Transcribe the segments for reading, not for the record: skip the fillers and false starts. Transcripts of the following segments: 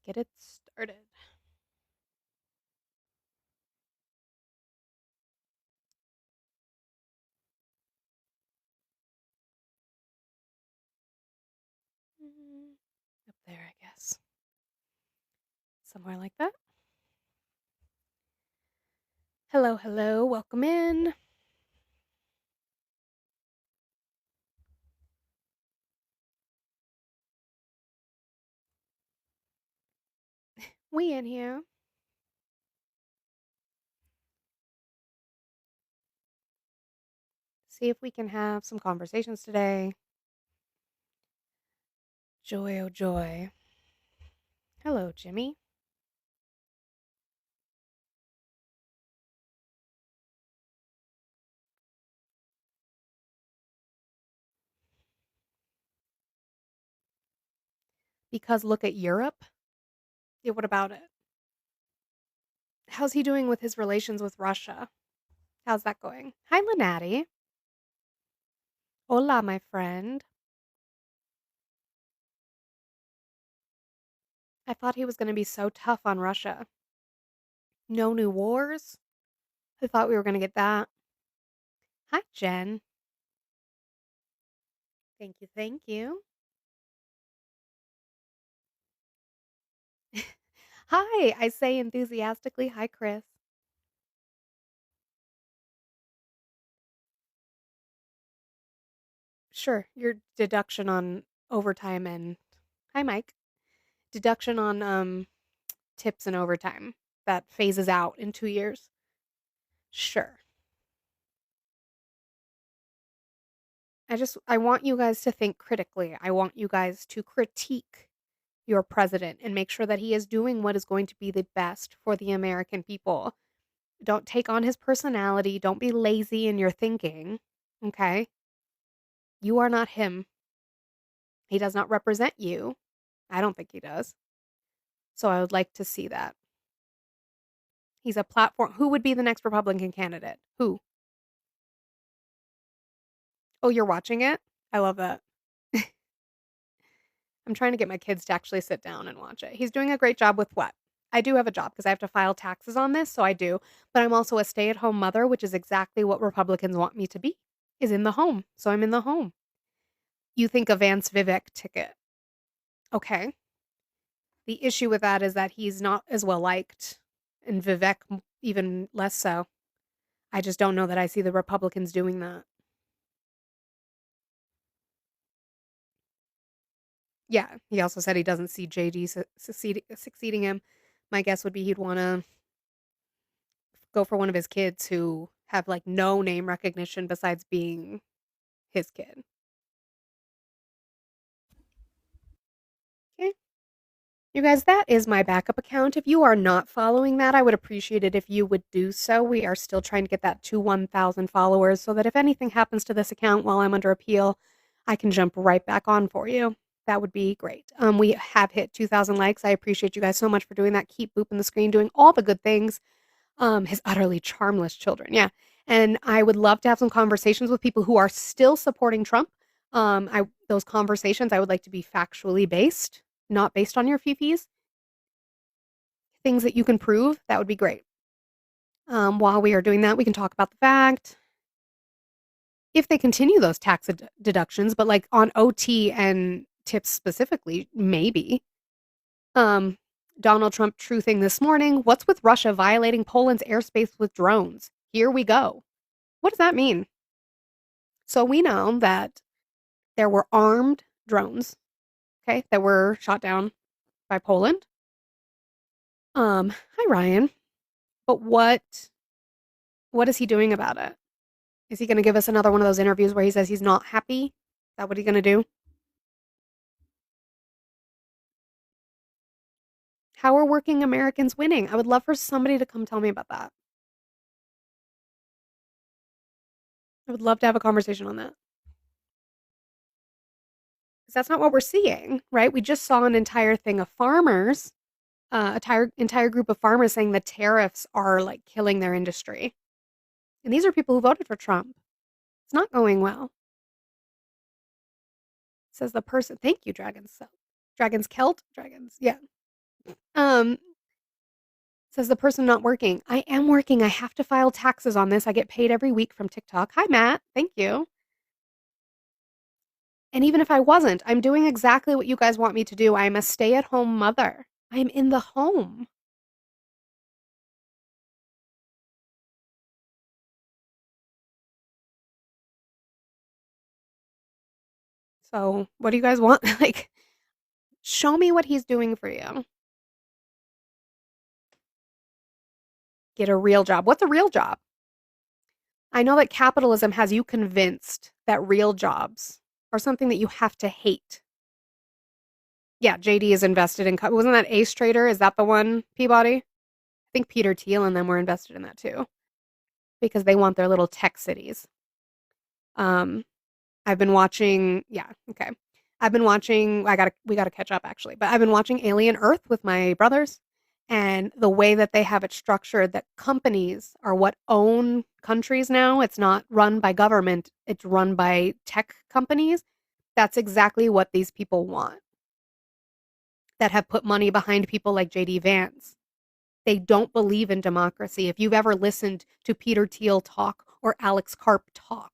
Get it started. Up there, I guess. Somewhere like that. Hello, hello. Welcome in. We in here. See if we can have some conversations today. Joy, oh joy. Hello, Jimmy. Because look at Europe. Yeah, what about it? How's he doing with his relations with Russia? How's that going? Hi, Lenati. Hola, my friend. I thought he was going to be so tough on Russia. No new wars? I thought we were going to get that. Hi, Jen. Thank you, thank you. Hi, I say enthusiastically. Hi, Chris. Sure, your deduction on overtime and hi, Mike. Deduction on tips and overtime that phases out in 2 years. Sure. I want you guys to think critically. I want you guys to critique your president and make sure that he is doing what is going to be the best for the American people. Don't take on his personality. Don't be lazy in your thinking. Okay? You are not him. He does not represent you. I don't think he does. So I would like to see that. He's a platform. Who would be the next Republican candidate? Who? Oh, you're watching it? I love that. I'm trying to get my kids to actually sit down and watch it. He's doing a great job with what? I do have a job because I have to file taxes on this, so I do. But I'm also a stay-at-home mother, which is exactly what Republicans want me to be. Is in the home. So I'm in the home. You think a Vance Vivek ticket. Okay. The issue with that is that he's not as well liked, and Vivek even less so. I just don't know that I see the Republicans doing that. Yeah, he also said he doesn't see JD succeeding him. My guess would be he'd want to go for one of his kids who have like no name recognition besides being his kid. Okay. You guys, that is my backup account. If you are not following that, I would appreciate it if you would do so. We are still trying to get that to 1,000 followers so that if anything happens to this account while I'm under appeal, I can jump right back on for you. That would be great. We have hit 2,000 likes. I appreciate you guys so much for doing that. Keep booping the screen, doing all the good things. His utterly charmless children, yeah. And I would love to have some conversations with people who are still supporting Trump. Those conversations I would like to be factually based, not based on your fifis. Things that you can prove, that would be great. While we are doing that, we can talk about the fact if they continue those tax deductions, but like on OT and tips specifically, maybe. Donald Trump truthing this morning. What's with Russia violating Poland's airspace with drones? Here we go. What does that mean? So we know that there were armed drones, okay, that were shot down by Poland. Hi Ryan. But what is he doing about it? Is he going to give us another one of those interviews where he says he's not happy? Is that what he's going to do? How are working Americans winning? I would love for somebody to come tell me about that. I would love to have a conversation on that. Because that's not what we're seeing, right? We just saw an entire thing of farmers, entire group of farmers saying the tariffs are like killing their industry. And these are people who voted for Trump. It's not going well. Says the person. Thank you, Dragons. Dragons Celt? Dragons. Yeah. Um, says the person not working. I am working. I have to file taxes on this. I get paid every week from TikTok. Hi, Matt. Thank you. And even if I wasn't, I'm doing exactly what you guys want me to do. I'm a stay at home mother. I'm in the home. So, what do you guys want? Like, show me what he's doing for you. Get a real job. What's a real job? I know that capitalism has you convinced that real jobs are something that you have to hate. Yeah, JD is invested in. Wasn't that Ace Trader? Is that the one, Peabody? I think Peter Thiel and them were invested in that too because they want their little tech cities. Um, I've been watching. Yeah, okay. I've been watching. We gotta catch up actually, but I've been watching Alien Earth with my brothers, and the way that they have it structured, that companies are what own countries now. It's not run by government. It's run by tech companies. That's exactly what these people want. That have put money behind people like JD Vance. They don't believe in democracy. If you've ever listened to Peter Thiel talk or Alex Karp talk,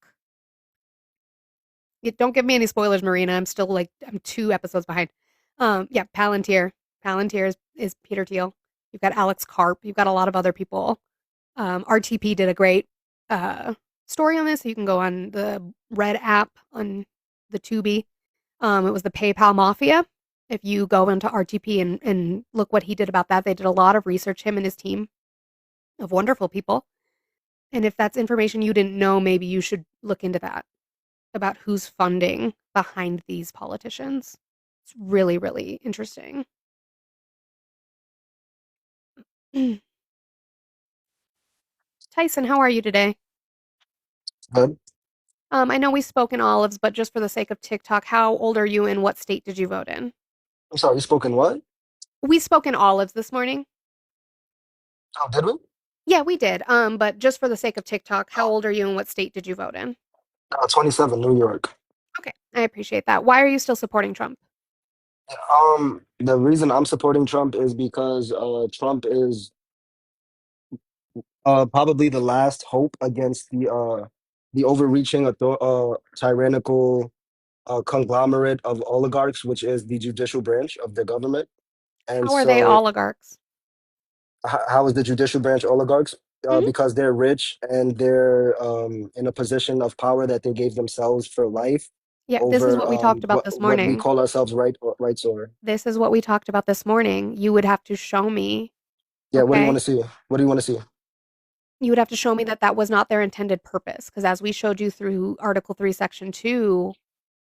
don't give me any spoilers, Marina. I'm 2 episodes behind. Yeah, Palantir. Palantir is Peter Thiel. You've got Alex Karp. You've got a lot of other people. RTP did a great story on this. So you can go on the Red app on the Tubi. It was the PayPal Mafia. If you go into RTP and look what he did about that, they did a lot of research, him and his team of wonderful people. And if that's information you didn't know, maybe you should look into that about who's funding behind these politicians. It's really, really interesting. Tyson, how are you today? Good. I know we spoke in olives, but just for the sake of TikTok, how old are you and what state did you vote in? I'm sorry, you spoken what? We spoke in olives this morning. Oh, did we? Yeah, we did. But just for the sake of TikTok, how old are you and what state did you vote in? 27, New York. Okay, I appreciate that. Why are you still supporting Trump? The reason I'm supporting Trump is because Trump is probably the last hope against the overreaching, tyrannical conglomerate of oligarchs, which is the judicial branch of the government. And How are they so, oligarchs? how is the judicial branch oligarchs? Hmm. Because they're rich and they're in a position of power that they gave themselves for life Yeah, this is over what we talked about this what we morning. call ourselves rights or This is what we talked about this morning. You would have to show me, yeah. What do you want okay? to see? What do you want to see? You would have to show me that that was not their intended purpose. Because as we showed you through Article 3, Section 2,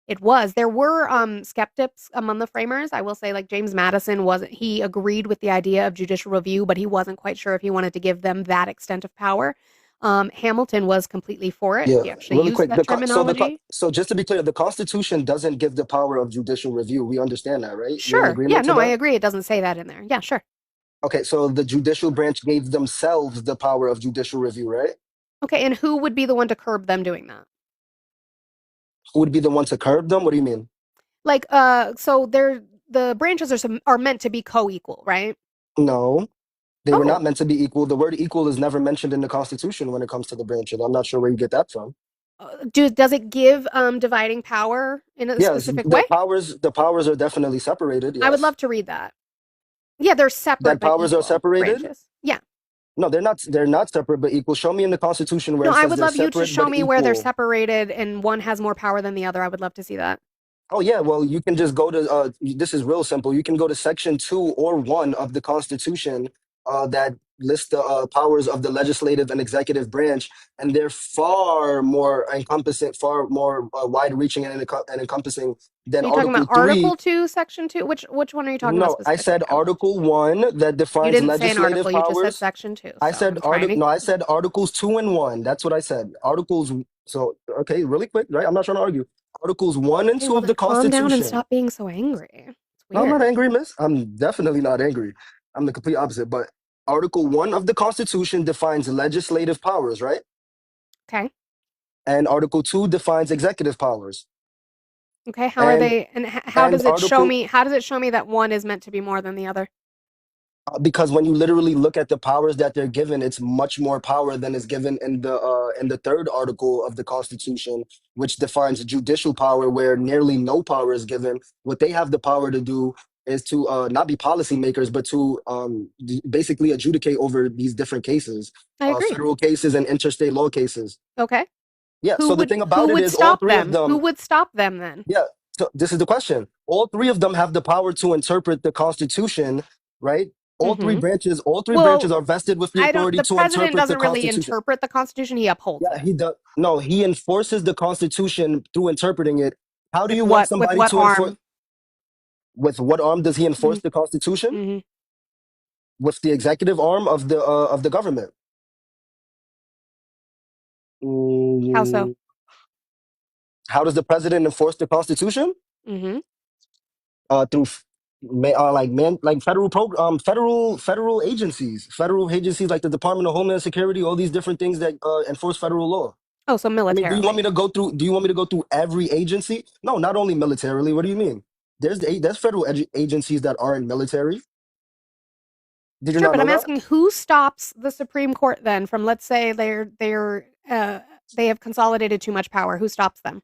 it was. There were skeptics among the framers. I will say, like James Madison wasn't, he agreed with the idea of judicial review, but he wasn't quite sure if he wanted to give them that extent of power. Hamilton was completely for it. Yeah, He actually really used quick. that terminology. So just to be clear, the Constitution doesn't give the power of judicial review. We understand that, right? You're in Sure. Yeah, agreement to no, I that? agree. It doesn't say that in there. Yeah, sure. Okay, so the judicial branch gave themselves the power of judicial review, right? Okay, and who would be the one to curb them doing that? Who would be the one to curb them? What do you mean? Like, so they're the branches are meant to be co-equal, right? No, they were not Oh, meant to be equal. The word equal is never mentioned in the Constitution when it comes to the branches. I'm not sure where you get that from. does it give dividing power in a Yes, specific way? the powers are definitely separated. I would Yes, love to read that. Yeah, they're separate that but powers are equal separated. branches. Yeah. No, they're not. They're not separate but equal. Show me in the Constitution where No, it I says would they're love you to separate show but me where they're equal. separated and one has more power than the other. I would love to see that. Oh yeah, well you can just go to. This is real simple. You can go to Section 2 or 1 of the Constitution that lists the powers of the legislative and executive branch, and they're far more encompassing, far more wide-reaching and encompassing than Are you talking about Article Article 3. 2, Section 2? Which one are you talking about No, I specifically? said Article 1 that You defines didn't say an legislative article, you just said powers. Section 2. I So said I'm trying to. No, I said Articles 2 and 1. That's what I said. Articles. So okay, really quick, right? I'm not trying to argue. Articles one and Okay, two well of the then calm down and Constitution. stop being so angry. It's No, I'm not weird. angry, miss. I'm definitely not angry. I'm the complete opposite. But Article 1 of the Constitution defines legislative powers, right? Okay. And Article 2 defines executive powers. Okay, how are And they and how and does it show Article me how does it show me that one is meant to be more than the other? Because when you literally look at the powers that they're given, it's much more power than is given in the third article of the Constitution, which defines judicial power, where nearly no power is given. What they have the power to do is to not be policymakers, but to basically adjudicate over these different cases, I agree. federal cases and interstate law cases. Okay. Yeah. So the thing Who about it would is, all stop three of them? Who them. would stop them then? Yeah. So this is the question. All three of them have the power to interpret the Constitution, right? Mm-hmm. All three branches Well, are vested with the I don't. authority The to president interpret the doesn't really Constitution. interpret the Constitution; he upholds Yeah, it. he does. No, he enforces the Constitution through interpreting it. How do With you want what? With somebody what to enforce? arm? With what arm does he enforce the Constitution? Mm-hmm. With the executive arm of the government. How so? Mm, how does the president enforce the Constitution? Mm-hmm. Through like federal agencies like the Department of Homeland Security, all these different things that enforce federal law. Oh, so I mean, do you want militarily. me to go through? Do you want me to go through every agency? No, not only militarily. What do you mean? There's federal agencies that aren't military. Did you Sure, not but know I'm that? asking who stops the Supreme Court then from, let's say, they have consolidated too much power. Who stops them?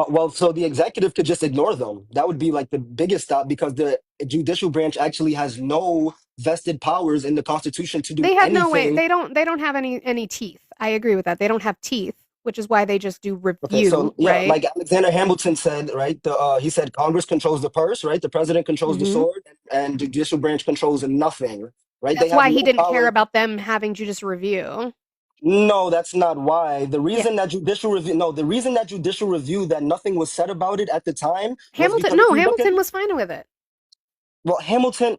Well, so the executive could just ignore them. That would be like the biggest stop, because the judicial branch actually has no vested powers in the Constitution to do They have no way. anything. They don't have any teeth. I agree with that. They don't have teeth, which is why they just do Okay, so review, yeah, right? like Alexander Hamilton said, right? He said Congress controls the purse, right? The president controls the Mm-hmm. sword, and the judicial branch controls nothing, right? They That's have why he no didn't care power. about them having judicial review. No, that's not why. The Yeah. reason that judicial review, no, the reason that judicial review, that nothing was said about it at the time was Hamilton because if no, you look at, Hamilton was fine with it. well, Hamilton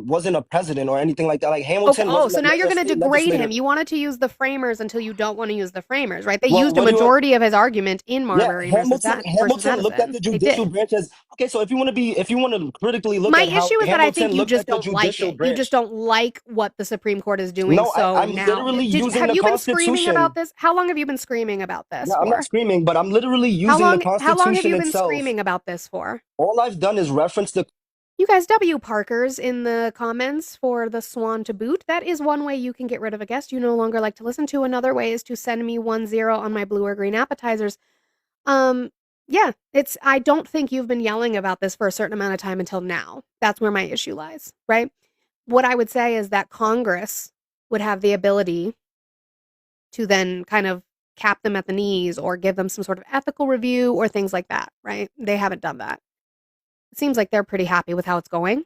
wasn't a president or anything like that. Like Okay. Hamilton Oh, wasn't so a now you're going to degrade him. legislative. You wanted to use the framers until you don't want to use the framers, right? They Well, used a what do you want? majority of his argument in Yeah, Marbury versus Hamilton looked at Madison. the They judicial did. branch as, okay. So if you want to critically look My at how issue is that I think Hamilton you looked just at the don't like judicial it. You just branch, don't like what the Supreme Court is doing. no, So I'm now, literally using have the you been screaming about Constitution. this? How long have you been screaming about Yeah, this I'm not for? screaming, but I'm literally using the How long have Constitution you been itself. screaming about this for? All I've done is reference the. You guys, W. Parkers in the comments for the Swan to boot. That is one way you can get rid of a guest you no longer like to listen to. Another way is to send me 1-0 on my blue or green appetizers. Um, yeah, I don't think you've been yelling about this for a certain amount of time until now. That's where my issue lies, right? What I would say is that Congress would have the ability to then kind of cap them at the knees or give them some sort of ethical review or things like that, right? They haven't done that. It seems like they're pretty happy with how it's going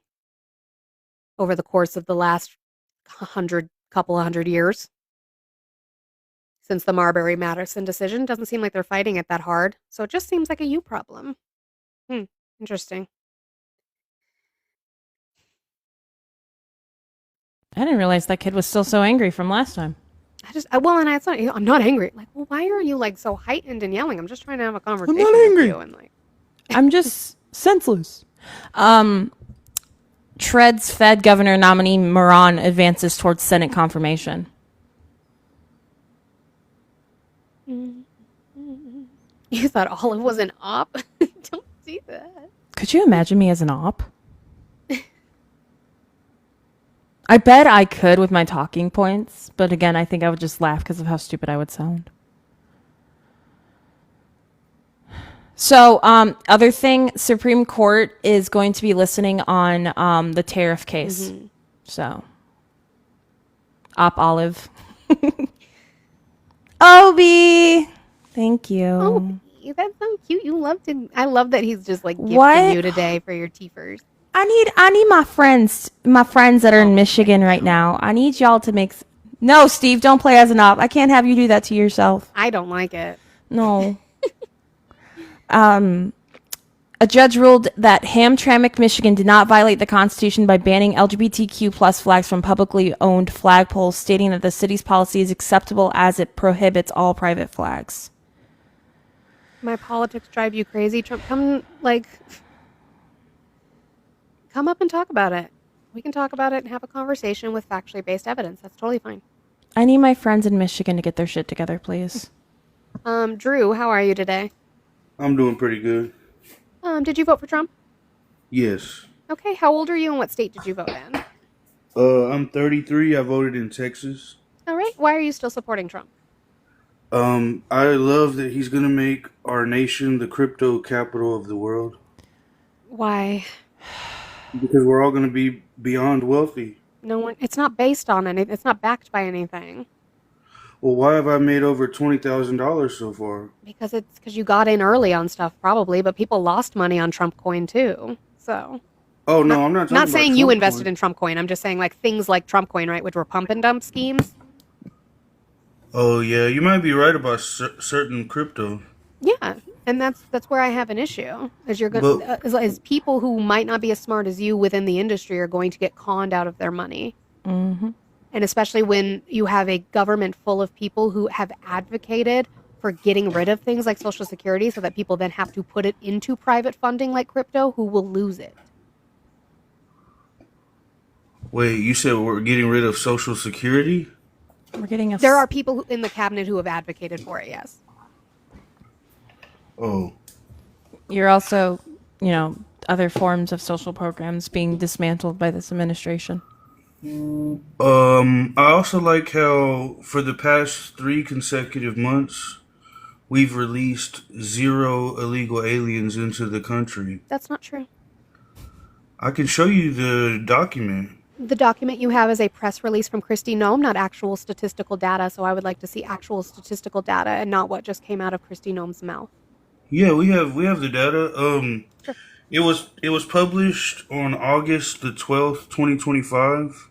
over the course of the last couple of hundred years since the Marbury Madison decision. Doesn't seem like they're fighting it that hard. So it just seems like a you problem. Interesting. I didn't realize that kid was still so angry from last time. I'm not angry. Like, well, why are you like so heightened and yelling? I'm just trying to have a conversation angry. with you and like I'm just senseless. Tread's Fed governor nominee Moran advances towards Senate confirmation. you thought Olive was an op. Don't do that. Could you imagine me as an op? I bet I could with my talking points, but again, I think I would just laugh because of how stupid I would sound. So, other thing, Supreme Court is going to be listening on the tariff case. Mm-hmm. So, Op Olive. Obi! Thank you. Oh, that's so cute. I love that he's just like gifting What? you today for your teefers. I need my friends that are in Michigan right now. I need y'all to make. No, Steve, don't play as an op. I can't have you do that to yourself. I don't like it. No. A judge ruled that Hamtramck, Michigan did not violate the Constitution by banning LGBTQ plus flags from publicly owned flagpoles, stating that the city's policy is acceptable as it prohibits all private flags. My politics drive you crazy, Trump. Come up and talk about it. We can talk about it and have a conversation with factually based evidence. That's totally fine. I need my friends in Michigan to get their shit together, please. Drew, how are you today? I'm doing pretty good. Did you vote for Trump? Yes. Okay, how old are you and what state did you vote in? I'm 33. I voted in Texas. All right, why are you still supporting Trump? I love that he's gonna make our nation the crypto capital of the world Why? because we're all gonna be beyond wealthy. No one, it's not based on anything, it's not backed by anything. Well, why have I made over $20,000 so far? Because you got in early on stuff, probably, but people lost money on Trump coin too. So, Oh not, no, I'm not talking not about saying you Trump invested coin. in Trump coin. I'm just saying like things like Trump coin, right, which were pump and dump schemes. Oh yeah, you might be right about certain crypto, Yeah, and that's where I have an issue. As you're going, but as people who might not be as smart as you within the industry are going to get conned out of their money. Mm-hmm. And especially when you have a government full of people who have advocated for getting rid of things like Social Security so that people then have to put it into private funding like crypto, who will lose it. wait, you said we're getting rid of Social Security? We're getting a. There are people in the cabinet who have advocated for it, yes. Oh, You're also, other forms of social programs being dismantled by this administration. I also like how for the past 3 consecutive months we've released 0 illegal aliens into the country. That's not true. I can show you the document. The document you have is a press release from Kristi Noem, not actual statistical data. So I would like to see actual statistical data and not what just came out of Kristi Noem's mouth. Yeah, we have the data. Sure. It was published on August the 12th, 2025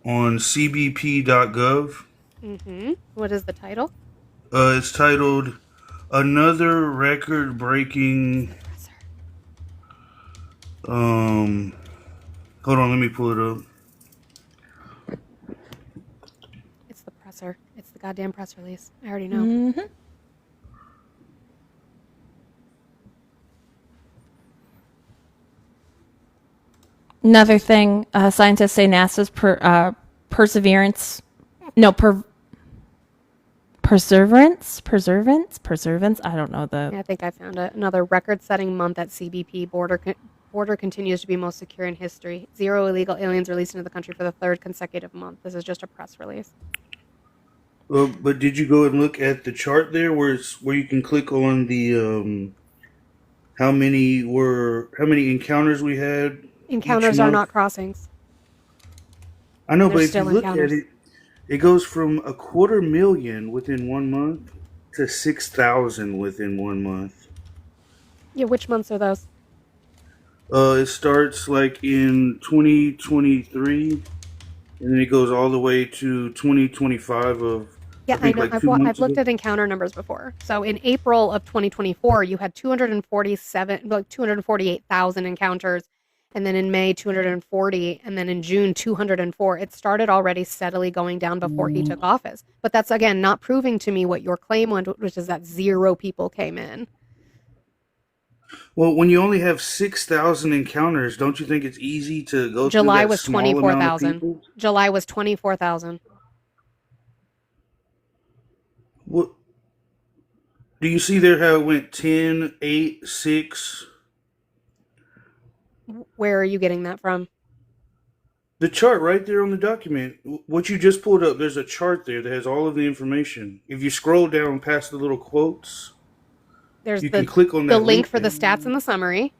on cbp.gov. What is the title? It's titled "Another Record-Breaking." Presser. Hold on, let me pull it up. It's the presser. It's the goddamn press release. I already know. Mm-hmm. Another thing, scientists say NASA's perseverance, no, perseverance. I don't know Yeah, I think I found it. Another record-setting month at CBP. Border continues to be most secure in history. 0 illegal aliens released into the country for the 3rd consecutive month. This is just a press release. But did you go and look at the chart there, where you can click on the how many encounters we had each Encounters are month? not crossings. I know, They're but if you still look encounters. at it, it goes from 250,000 within 1 month to 6,000 within 1 month. Yeah, which months are those? It starts like in 2023, and then it goes all the way to 2025 of Yeah, I I think know. like 2 months I've looked ago. at encounter numbers before. So in April of 2024, you had 248,000 encounters, and then in May 240, and then in June 204. It started already steadily going down before he took office. But that's again not proving to me what your claim was, which is that 0 people came in. Well, when you only have 6,000 encounters, don't you think it's easy to go through July that was small amount of 24,000. people? July was 24,000. What do you see there? How it went 10, 8, 6? Where are you getting that from? The chart right there on the document. What you just pulled up, there's a chart there that has all of the information. If you scroll down past the little quotes, There's you can click on the that link link for the there. stats and the summary.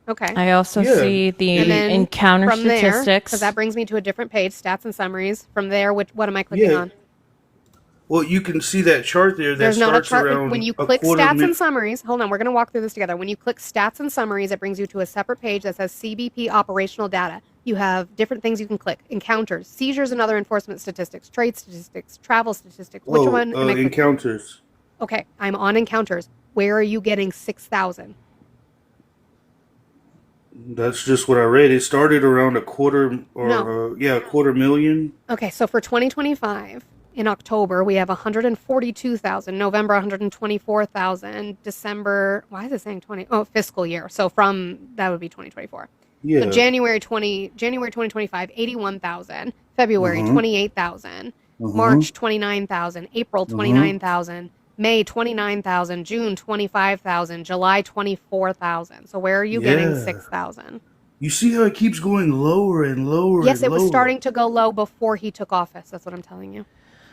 Okay. I also Yeah. see And the then encounter from there, statistics. because that brings me to a different page, stats and summaries. From there, what am I clicking Yeah. on? Well, you can see that chart there that There's not a starts chart. When around you a click quarter stats and minute. summaries, hold on, we're going to walk through this together. When you click stats and summaries, it brings you to a separate page that says CBP operational data. You have different things you can click: encounters, seizures and other enforcement statistics, trade statistics, travel statistics. Which one am I clicking? Encounters. Okay, I'm on encounters. Where are you getting 6,000? That's just what I read. It started around a quarter, No. or a quarter million. Okay, so for 2025, in October, we have 142,000, November 124,000, December, why is it saying 20? Oh, fiscal year. So from that would be 2024. So Yeah. January 2025, 81,000, February Uh-huh. 28,000, Uh-huh. March 29,000, April Uh-huh. 29,000, May 29,000, June 25,000, July 24,000. So where are you getting Yeah. 6,000? You see how it keeps going lower and lower Yes, and it was lower? starting to go low before he took office. That's what I'm telling you.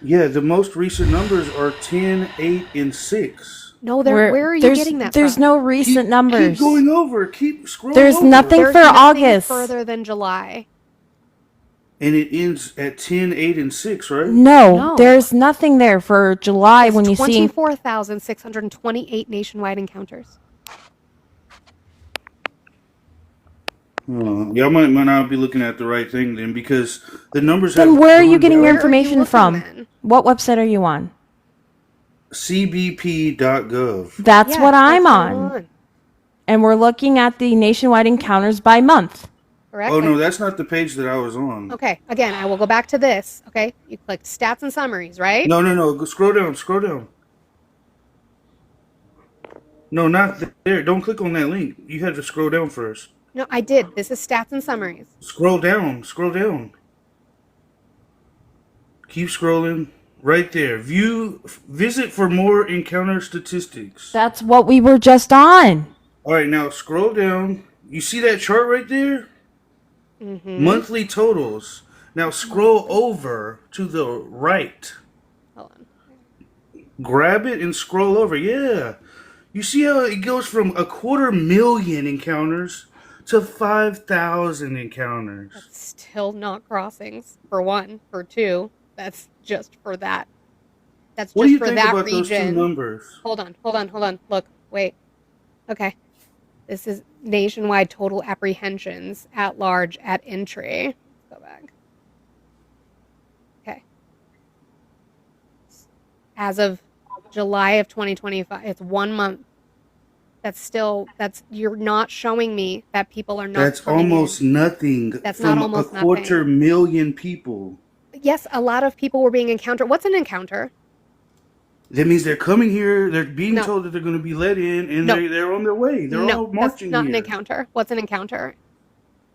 Yeah, the most recent numbers are 10, 8, and 6. No, Where where are you there's getting that there's from? no recent numbers. Keep going over. Keep scrolling There's over. nothing There's for nothing August. further than July. And it ends at 10, 8, and 6, right? No, No. there's nothing there for July It's when you see 24,628 nationwide encounters. Y'all might not be looking at the right thing then, because the numbers Then have where are you gone getting down. your Where are you information looking from? then? What website are you on? cbp.gov. That's Yeah, what I'm that's on. And we're looking at the nationwide encounters by month. Correct? Oh no, that's not the page that I was on. Okay, again, I will go back to this. Okay, you clicked stats and summaries, right? No. Go scroll down. Scroll down. No, not there. Don't click on that link. You had to scroll down first. No, I did. This is stats and summaries. Scroll down. Scroll down. Keep scrolling. Right there. Visit for more encounter statistics. That's what we were just on. All right, now scroll down. You see that chart right there? Mm-hmm. Monthly totals. Now scroll over to the right. Hold on. Grab it and scroll over. Yeah. You see how it goes from 250,000 encounters to 5,000 encounters. That's still not crossings, for one. For two, that's just for that. That's What do just you for think that about those two region. numbers? Hold on. Look, wait. Okay. This is nationwide total apprehensions at large at entry. Let's go back. Okay. As of July of 2025, it's 1 month. You're not showing me that people are not That's coming almost in. nothing That's from not almost a 250,000 people. Yes, a lot of people were being encountered. What's an encounter? That means they're coming here, they're being No. told that they're going to be let in, and No. they're on their way. They're all No, that's marching not an here. encounter. What's an encounter?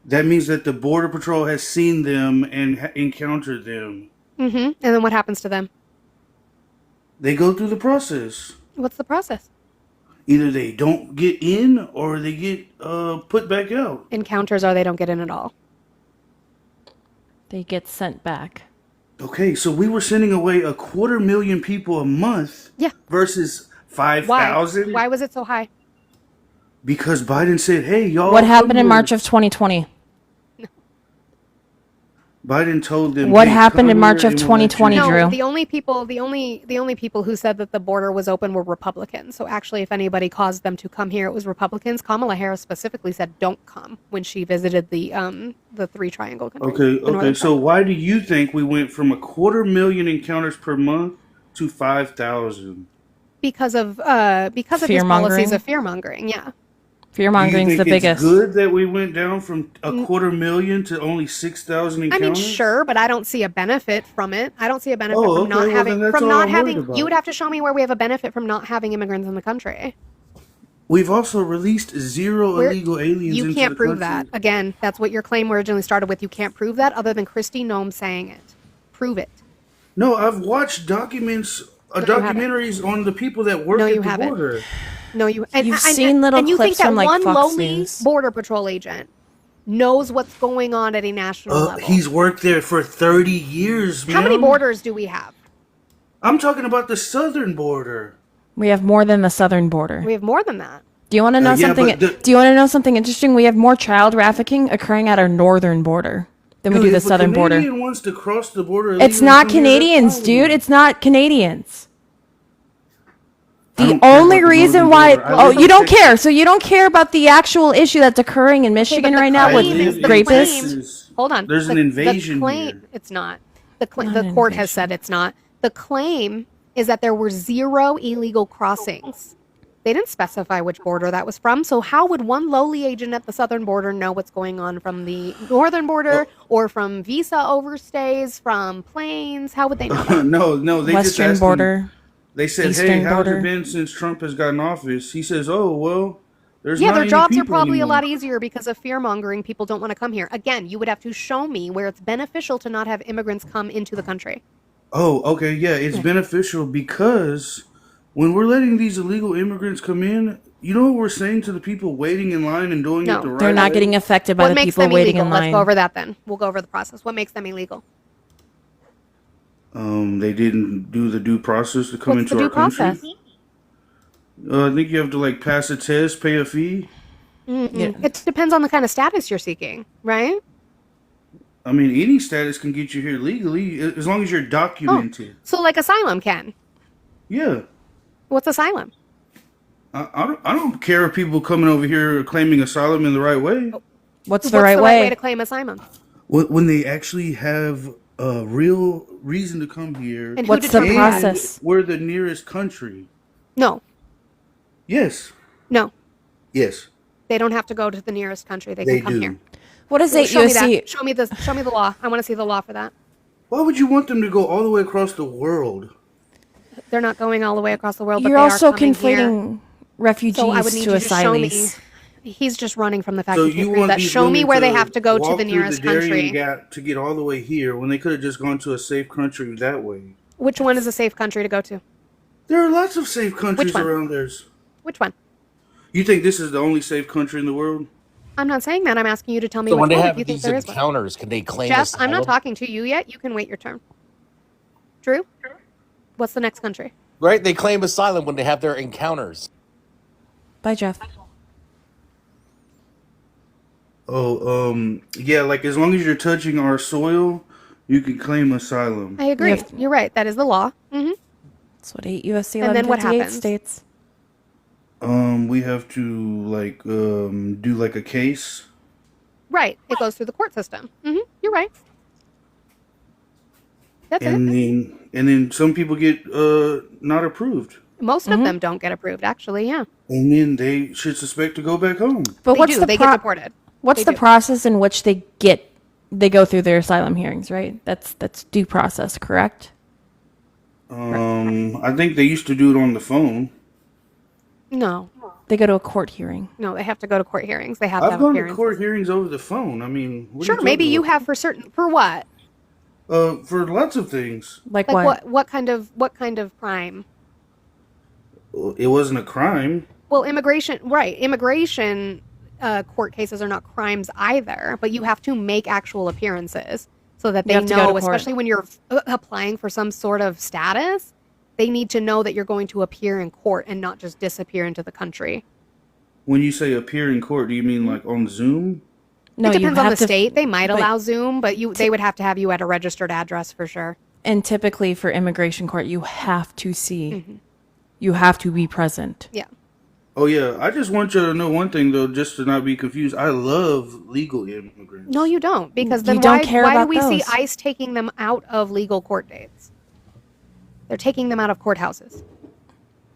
That means that the Border Patrol has seen them and encountered them. Mm-hmm. And then what happens to them? They go through the process. What's the process? Either they don't get in or they get put back out. Encounters are they don't get in at all. They get sent back. Okay, so we were sending away 250,000 people a month Yeah. versus Why? 5,000 Why was it so high? because Biden said, hey, y'all. What come happened in here." March of 2020? Biden told them. What "Hey, happened in come March here of and we'll let you 2020, in." No, Drew? the only people who said that the border was open were Republicans. So actually, if anybody caused them to come here, it was Republicans. Kamala Harris specifically said, "Don't come" when she visited the Three Triangle countries. the Okay. Northern So Triangle. why do you think we went from 250,000 encounters per month to 5,000? Because of his Fear-mongering? policies of fear mongering. Yeah. Fear Do mongering's you the think it's biggest. good that we went down from 250,000 to only 6,000 I encounters? mean, sure, but I don't see a benefit from it. I don't see a benefit Oh, from not okay, well, having then that's from all not I'm worried having. about. You would have to show me where we have a benefit from not having immigrants in the country. We've also released 0 Where- illegal aliens You into can't the prove country. that. Again, that's what your claim originally started with. You can't prove that other than Kristi Noem saying it. Prove it. No, I've watched documentaries on the people that work No, at you the haven't. border. No, you. You've seen little and you clips think that from, like, one Fox lowly News. border patrol agent knows what's going on at a national level. He's worked there for 30 years, man. How many borders do we have? I'm talking about the southern border. We have more than the southern border. We have more than that. Do you want to know yeah, something? but the- Do you want to know something interesting? We have more child trafficking occurring at our northern border than we Dude, do the if a southern border. Canadian wants to cross the border It's illegally not from here, Canadians, that's fine. dude. It's not Canadians. I The don't care only about the reason northern why, border. I oh, live you in don't Texas. care. So you don't care about the actual issue that's occurring in Michigan the right now with claim is- the rapists. claim- Texas. Hold on. There's an invasion here. It's not. The Not an court has invasion. said it's not. The claim is that there were 0 illegal crossings. They didn't specify which border that was from. So how would one lowly agent at the southern border know what's going on from the northern border or from visa overstays, from planes? How would they know that? No, they just Western asked border. him. They said, Eastern "Hey, how's border. it been since Trump has gotten office?" He says, "Oh, well, there's Yeah, not their any jobs are people probably a anymore." lot easier because of fear mongering. People don't want to come here. Again, you would have to show me where it's beneficial to not have immigrants come into the country. Oh, okay, yeah, it's beneficial because when we're letting these illegal immigrants come in, You know what we're saying to the people waiting in line and doing No. it the right They're not way? getting affected by What the makes people them waiting illegal? in Let's line. go over that then. We'll go over the process. What makes them illegal? They didn't do the due process to come What's the into due our country. process? I think you have to like pass a test, pay a fee. Yeah. It depends on the kind of status you're seeking, right? I mean, any status can get you here legally as long as you're documented. So like asylum can. Yeah. What's asylum? I don't care if people coming over here claiming asylum in the right way. What's What's the right way? to claim asylum? When they actually have a real reason to come here. And who What's the determines that? process? We're the nearest country. No, Yes. no. Yes. They don't have to go to the nearest country. They They can come do. here. What is 8 Show me USC? that. Show me the law. I want to see the law for that. Why would you want them to go all the way across the world? They're not going all the way across the world, but You're they also are coming here. conflating refugees So I would need to you to show me. asylees. He's just running from the fact So he can't you prove want that. these Show me women where they have to go to walk the through nearest Darien country. Gap to get all the way here when they could have just gone to a safe country that way. Which one is a safe country to go to? There are lots of safe countries Which one? around there. Which one? You think this is the only safe country in the world? I'm not saying that. I'm asking you to tell me So when which they one if have you think these there is one. encounters, can they claim Jeff, asylum? I'm not talking to you yet. You can wait your turn. Drew? What's the next country? Right? They claim asylum when they have their encounters. Bye, Jeff. Yeah, like as long as you're touching our soil, you can claim asylum. I agree. You have- You're right. That is the law. That's what 8 USC And then what 1158 happens? states. We have to like do like a case. Right. It goes through the court system. You're right. That's and it. then some people get not approved, Most of them don't get approved, actually. Yeah. and then they should suspect to go back home. But They what's do. the They get deported. What's They the do. process in which they go through their asylum hearings, right? That's due process, correct? I think they used to do it on the phone. No. They go to a court hearing. No, they have to go to court hearings. They have to I've have gone to appearances. court hearings over the phone. I mean, what are Sure, you maybe talking you about? have for what? For lots of things. Like Like what? what kind of crime? It wasn't a crime. Well, immigration court cases are not crimes either, but you have to make actual appearances so that You they have to go to know, court. especially when you're applying for some sort of status, they need to know that you're going to appear in court and not just disappear into the country. When you say appear in court, do you mean like on Zoom? No, It you depends on have the to. state. They might but- allow Zoom, but they would have to have you at a registered address for sure. And typically for immigration court, you have to see. You have to be present. Yeah. Oh yeah, I just want you to know one thing though, just to not be confused. I love legal immigrants. No, you don't, because then You don't why, care why do about we see those. ICE taking them out of legal court dates? They're taking them out of courthouses.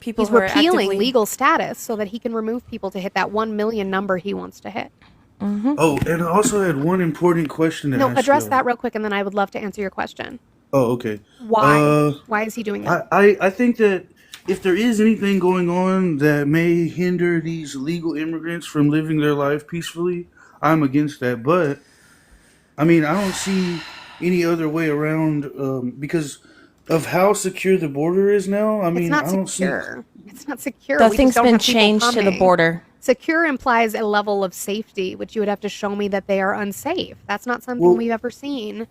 People He's who are repealing actively- legal status so that he can remove people to hit that 1 million number he wants to hit. Oh, and I also had one important question to No, ask address you. that real quick, and then I would love to answer your question. Oh, okay. Why? Why is he doing that? I think that if there is anything going on that may hinder these legal immigrants from living their life peacefully, I'm against that. But I mean, I don't see any other way around because of how secure the border is now. I mean, It's not I don't secure. It's not secure. We just Nothing's don't been have people changed to the coming. border. Secure implies a level of safety, which you would have to show me that they are unsafe. That's not something Well- we've ever seen.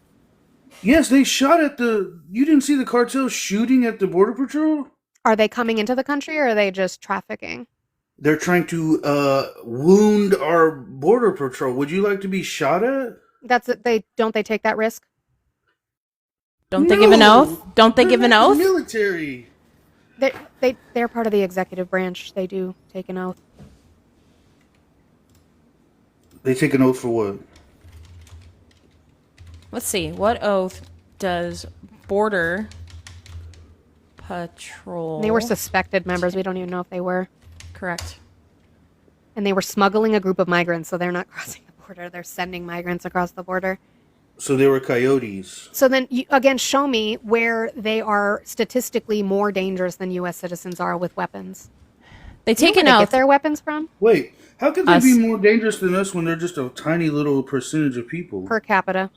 Yes, they shot at the. You didn't see the cartel shooting at the border patrol. Are they coming into the country, or are they just trafficking? They're trying to wound our border patrol. Would you like to be shot at? That's it. They take that risk? Don't they give an No, oath? Don't they they're give an not oath? Military. They're part of the executive branch. They do take an oath. They take an oath for what? Let's see. What oath does border patrol? They were suspected members. We don't even know if they were. Correct. And they were smuggling a group of migrants, so they're not crossing the border. They're sending migrants across the border. So they were coyotes. So then, again, show me where they are statistically more dangerous than U.S. citizens are with weapons. They Do you take know an where they oath. get their weapons from? Wait, how could they Us. be more dangerous than us when they're just a tiny little percentage of people? Per capita.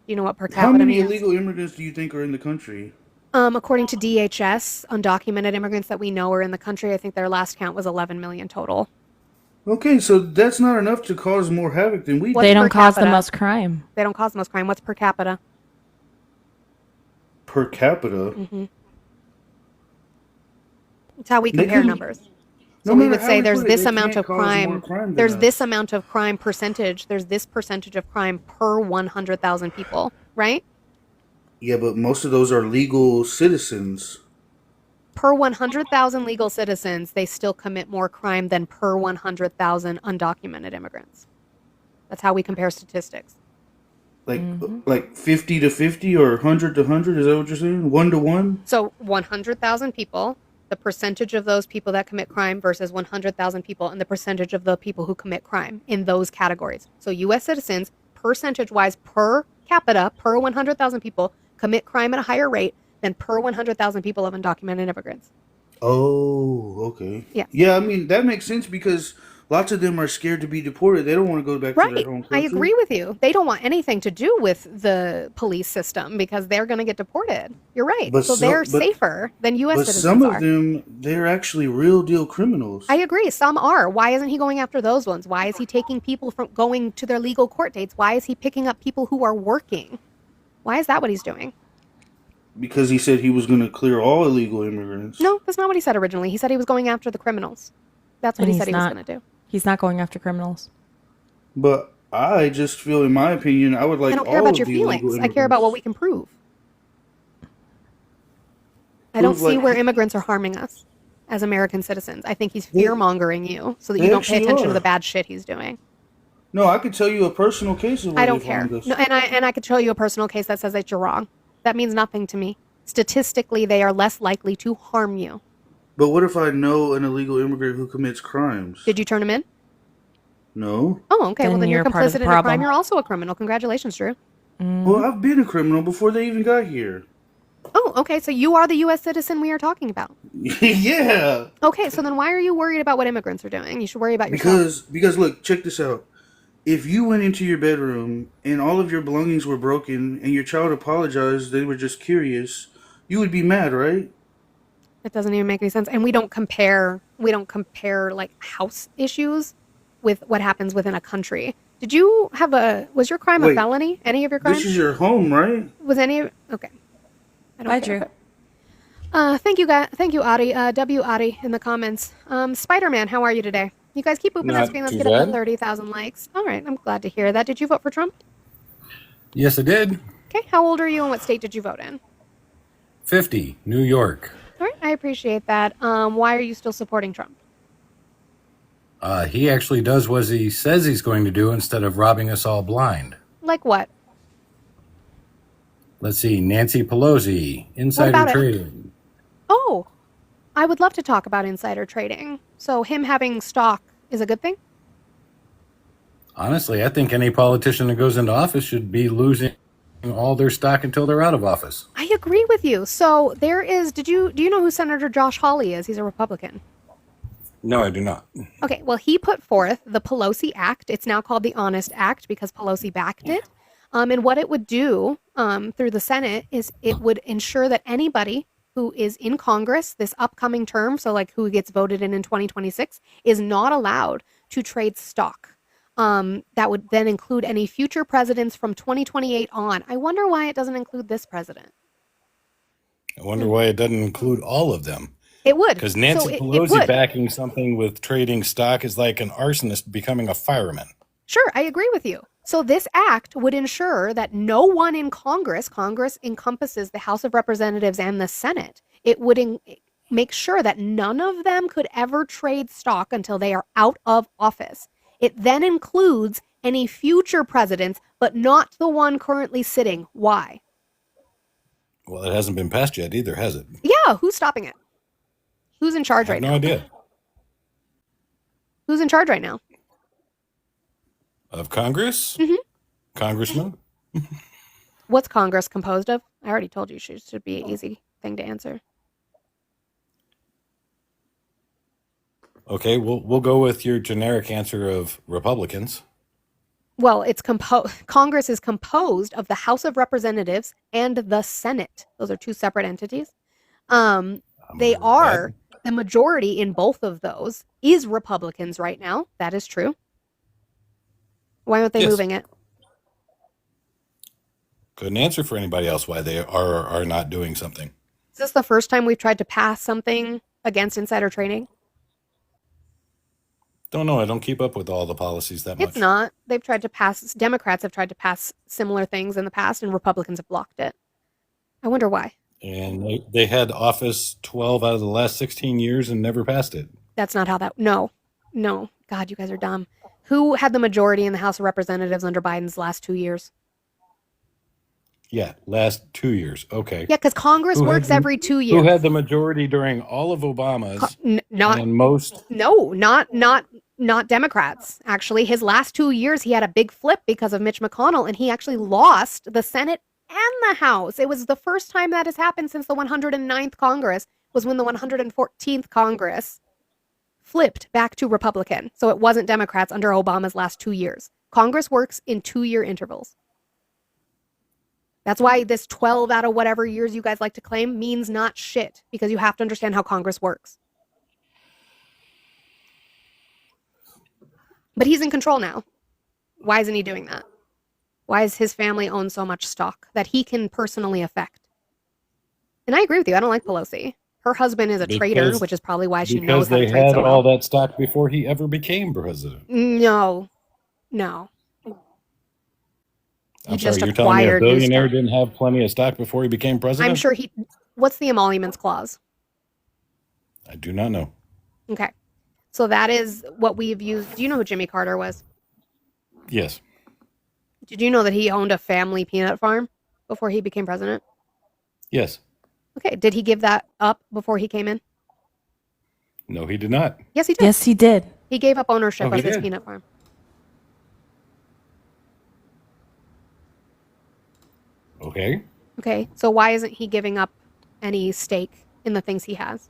You know what per How capita many means? illegal immigrants do you think are in the country? According to DHS, undocumented immigrants that we know are in the country, I think their last count was 11 million total. Okay, so that's not enough to cause more havoc than we What's do. They per don't cause the capita? most crime. They don't cause the most crime. What's per capita? Per capita. It's how we They compare couldn't- numbers. No So we matter would how say we there's put it, this they amount can't of cause more crime. crime than There's us. this amount of crime percentage. There's this percentage of crime per 100,000 people, right? Yeah, but most of those are legal citizens. Per 100,000 legal citizens, they still commit more crime than per 100,000 undocumented immigrants. That's how we compare statistics. Like 50 to 50 or 100 to 100, is that what you're saying? 1 to 1? So 100,000 people, the percentage of those people that commit crime versus 100,000 people, and the percentage of the people who commit crime in those categories. So U.S. citizens, percentage-wise per capita, per 100,000 people, commit crime at a higher rate than per 100,000 people of undocumented immigrants. Oh, okay. Yeah. Yeah, I mean, that makes sense because lots of them are scared to be deported. They don't want to go back to Right. their home I country. agree with you. They don't want anything to do with the police system because they're going to get deported. You're right. But So some- they're but- safer than U.S. But citizens some are. of them, they're actually real deal criminals. I agree. Some are. Why isn't he going after those ones? Why is he taking people from going to their legal court dates? Why is he picking up people who are working? Why is that what he's doing? Because he said he was going to clear all illegal immigrants. No, that's not what he said originally. He said he was going after the criminals. That's what And he he's said he was not. going to do. He's not going after criminals. But I just feel, in my opinion, I would like I don't all care about of your the illegal feelings. I immigrants. care about what we can prove. I don't Prove, see like- where immigrants are harming us as American citizens. I think he's fear mongering you so that They you don't pay actually attention to are. the bad shit he's doing. No, I could tell you a personal case of where I don't they've care. harmed us. No, and I could show you a personal case that says that you're wrong. That means nothing to me. Statistically, they are less likely to harm you. But what if I know an illegal immigrant who commits crimes? Did you turn him in? No. Oh, okay. Well, Then then you're you're part of complicit the in a crime. problem. You're also a criminal. Congratulations, Drew. Well, I've been a criminal before they even got here. Oh, okay. So you are the U.S. citizen we are talking about. Yeah. Okay. So then why are you worried about what immigrants are doing? You should worry about yourself. Because look, check this out. If you went into your bedroom and all of your belongings were broken and your child apologized, they were just curious, you would be mad, right? It doesn't even make any sense. And we don't compare like house issues with what happens within a country. Did you have was your crime a Wait. felony? Any of your crimes? This is your home, right? Was any of okay. I Bye, care. Drew. Thank you guys. Thank you, Adi. W Adi in the comments. Spider-Man, how are you today? You guys keep moving that Not screen. Let's too get up to bad. 30,000 likes. All right, I'm glad to hear that. Did you vote for Trump? Yes, I did. Okay, how old are you and what state did you vote in? 50, New York. All right, I appreciate that. Why are you still supporting Trump? He actually does what he says he's going to do instead of robbing us all blind. Like what? Let's see, Nancy Pelosi, insider about it? trading. Oh, I would love to talk about insider trading. So him having stock is a good thing? Honestly, I think any politician that goes into office should be losing all their stock until they're out of office. I agree with you. So there is, do you know who Senator Josh Hawley is? He's a Republican. No, I do not. Okay, well, he put forth the Pelosi Act. It's now called the Honest Act because Pelosi backed it. And what it would do through the Senate is it would ensure that anybody who is in Congress this upcoming term, so like who gets voted in 2026, is not allowed to trade stock. That would then include any future presidents from 2028 on. I wonder why it doesn't include this president. I wonder why it doesn't include all of them. It would. Because Nancy So it Pelosi would. backing something with trading stock is like an arsonist becoming a fireman. Sure, I agree with you. So this act would ensure that no one in Congress encompasses the House of Representatives and the Senate. It would make sure that none of them could ever trade stock until they are out of office. It then includes any future presidents, but not the one currently sitting. Why? Well, it hasn't been passed yet either, has it? Yeah, who's stopping it? Who's in charge I right have now? no idea. Who's in charge right now? Of Congress? Mhm. Congressman? What's Congress composed of? I already told you. Should be an easy thing to answer. Okay, we'll go with your generic answer of Republicans. Well, Congress is composed of the House of Representatives and the Senate. Those are two separate entities. They are the majority in both of those is Republicans right now. That is true. Why aren't they Yes. moving it? Couldn't answer for anybody else why they are not doing something. Is this the first time we've tried to pass something against insider trading? Don't know. I don't keep up with all the policies that much. It's not. They've tried to pass, Democrats have tried to pass similar things in the past, and Republicans have blocked it. I wonder why. And they had office 12 out of the last 16 years and never passed it. That's not how that. No. God, you guys are dumb. Who had the majority in the House of Representatives under Biden's last 2 years? Yeah, last 2 years. Okay. Yeah, because Congress Who had works the- every 2 years. Who had the majority during all of Obama's Not and most? No, not Democrats. Actually, his last 2 years, he had a big flip because of Mitch McConnell, and he actually lost the Senate and the House. It was the first time that has happened since the 109th Congress, was when the 114th Congress flipped back to Republican. So it wasn't Democrats under Obama's last 2 years. Congress works in 2-year intervals. That's why this 12 out of whatever years you guys like to claim means not shit, because you have to understand how Congress works. But he's in control now. Why isn't he doing that? Why does his family own so much stock that he can personally affect? And I agree with you. I don't like Pelosi. Her husband is a traitor, Because- which is probably why she knows Because how to they trade had so all well. that stock before he ever became president. No. I'm just sorry, you're telling me a acquired new billionaire stock. didn't have plenty of stock before he became president? I'm sure he. What's the emoluments clause? I do not know. Okay. So that is what we've used. Do you know who Jimmy Carter was? Yes. Did you know that he owned a family peanut farm before he became president? Yes. Okay. Did he give that up before he came in? No, he did not. Yes, he did. Yes, he did. He gave up ownership Oh, he of his did? peanut farm. Okay. Okay. So why isn't he giving up any stake in the things he has?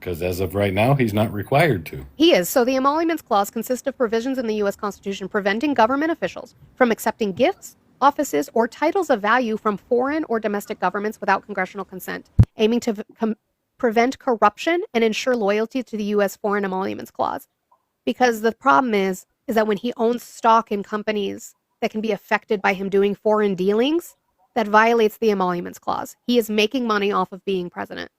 Because as of right now, he's not required to. He is. So the emoluments clause consists of provisions in the U.S. Constitution preventing government officials from accepting gifts, offices, or titles of value from foreign or domestic governments without congressional consent, aiming to prevent corruption and ensure loyalty to the U.S. Foreign Emoluments Clause. Because the problem is that when he owns stock in companies that can be affected by him doing foreign dealings, that violates the emoluments clause. He is making money off of being president.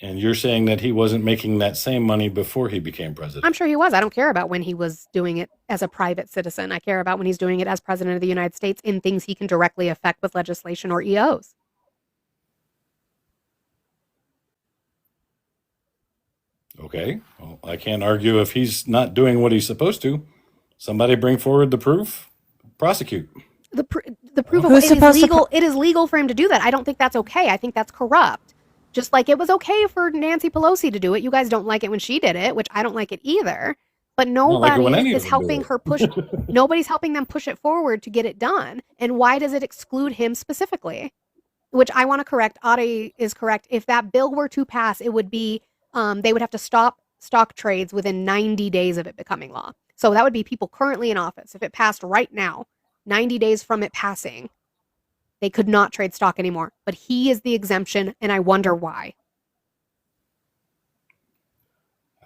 And you're saying that he wasn't making that same money before he became president? I'm sure he was. I don't care about when he was doing it as a private citizen. I care about when he's doing it as president of the United States in things he can directly affect with legislation or EOs. Okay. Well, I can't argue if he's not doing what he's supposed to. Somebody bring forward the proof. Prosecute. The proof of Who's it is supposed to legal. It is legal for him to do that. I don't think that's okay. I think that's corrupt. Just like it was okay for Nancy Pelosi to do it. You guys don't like it when she did it, which I don't like it either. But don't like it when nobody any of is them do helping it. her push. Nobody's helping them push it forward to get it done. And why does it exclude him specifically? Which I want to correct. Adi is correct. If that bill were to pass, it would be they would have to stop stock trades within 90 days of it becoming law. So that would be people currently in office. If it passed right now, 90 days from it passing, they could not trade stock anymore. But he is the exemption, and I wonder why.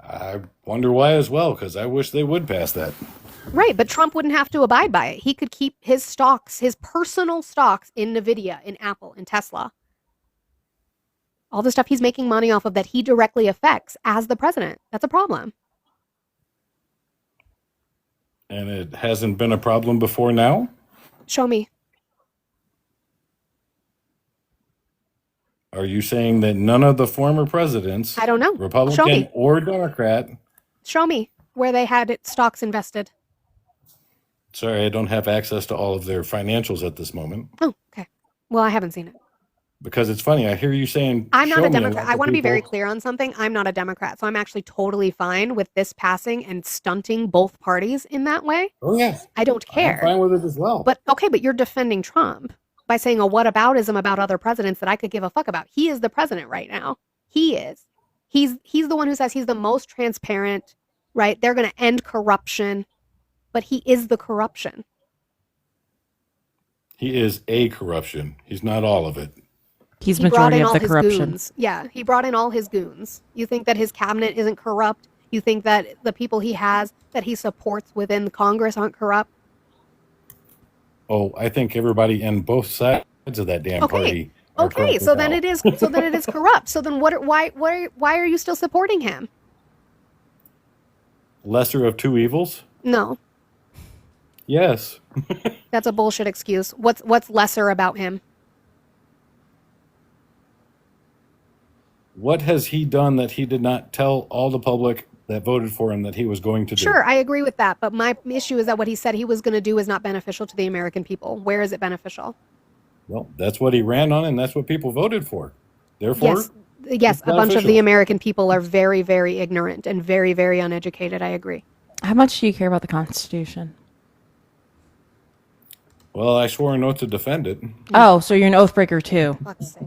I wonder why as well, because I wish they would pass that. Right, but Trump wouldn't have to abide by it. He could keep his stocks, his personal stocks in NVIDIA, in Apple, in Tesla. All the stuff he's making money off of that he directly affects as the president. That's a problem. And it hasn't been a problem before now? Show me. Are you saying that none of the former presidents, I don't know. Show Republican me. or Democrat, Show me where they had stocks invested. sorry, I don't have access to all of their financials at this moment. Oh, okay. Well, I haven't seen it. Because it's funny, I hear you saying I'm not show a me Democrat. lot I of want to be very people- clear on something. I'm not a Democrat. So I'm actually totally fine with this passing and stunting both parties in that way. Oh yeah, I don't I'm care. fine with it as well. But okay, but you're defending Trump by saying a whataboutism about other presidents that I could give a fuck about. He is the president right now. He is. He's the one who says he's the most transparent, right? They're going to end corruption, but he is the corruption. He is a corruption. He's not all of it. He's He brought majority in of all the his corruption. goons. Yeah, he brought in all his goons. You think that his cabinet isn't corrupt? You think that the people he has that he supports within Congress aren't corrupt? Oh, I think everybody in both sides of that damn Okay. party. are Okay, corrupt so as then hell. it is corrupt. So then why are you still supporting him? Lesser of two evils? No, Yes. that's a bullshit excuse. What's lesser about him? What has he done that he did not tell all the public that voted for him that he was going to do? Sure, I agree with that, but my issue is that what he said he was going to do is not beneficial to the American people. Where is it beneficial? Well, that's what he ran on, and that's what people voted for. Therefore, Yes, it's a bunch of the beneficial. American people are very, very ignorant and very, very uneducated. I agree. How much do you care about the Constitution? Well, I swore an oath to defend it. Oh, so you're an oath breaker too. Fuck's sake.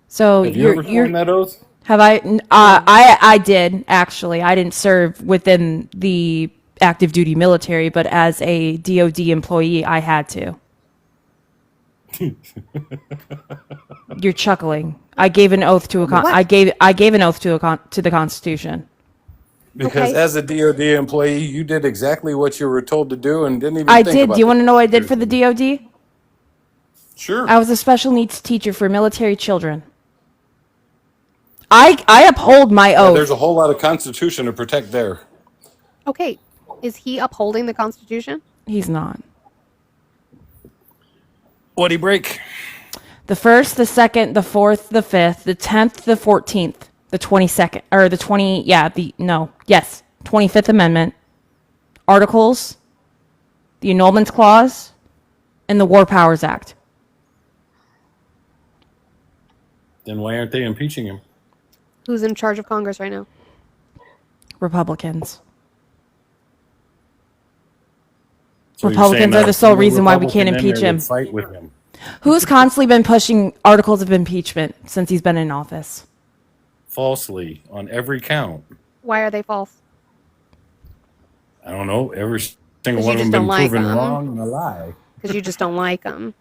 So Have you ever sworn that oath? Have I? I did actually. I didn't serve within the active duty military, but as a DoD employee, I had to. You're chuckling. I gave an oath to a What? I gave an oath to to the Constitution. Because Okay. as a DOD employee, you did exactly what you were told to do and didn't even I think did. about Do you want to the know what I did for the Constitution. DoD? Sure. I was a special needs teacher for military children. I uphold my oath. There's a whole lot of Constitution to protect there. Okay, is he upholding the Constitution? He's not. What'd he break? The 1st, the 2nd, the 4th, the 5th, the 10th, the 14th, the 22nd, or the 20, yeah, yes, 25th Amendment, Articles, the Annulment Clause, and the War Powers Act. Then why aren't they impeaching him? Who's in charge of Congress right now? Republicans. So you're Republicans saying are that the if sole you were reason why we Republican can't in there, impeach they'd him. Fight with him. Who's constantly been pushing articles of impeachment since he's been in office? Falsely on every count. Why are they false? I don't know. Every single 'Cause you one of them just been don't like proven them. wrong and a lie. Because you just don't like them.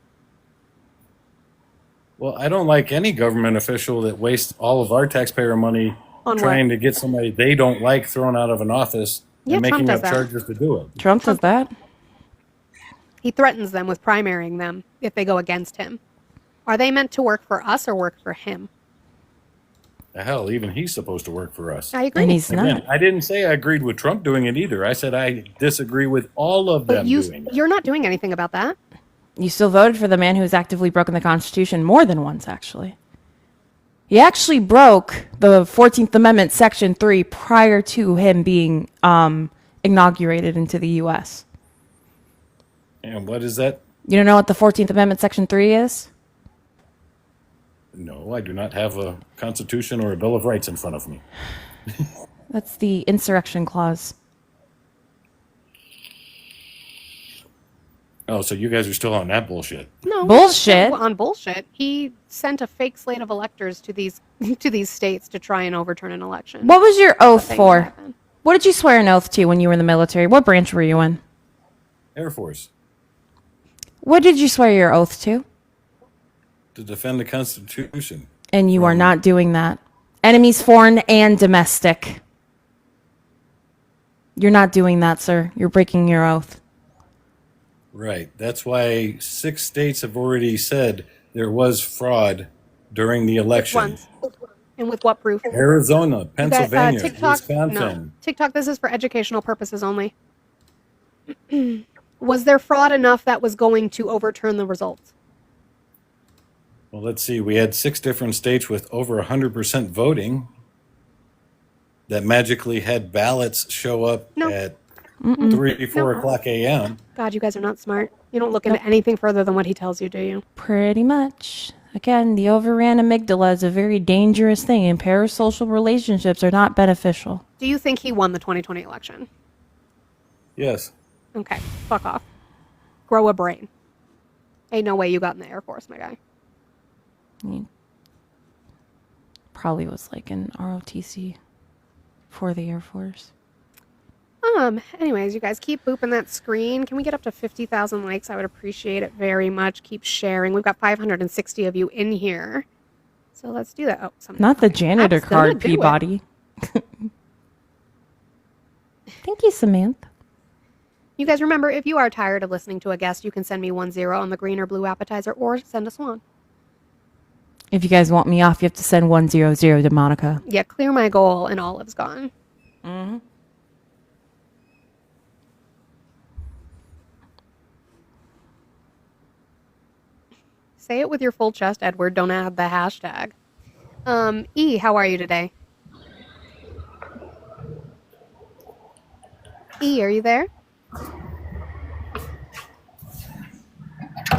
Well, I don't like any government official that wastes all of our taxpayer money On trying what? to get somebody they don't like thrown out of an office Yeah, and Trump making does up that. charges to do it. Trump does that. He threatens them with primarying them if they go against him. Are they meant to work for us or work for him? The hell, even he's supposed to work for us. I agree. And he's Again, not. I didn't say I agreed with Trump doing it either. I said I disagree with all of But them doing it. you're not doing anything about that. You still voted for the man who's actively broken the Constitution more than once, actually. He actually broke the 14th Amendment, Section 3, prior to him being inaugurated into the U.S. And what is that? You don't know what the 14th Amendment, Section 3 is? No, I do not have a Constitution or a Bill of Rights in front of me. That's the Insurrection Clause. Oh, so you guys are still on that bullshit. No. Bullshit. On bullshit. He sent a fake slate of electors to these to these states to try and overturn an election. What was your oath Thing for? happened. What did you swear an oath to when you were in the military? What branch were you in? Air Force. What did you swear your oath to? To defend the Constitution. And you are not doing that. Enemies foreign and domestic. You're not doing that, sir. You're breaking your oath. Right. That's why 6 states have already said there was fraud during the election. Once. And with what proof? Arizona, You got, Pennsylvania, TikTok, Wisconsin. no. TikTok, this is for educational purposes only. Was there fraud enough that was going to overturn the results? Well, let's see. We had 6 different states with over 100% voting that magically had ballots show up No. at 3, 4 o'clock a.m. God, you guys are not smart. You don't look into anything further than what he tells you, do you? Pretty much. Again, the overran amygdala is a very dangerous thing, and parasocial relationships are not beneficial. Do you think he won the 2020 election? Yes. Okay, fuck off. Grow a brain. Ain't no way you got in the Air Force, my guy. Probably was like an ROTC for the Air Force. Anyways, you guys keep booping that screen. Can we get up to 50,000 likes? I would appreciate it very much. Keep sharing. We've got 560 of you in here. So let's do that. Oh, something. Not the janitor That's gonna card, do it. Peabody. Thank you, Samantha. You guys remember, if you are tired of listening to a guest, you can send me 10 on the green or blue appetizer or send a swan. If you guys want me off, you have to send 100 to Monica. Yeah, clear my goal and Olive's gone. Mm-hmm. Say it with your full chest, Edward. Don't add the hashtag. E, how are you today? E, are you there?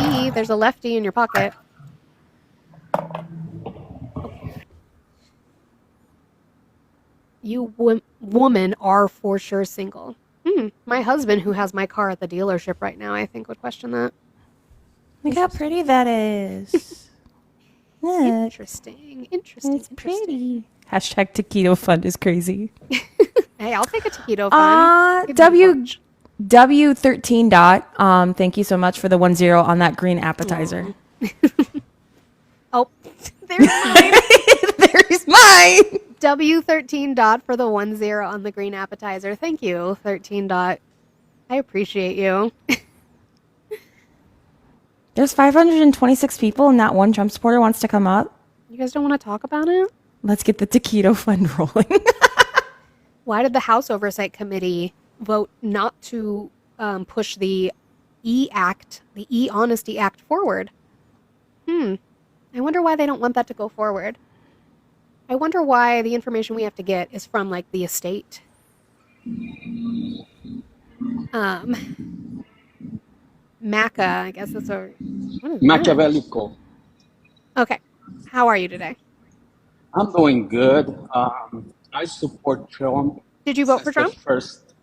E, there's a lefty in your pocket. You woman are for sure single. My husband, who has my car at the dealership right now, I think would question that. Look how pretty that is. Yeah, Interesting. Interesting. it's pretty. Hashtag taquito fund is crazy. Hey, I'll take a taquito fun. Give me lunch. W13 dot. Thank you so much for the 10 on that green appetizer. Oh, there's mine. There's mine. W13 dot for the 10 on the green appetizer. Thank you, 13 dot. I appreciate you. There's 526 people and that one Trump supporter wants to come up. You guys don't want to talk about it? Let's get the taquito fund rolling. Why did the House Oversight Committee vote not to push the E-Act, the E-Honesty Act forward? I wonder why they don't want that to go forward. I wonder why the information we have to get is from, like, the estate. Maca, I guess that's a... what is that? Machiavellical. Okay. How are you today? I'm doing good. I support Trump. Did you vote for Since the Trump? First,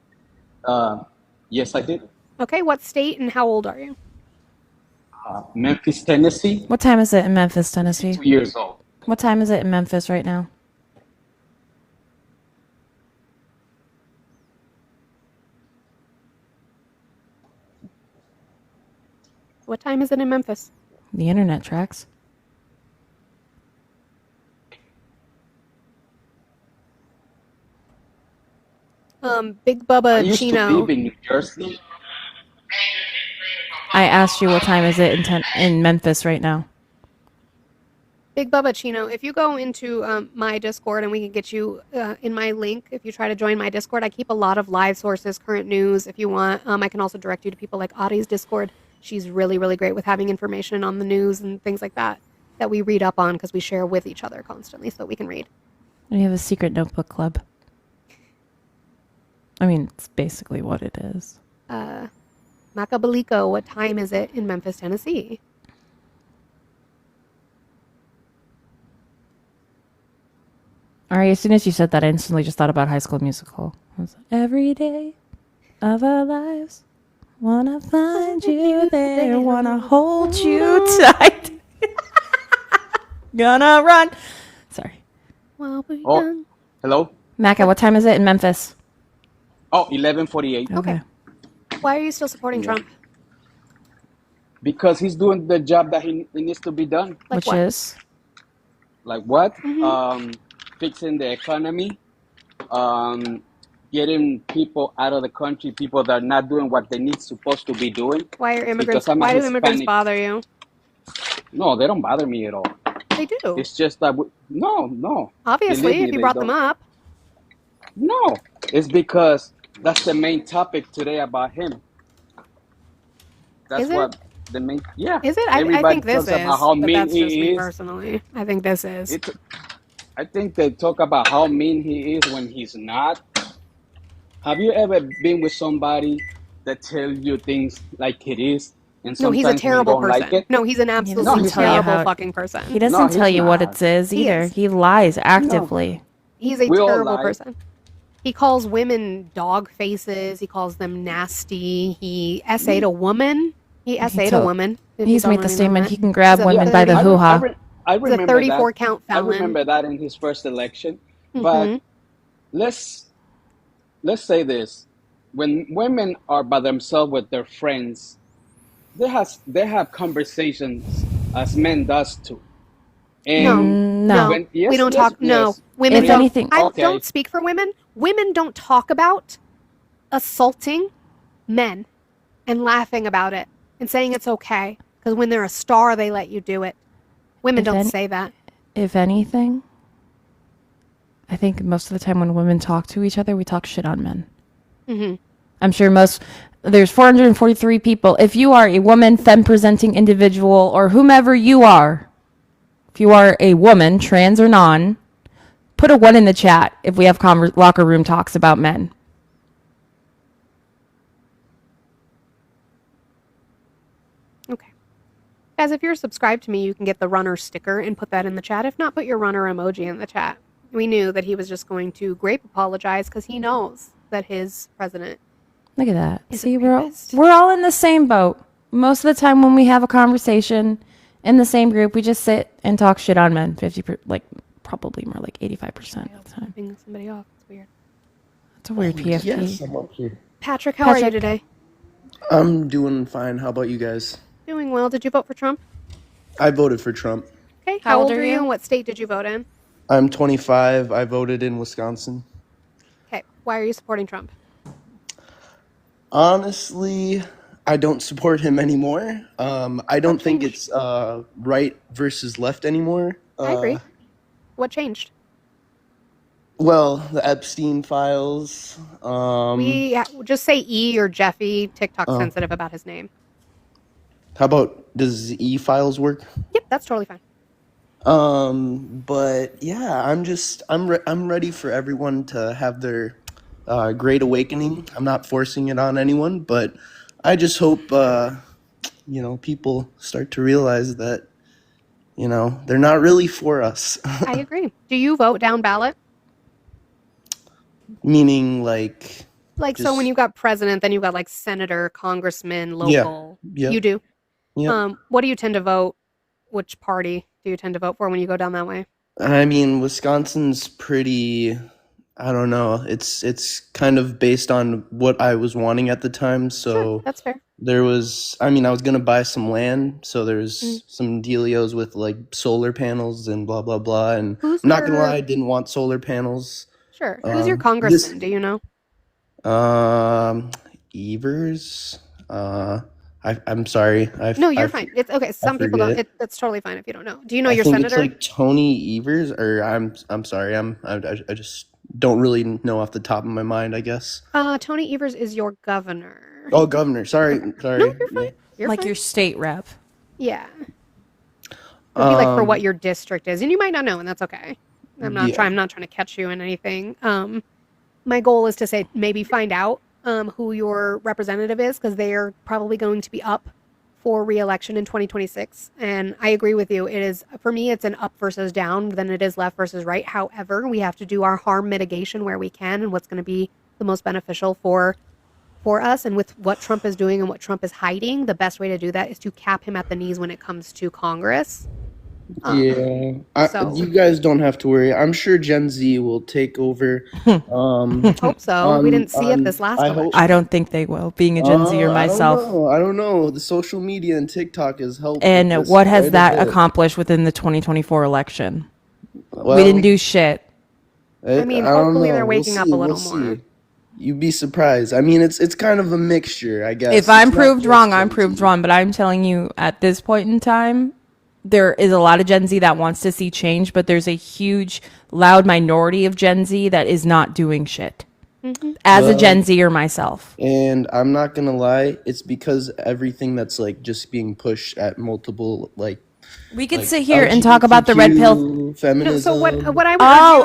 yes, I did. Okay, what state and how old are you? Memphis, Tennessee. What time is it in Memphis, Tennessee? 2 years old. What time is it in Memphis right now? What time is it in Memphis? The internet tracks. Big I Bubba used to Chino. live in New Jersey. I asked you what time is it in Memphis right now. Big Bubba Chino, if you go into my Discord and we can get you in my link, if you try to join my Discord, I keep a lot of live sources, current news, if you want. I can also direct you to people like Audie's Discord. She's really, really great with having information on the news and things like that that we read up on because we share with each other constantly so that we can read. We have a secret notebook club. I mean, it's basically what it is. Macabalico, what time is it in Memphis, Tennessee? All right, as soon as you said that, I instantly just thought about High School Musical. I was like, every day of our lives, wanna find you there, wanna hold you tight. Gonna run. Sorry. Well, we're Oh, young. hello? Macca, what time is it in Memphis? Oh, 11:48. Okay. Why are you still supporting Trump? Because he's doing the job that he needs to be done. Like Which what? is? Like what? Fixing the economy, getting people out of the country, people that are not doing what they need supposed to be doing. Why are immigrants? Because I'm a Why do immigrants Hispanic. bother you? No, they don't bother me at all. They do. It's just that no. Obviously, Believe me, if you they brought them don't. up. No, it's because that's the main topic today about him. That's Is it? what the main. Yeah. Is it? I Everybody think this talks is. about how But mean that's just he me is. personally. I think this is. I think they talk about how mean he is when he's not. Have you ever been with somebody that tells you things like it is, and No, he's a sometimes when you terrible don't person. like it? No, he's an doesn't absolutely tell you terrible how- fucking person. He doesn't No, tell he's you what not. it is He either. is. He lies actively. He's a We all terrible lie. person. He calls women dog faces. He calls them nasty. He essayed a woman. He essayed a told- woman. if you He's don't made the already know statement that. he can grab He's a women by the very- hoo-ha. I He's a remember 34 that. count I felon. remember that in his first election. But Hmm. let's let's say this: when women are by themselves with their friends, they have conversations as men does too. No, And No. when we yes, don't yes, talk. No, yes, women If really, don't. anything, I okay, don't speak for women. Women don't talk about assaulting men and laughing about it and saying it's okay because when they're a star, they let you do it. Women if don't any, say that. if anything, I think most of the time when women talk to each other, we talk shit on men. Hmm. I'm sure there's 443 people. If you are a woman, femme presenting individual, or whomever you are, if you are a woman, trans or non, put a 1 in the chat if we have locker room talks about men. Okay. Guys, if you're subscribed to me, you can get the runner sticker and put that in the chat. If not, put your runner emoji in the chat. We knew that he was just going to grape apologize because he knows that his president. Look at that. He's a See, rapist. we're all in the same boat. Most of the time when we have a conversation in the same group, we just sit and talk shit on men. Probably more like 85% of the time. Flipping somebody off. It's weird. It's a weird PFP. Yes, I'm up here. Patrick, how are you Patrick. today? I'm doing fine. How about you guys? Doing well. Did you vote for Trump? I voted for Trump. Okay. How old are you? And what state did you vote in? I'm 25. I voted in Wisconsin. Okay. Why are you supporting Trump? Honestly, I don't support him anymore. I don't think changed? it's right versus left anymore. I agree. What changed? Well, the Epstein files. We just say E or Jeffy. TikTok's Oh. sensitive about his name. How about does E files work? Yep, that's totally fine. But yeah, I'm ready for everyone to have their great awakening. I'm not forcing it on anyone, but I just hope people start to realize that they're not really for us. I agree. Do you vote down ballot? Meaning like So when just- you got president, then you got like senator, congressman, local. yeah. You do. Yeah. What do you tend to vote? Which party do you tend to vote for when you go down that way? I mean, Wisconsin's pretty, I don't know. It's kind of based on what I was wanting at the time. So Sure, that's fair. I was gonna buy some land, so there's Mm. some dealios with like solar panels and blah blah blah. And Who's I'm not gonna your- lie, I didn't want solar panels. Sure. Who's your this- congressman? Do you know? Evers. I'm sorry. No, you're fine. It's okay. Some people don't. forget. That's totally fine if you don't know. Do you know I your think senator? it's like Tony Evers, or I'm sorry. I just don't really know off the top of my mind. I guess. Tony Evers is your governor. Oh, governor. Sorry. No, you're fine. You're Like fine. your state rep. Yeah. It would be like for what your district is, and you might not know, and that's okay. I'm not Yeah. trying. I'm not trying to catch you in anything. My goal is to say maybe find out who your representative is because they are probably going to be up for re-election in 2026. And I agree with you. It is for me. It's an up versus down than it is left versus right. However, we have to do our harm mitigation where we can, and what's going to be the most beneficial for us. And with what Trump is doing and what Trump is hiding, the best way to do that is to cap him at the knees when it comes to Congress. Yeah, so- you guys don't have to worry. I'm sure Gen Z will take over. Hope so. We didn't see it this last I election. hope- I don't think they will, being a Gen Z or myself. I don't know. The social media and TikTok has helped. And with this what has quite a that bit. accomplished within the 2024 election? Well, We didn't do shit. I mean, don't hopefully they're know. waking up a little see. more. You'd be surprised. I mean, it's kind of a mixture, I guess. If I'm It's not proved just wrong, I'm Gen proved Z. wrong. But I'm telling you, at this point in time, there is a lot of Gen Z that wants to see change, but there's a huge, loud minority of Gen Z that is not doing shit. As a Gen Z or myself. And I'm not gonna lie, it's because everything that's like just being pushed at multiple like. We could sit here and talk about the red pill. LGBTQ, feminism. So what I would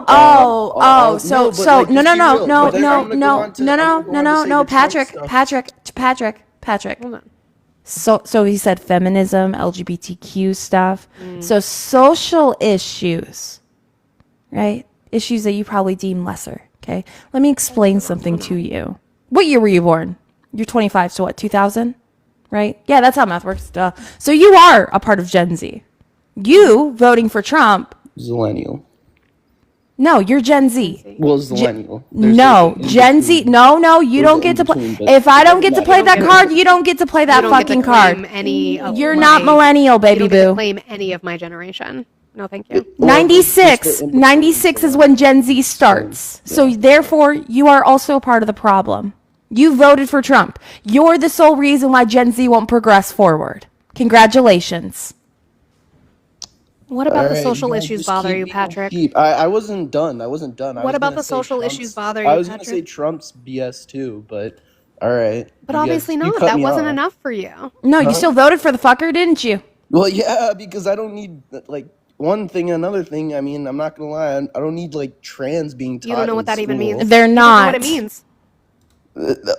Oh, argue, no, so but, like, no, just no, be no, real. no, But then no, I'm gonna go no, on to- no, I'm no, gonna go no, on to no, say no, the Trump Patrick, stuff. Patrick. hold on. So he said feminism, LGBTQ stuff. So social issues, right? Issues that you probably deem lesser. Okay. Let me explain something to you. What year were you born? You're 25. So what? 2000, right? Yeah, that's how math works. Duh. So you are a part of Gen Z. You voting for Trump. Zillennial. No, you're Gen Z. Well, Zillennial. No, Gen Z. No, you don't get to play. If I don't get to play that card, you don't get to play that you don't get fucking to claim card. any of You're my, not millennial, you baby don't get to boo. claim any of my generation. No, thank you. 96. 96 is when Gen Z starts. So therefore, you are also a part of the problem. You voted for Trump. You're the sole reason why Gen Z won't progress forward. Congratulations. What about the Alright, social guys issues just bother keep you, being Patrick? sheep. I wasn't done. I wasn't done. What about the social issues bother you, I was gonna say Patrick? Trump's BS too, but all right. But obviously not. That wasn't enough for you. No, you still voted for the fucker, didn't you? Well, yeah, because I don't need like one thing, another thing. I mean, I'm not gonna lie. I don't need like trans being taught. You don't know what in that even school. means. They're You don't know what not. it means.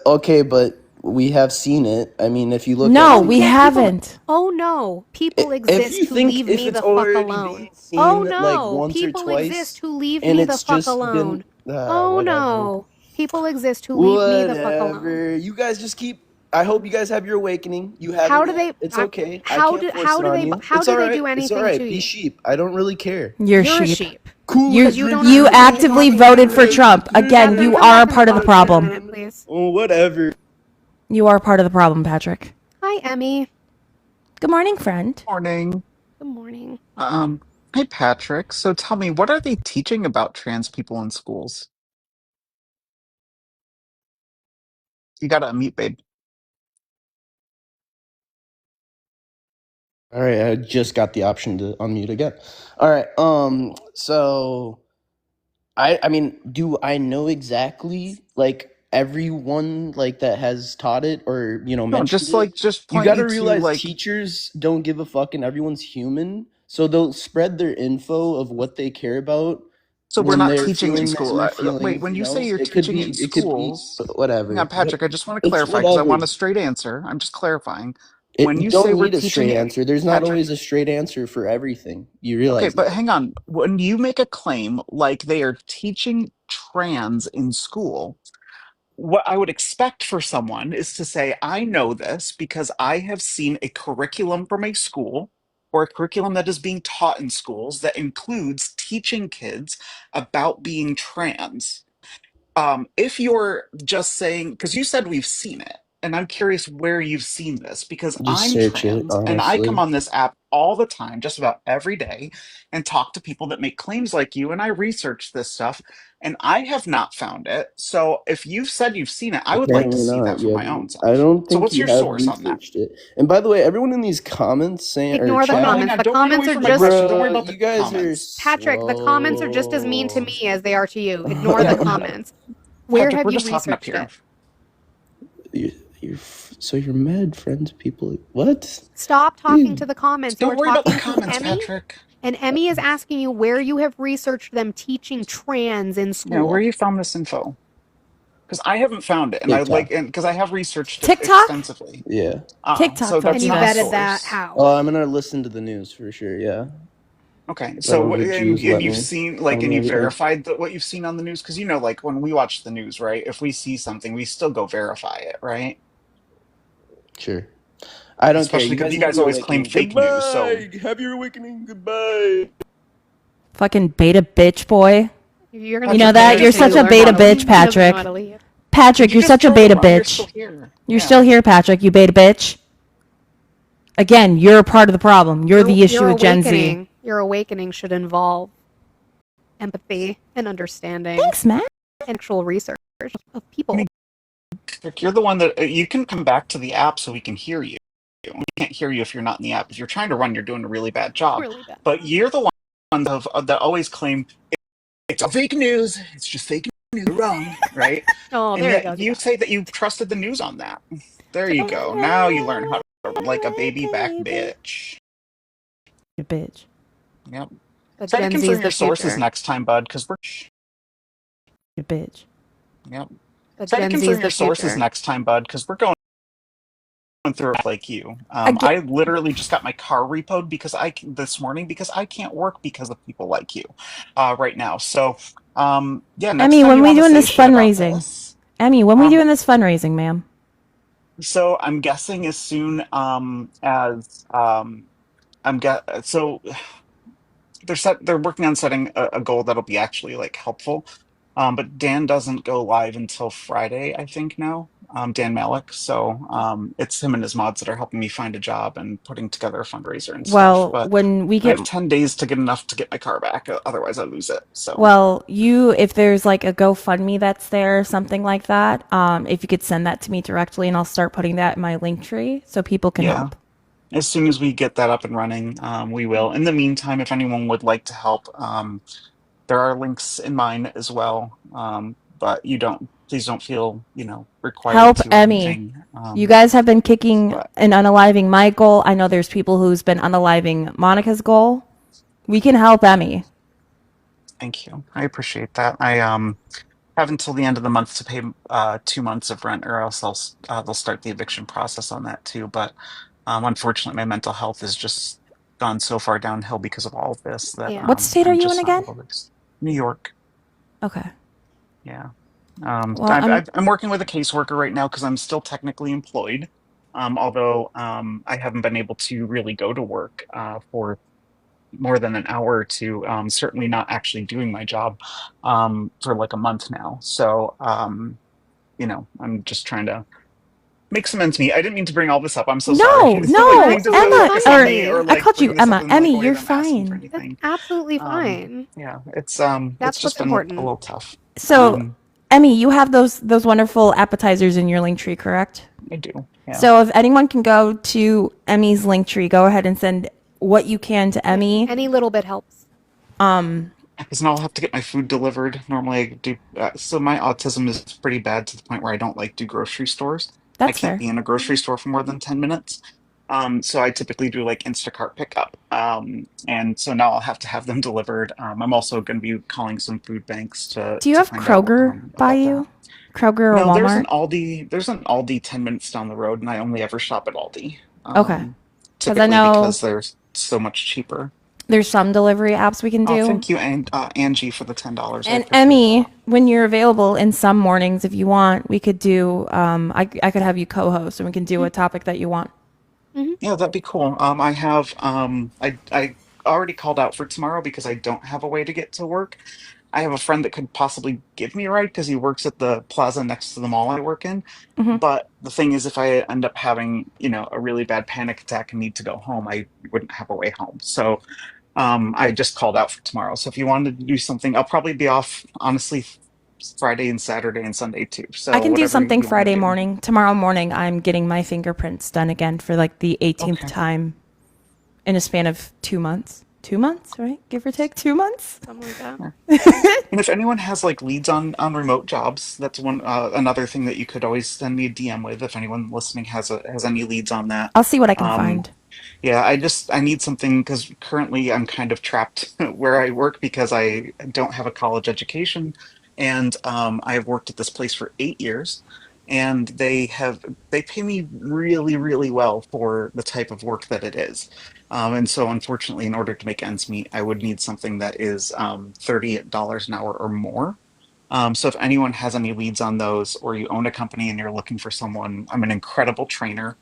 Okay, but we have seen it. I mean, if you look. No, at we haven't. Oh no, people If exist you who think leave if me it's the fuck already alone. being seen, Oh like, no, once or people twice, exist who leave and me the it's fuck just alone. been Oh whatever. no, people exist who leave me the fuck alone. Whatever. You guys just keep. I hope you guys have your awakening. You have. How do they? It's okay. How I do can't force it on you. how It's do all they right. do It's anything all right. to Be you? sheep. I don't really care. You're You're a sheep. sheep. Cool. Because you don't You know what you're actively talking voted about. for Trump. Again, you Come are a back in part of the box in a problem. minute, please. Oh, whatever. You are part of the problem, Patrick. Hi, Emmy. Good morning, friend. Morning. Good morning. Hey Patrick. So tell me, what are they teaching about trans people in schools? You gotta unmute, babe. All right, I just got the option to unmute again. All right, so I mean, do I know exactly like everyone like that has taught it or No, mentioned just it? just You point got to me to realize teachers don't give a fuck and everyone's human, so they'll spread their info of what they care about so we're when not they're teaching in feeling that school. you're Wait, feeling. when you say you're It could teaching be, it in it could be schools, whatever. yeah, Patrick, I just want to It's clarify because I whatever. want a straight answer. I'm just clarifying. When You you say don't we're need a teaching straight it, answer. There's not Patrick, always a straight answer for everything. You okay, realize but that. hang on. When you make a claim like they are teaching trans in school, what I would expect for someone is to say, I know this because I have seen a curriculum from a school or a curriculum that is being taught in schools that includes teaching kids about being trans. If you're just saying, because you said we've seen it, and I'm curious where you've seen this, because Just I'm search it, trans and I come honestly. on this app all the time, just about every day, and talk to people that make claims like you, and I research this stuff, and I have not found it. So if you've said you've seen it, I would like to Apparently see not. that for You my own haven't. I self. don't So think what's you your have source on that? researched it. And by the way, everyone in these comments saying or Ignore the Oh no, chat, hang comments. on, The don't run away comments are from my just question. Don't worry about you the guys comments. are Patrick. The comments are just as mean to slow. me as they are to you. Ignore the comments. Where Patrick, have we're you just talking up researched here. it? So you're mad friends, people. What? Stop talking Dude. to the comments. You Don't are worry about the talking to comments, Emmy, Patrick. and Emmy is asking you where you have researched them teaching trans in Yeah, where school. you found this info? Because I haven't found it, and I TikTok. like, and because I have researched it TikTok? extensively. Yeah. TikTok So taught And that's you you not a this. vetted that source. how? Oh, I'm gonna listen to the news for sure. Yeah. Okay, so The and Jews let you've me. seen Tell and me you've everything. verified what you've seen on the news because like when we watch the news, right? If we see something, we still go verify it, right? Sure. I don't care. Especially You because guys you have guys your always claim awakening. fake news. So Goodbye. Have your awakening. Goodbye. Fucking beta bitch boy. You're gonna You know Patrick, that? did You're you such just a go beta run? bitch, He doesn't know how Patrick. to leave. Patrick, Did you're you such a just go beta run? You're still bitch. here. You're Yeah. still here, Patrick. You beta bitch. Again, you're a part of the problem. You're the issue Your with Gen Z. awakening. Your awakening should involve empathy and understanding Thanks, Matt. and actual research of people. I mean, Patrick, you're the one that you can come back to the app so we can hear you. We can't hear you if you're not in the app. If you're trying to run, you're doing a really bad job. Really bad. But you're the one that always claim it's all fake news. It's just fake news. You're wrong, right? Oh, And there he yet goes. you say that you trusted the news on that. There you go. Now you learn how to run like a baby back bitch. You bitch. Yep. But Try to Gen Z is confirm the your sources future. next time, bud, because we're. You bitch. Yep. But Try to Gen Z is confirm the your sources future. next time, bud, because we're going through it like you. I literally just got my car repoed because this morning because I can't work because of people like you, right now. So, yeah. Next Emmy, time when you we want to doing say this shit about fundraising? this, Emmy, when we um, doing this fundraising, ma'am? so I'm guessing as soon as so they're working on setting a goal that'll be actually like helpful. But Dan doesn't go live until Friday, I think now. Dan Malik. So it's him and his mods that are helping me find a job and putting together a fundraiser and stuff. Well, But when we I get have 10 days to get enough to get my car back. Otherwise, I lose it. So Well, if there's like a GoFundMe that's there, something like that, if you could send that to me directly, and I'll start putting that in my link tree so people can yeah, help. as soon as we get that up and running, we will. In the meantime, if anyone would like to help, there are links in mine as well. But please don't feel, required Help to or Emmy. anything. You guys have been kicking But and unaliving my goal. I know there's people who's been unaliving Monica's goal. We can help Emmy. thank you. I appreciate that. I have until the end of the month to pay 2 months of rent, or else they'll start the eviction process on that too. But unfortunately, my mental health has just gone so far downhill because of all of this that Yeah. What state are I'm you in just not again? able to. New York, Okay. yeah. Well, I'm I'm working with a caseworker right now because I'm still technically employed, although I haven't been able to really go to work for more than an hour or two. Certainly not actually doing my job for like a month now. So I'm just trying to make some ends meet. I didn't mean to bring all this up. I'm so sorry. no, So I didn't no, mean to Emma, focus on me or or I like called you bring this up Emma. in like Emmy, a way you're that I'm asking for fine. That's anything. absolutely fine. Yeah, it's That's just what's been a important. little tough. So, Emmy, you have those wonderful appetizers in your link tree, correct? I do. Yeah. So if anyone can go to Emmy's link tree, go ahead and send what you can to Emmy. Any little bit helps. Because now I'll have to get my food delivered. Normally I do. So my autism is pretty bad to the point where I don't like do grocery stores. I That's can't fair. be in a grocery store for more than 10 minutes. So I typically do like Instacart pickup. And so now I'll have to have them delivered. I'm also going to be calling some food banks to Do you to have find out Kroger by about that. you? Kroger or No, Walmart? There's an Aldi 10 minutes down the road, and I only ever shop at Aldi. Okay. Because I Typically know because they're so much cheaper. there's some delivery apps we can Oh, do. thank you, and Angie, for the $10. I And appreciate Emmy, that. when you're available in some mornings, if you want, we could do, I could have you co-host and we can do a topic that you want. Yeah, that'd be cool. I already called out for tomorrow because I don't have a way to get to work. I have a friend that could possibly give me a ride because he works at the plaza next to the mall I work in. Hmm. But the thing is, if I end up having, a really bad panic attack and need to go home, I wouldn't have a way home. So I just called out for tomorrow. So if you wanted to do something, I'll probably be off, honestly, Friday and Saturday and Sunday too. I So can do whatever something you want Friday to do. morning. Tomorrow morning, I'm getting my fingerprints done again for like the 18th Okay. time in a span of 2 months. 2 months, right? Give or take 2 months. Something like that. And if anyone has like leads on remote jobs, that's another thing that you could always send me a DM with. If anyone listening has any leads on that, I'll see what I can um, find. yeah, I need something because currently I'm kind of trapped where I work because I don't have a college education, and I've worked at this place for 8 years, and they pay me really really well for the type of work that it is, and so unfortunately, in order to make ends meet, I would need something that is $30 an hour or more. So if anyone has any leads on those, or you own a company and you're looking for someone, I'm an incredible trainer.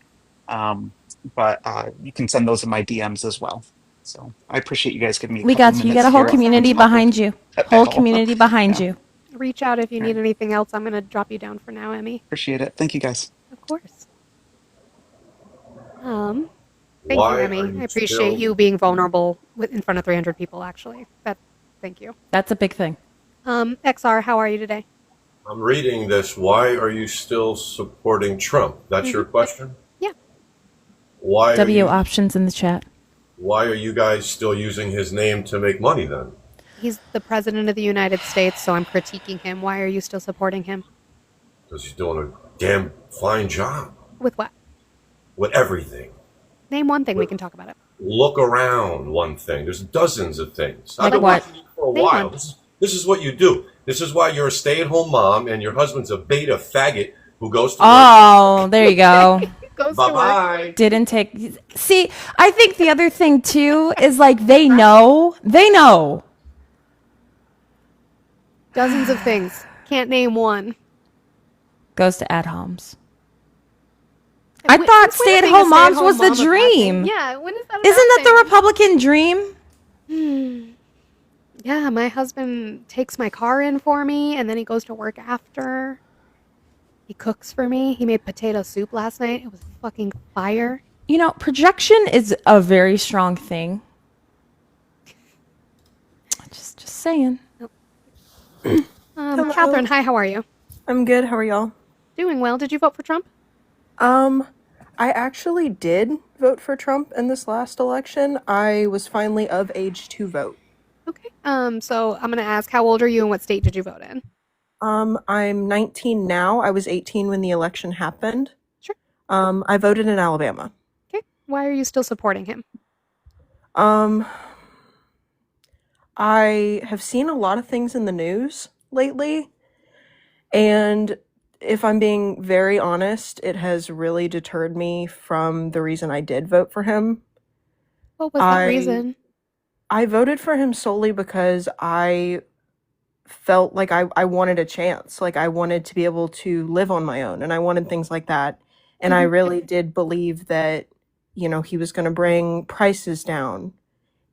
Um, but you can send those in my DMs as well. So I appreciate you guys giving me a We couple got you. You got minutes a whole here to community come up with behind you. a Whole battle. community behind Yeah, you. Reach out if you all need right. anything else. I'm going to drop you down for now, Emmy. Appreciate it. Thank you guys. Of course. Um, Thank you, Why are Emmy. I you appreciate still you being vulnerable in front of 300 people, actually. Thank you. That's a big thing. XR, how are you today? I'm reading this. Why are you still supporting Trump? That's your question? Yeah. Why are W you options in the chat. why are you guys still using his name to make money then? He's the president of the United States, so I'm critiquing him. Why are you still supporting him? Because he's doing a damn fine job With what? with everything. Name one thing we can talk about it. Look around, one thing. There's dozens of things. I've Like been what? watching you for a Name while. one. This is what you do. This is why you're a stay-at-home mom and your husband's a beta faggot who goes to work. Oh, there you go. Goes to work. Bye-bye. Didn't take. See, I think the other thing too is like they know. They know. Dozens of things. Can't name one. Goes to ad homs. I When- thought since when is being a stay-at-home moms stay-at-home was the mom a bad thing? dream. Yeah, when is that a Isn't bad that the thing? Republican dream? Yeah, my husband takes my car in for me and then he goes to work after. He cooks for me. He made potato soup last night. It was fucking fire. You know, projection is a very strong thing. Just saying. Catherine, hi, how are you? I'm good. How are y'all? Doing well. Did you vote for Trump? I actually did vote for Trump in this last election. I was finally of age to vote. Okay. So I'm gonna ask, how old are you and what state did you vote in? I'm 19 now. I was 18 when the election happened. Sure. I voted in Alabama. Okay. Why are you still supporting him? I have seen a lot of things in the news lately, and if I'm being very honest, it has really deterred me from the reason I did vote for him. What was that reason? I voted for him solely because I felt like I wanted a chance. Like I wanted to be able to live on my own and I wanted things like that. And I really did believe that, you know, he was going to bring prices down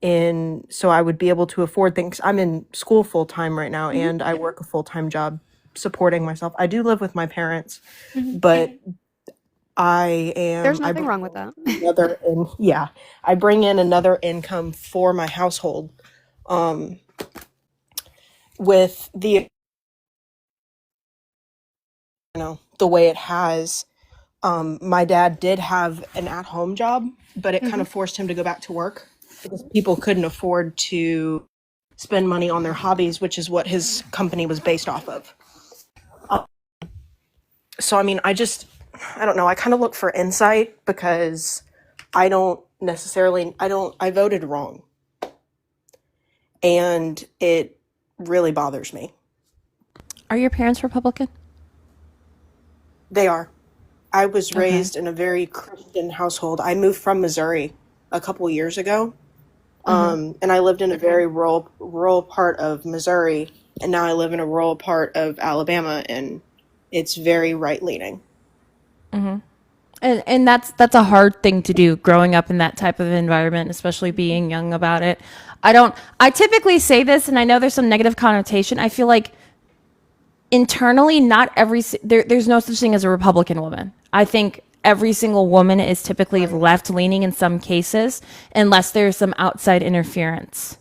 in so I would be able to afford things. I'm in school full time right now and I work a full-time job supporting myself. I do live with my parents, but There's nothing wrong with that. I bring in another income for my household. With the the way it has, my dad did have an at-home job, but it kind of forced him to go back to work because people couldn't afford to spend money on their hobbies, which is what his company was based off of. So I mean, I don't know, I kind of look for insight because I voted wrong. And it really bothers me. Are your parents Republican? They are. I was raised in a very Christian household. I moved from Missouri a couple years ago. And I lived in a very rural part of Missouri, and now I live in a rural part of Alabama, and it's very right-leaning. And that's a hard thing to do growing up in that type of environment, especially being young about it. I typically say this, and I know there's some negative connotation. I feel like internally, there's no such thing as a Republican woman. I think every single woman is typically left leaning in some cases, unless there's some outside interference.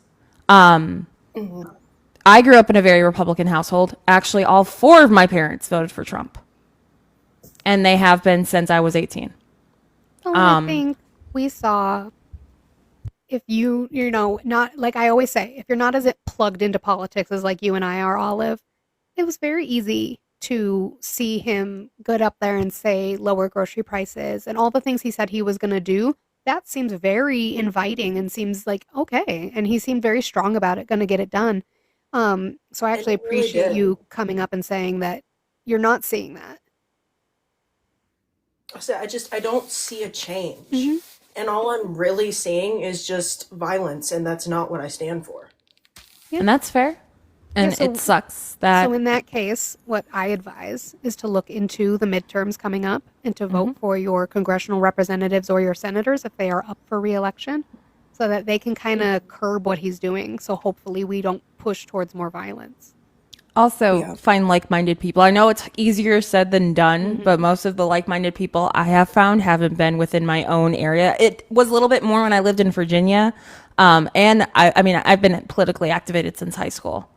I grew up in a very Republican household. Actually, all 4 of my parents voted for Trump. And they have been since I was 18. Well, I think we saw, if you know, not like I always say, if you're not as plugged into politics as like you and I are, Olive, it was very easy to see him get up there and say lower grocery prices and all the things he said he was going to do. That seems very inviting and seems like okay. And he seemed very strong about it, going to get it done. So I actually appreciate you coming up and saying that you're not seeing that. So I don't see a change. And all I'm really seeing is just violence, and that's not what I stand for. And that's fair. And so- it sucks that So in that case, what I advise is to look into the midterms coming up and to vote for your congressional representatives or your senators if they are up for re-election so that they can kind of curb what he's doing. So hopefully we don't push towards more violence. also find like-minded people. I know it's easier said than done, but most of the like-minded people I have found haven't been within my own area. It was a little bit more when I lived in Virginia. And I mean, I've been politically activated since high school.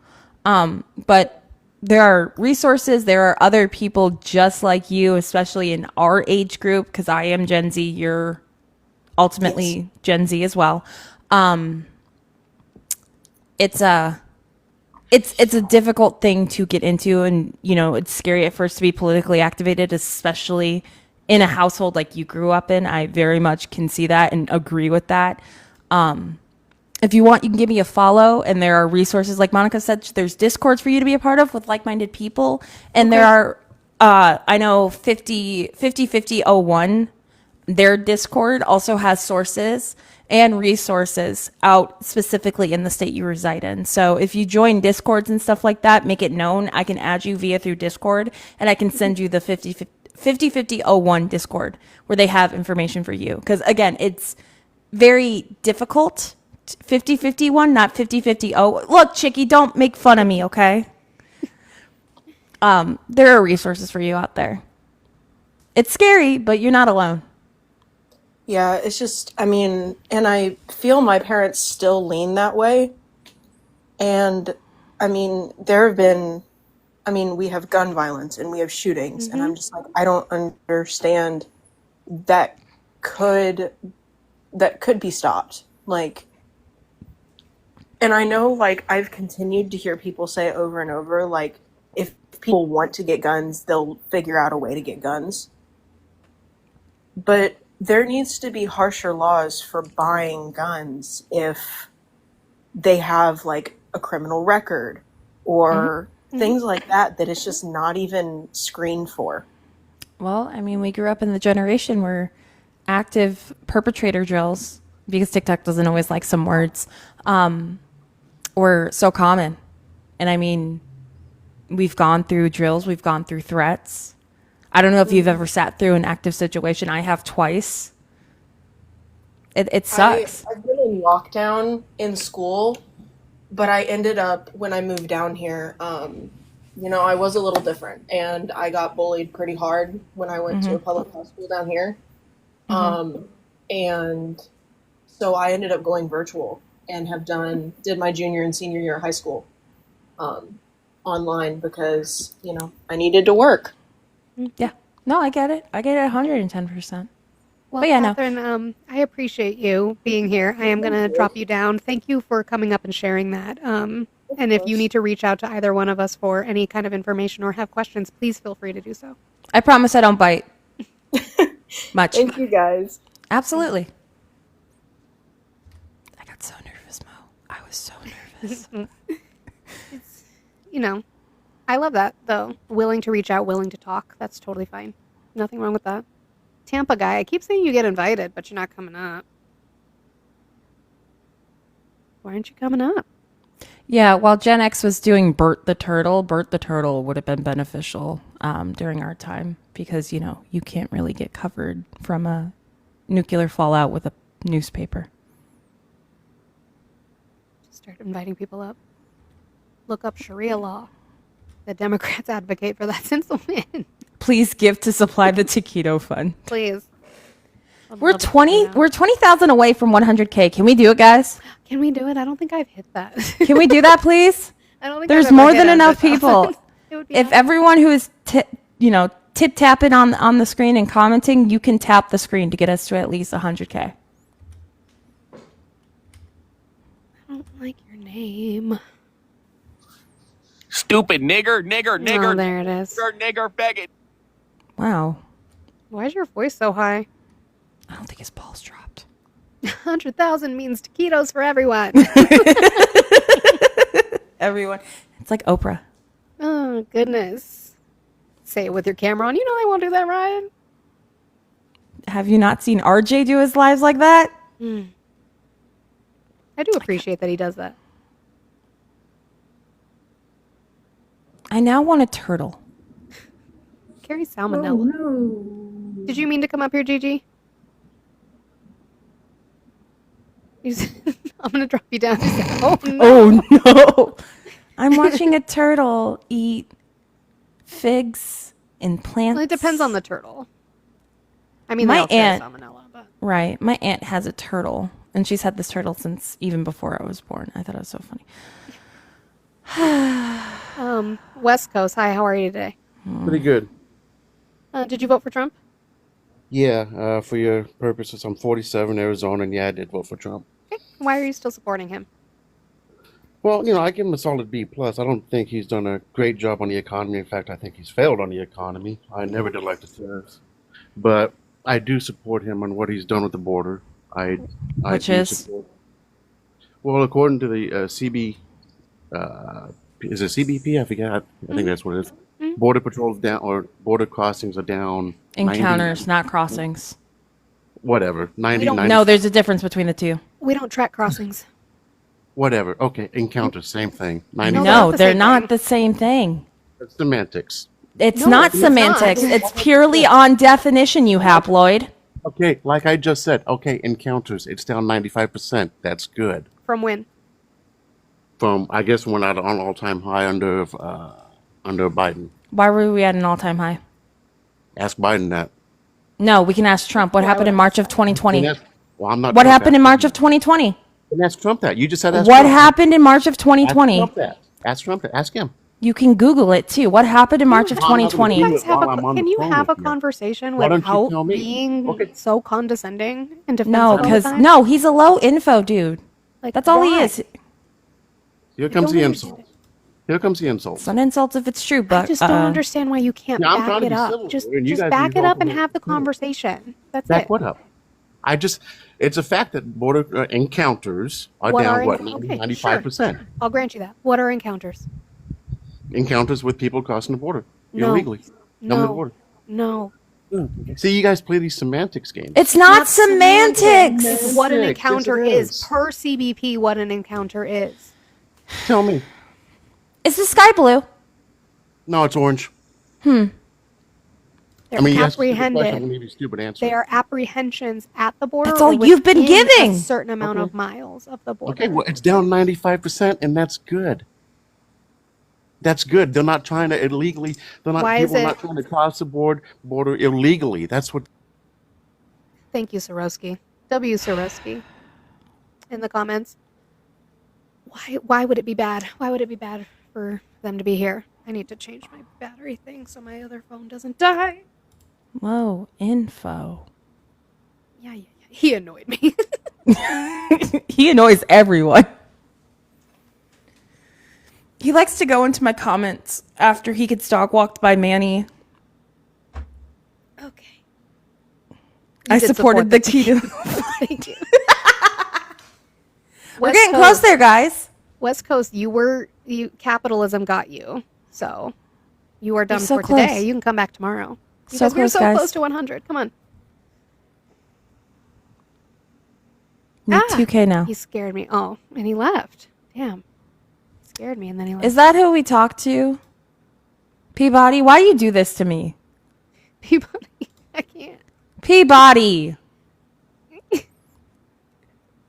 But there are resources. There are other people just like you, especially in our age group, because I am Gen Z. You're ultimately Gen Z as well. It's a difficult thing to get into, and you know, it's scary at first to be politically activated, especially in a household like you grew up in. I very much can see that and agree with that. If you want, you can give me a follow, and there are resources, like Monica said, there's Discords for you to be a part of with like-minded people. And there are, I know 505001, their Discord also has sources and resources out specifically in the state you reside in. So if you join Discords and stuff like that, make it known. I can add you through Discord, and I can send you the 505001 Discord, where they have information for you. Because again, it's very difficult. 5051, not 5050. Look, Chicky, don't make fun of me, okay? There are resources for you out there. It's scary, but you're not alone. Yeah, it's just, I mean, and I feel my parents still lean that way. And I mean, there have been, I mean, we have gun violence and we have shootings, and I'm just like, I don't understand that could be stopped. Like, and I know, like, I've continued to hear people say over and over, like, if people want to get guns, they'll figure out a way to get guns. But there needs to be harsher laws for buying guns if they have, like, a criminal record or things like that it's just not even screened for. Well, I mean, we grew up in the generation where active perpetrator drills, because TikTok doesn't always like some words, were so common. And I mean, we've gone through drills, we've gone through threats. I don't know if you've ever sat through an active situation. I have twice. It sucks. I've been in lockdown in school, but I ended up, when I moved down here, you know, I was a little different, and I got bullied pretty hard when I went to a public high school down here. And so I ended up going virtual and did my junior and senior year of high school online because, you know, I needed to work. Yeah. No, I get it. I get it 110%. Well, But yeah, no. Catherine, I appreciate you being here. I am going to drop you down. Thank you for coming up and sharing that. And if you need to reach out to either one of us for any kind of information or have questions, please feel free to do so. I promise I don't bite much. Thank you guys. Absolutely. I got so nervous, Mo. I was so nervous. You know, I love that, though. Willing to reach out, willing to talk. That's totally fine. Nothing wrong with that. Tampa guy, I keep saying you get invited, but you're not coming up. Why aren't you coming up? Yeah, while Gen X was doing Bert the Turtle would have been beneficial during our time because, you know, you can't really get covered from a nuclear fallout with a newspaper. Start inviting people up. Look up Sharia law. The Democrats advocate for that since the win. Please give to supply the taquito fund. Please. We're 20,000 away from 100K. Can we do it, guys? Can we do it? I don't think I've hit that. Can we do that, please? I don't think There's I've ever more hit than enough 100,000. people. It would be If awesome. everyone who is tip tapping on the screen and commenting, you can tap the screen to get us to at least 100K. I don't like your name. Stupid nigger, Oh, there it is. nigger, faggot. Wow. Why is your voice so high? I don't think his balls dropped. 100,000 means taquitos for everyone. Everyone. It's like Oprah. Oh, goodness. Say it with your camera on. You know they won't do that, Ryan. Have you not seen RJ do his lives like that? I do appreciate that he does that. I now want a turtle. Carrie salmonella. No. Did you mean to come up here, Gigi? I'm going to drop you down. Oh, no. Oh, no. I'm watching a turtle eat figs and plants. Well, it depends on the turtle. I mean, My they all share aunt- salmonella, but Right. My aunt has a turtle, and she's had this turtle since even before I was born. I thought it was so funny. West Coast. Hi, how are you today? Pretty good. Did you vote for Trump? Yeah, for your purposes, I'm 47, Arizona, and yeah, I did vote for Trump. Okay. Why are you still supporting him? Well, you know, I give him a solid B plus. I don't think he's done a great job on the economy. In fact, I think he's failed on the economy. I never did like the tariffs, but I do support him on what he's done with the border. Which do is? support. Well, according to the CB, is it CBP? I forget. I think that's what it is. Border patrols down, or border crossings are down. 90, Encounters, not crossings. whatever. 90, don't 90. No, there's a difference between the two. We don't track crossings. Whatever. Okay, encounters, same thing. 90. No, No, the they're same not thing. the same thing. It's semantics. It's No, not it's semantics. not. It's purely on definition, you haploid. Okay, like I just said, okay, encounters, it's down 95%. That's good. From when? From, I guess, we're not on all-time high under Biden. Why were we at an all-time high? Ask Biden that. No, we can ask Trump. What happened in March of 2020? Well, I'm not. What Trump. happened in March of 2020? And ask Trump that. You just said ask What Trump. happened in March of Ask 2020? Trump that. Ask Trump that. Ask him. You can Google it too. What happened in March of I'm not gonna 2020? do You it guys have while I'm on can the you phone have a with you. conversation Why don't you without tell me? being Okay. so condescending and defensive No, all the because time? no, he's a low info dude. Like, That's all why? he is. Here comes don't the understand insult. Here comes the insult. It's an insult if it's true, but I just don't understand why you can't Yeah, I'm trying back to it be up. civil, Just and you guys back are it up and talking have the about- conversation. That's Back it. what up? It's a fact that border encounters are What down, are what, enc- okay, 95%. I'll grant you that. What are encounters? Encounters with people crossing the border No. illegally. Coming to the No. border. No. See, you guys play these semantics games. It's not semantics. It's what an Yes, encounter it is. is. Per CBP, what an encounter is. Tell me. Is the sky blue? No, it's orange. They're I mean, you asked a stupid question, I'm apprehended. gonna give you a stupid answer. They are apprehensions at the border. That's all or you've been within giving. A certain amount Okay. of miles of the border. Okay, well, it's down 95%, and that's good. That's good. They're not trying to illegally. They're not. Why is People are not it- trying to cross the border illegally. That's what. Thank you, Soroski. W. Soroski. In the comments. Why would it be bad? Why would it be bad for them to be here? I need to change my battery thing so my other phone doesn't die. Low info. Yeah. He annoyed me. He annoys everyone. He likes to go into my comments after he gets dog walked by Manny. Okay. I did supported the team. key to. Thank you. We're West getting Coast- close there, guys. West Coast, capitalism got you. So you are done so for today. close. You can come back tomorrow. So Because we're close, so guys. close to 100. Come on. Need 2K now. He scared me. Oh, and he left. Damn. Scared me and then he left. Is that who we talked to? Peabody, why you do this to me? Peabody? I can't. Peabody.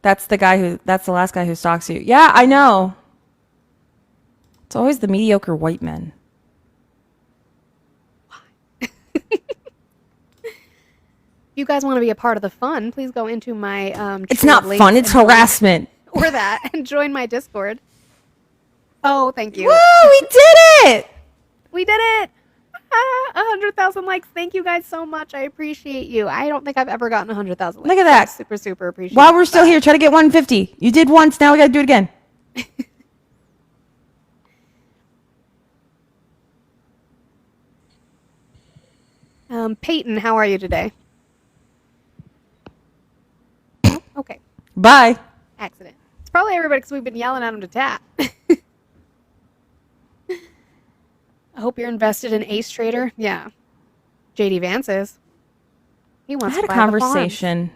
That's the last guy who stalks you. Yeah, I know. It's always the mediocre white men. If you guys want to be a part of the fun, please go into my It's Twitter not links fun, it's and join- harassment. or that and join my Discord. Oh, thank you. Woo, we did it! We did it! 100,000 likes. Thank you guys so much. I appreciate you. I don't think I've ever gotten 100,000 likes. Look at that. I super, super appreciate While we're still here, try to get 150. You did once, now we gotta do it again. Peyton, how are you today? Okay. Bye. Accident. It's probably everybody because we've been yelling at him to tap. I hope you're invested in Ace Trader. Yeah. JD Vance is. He I wants had to a buy the farm. conversation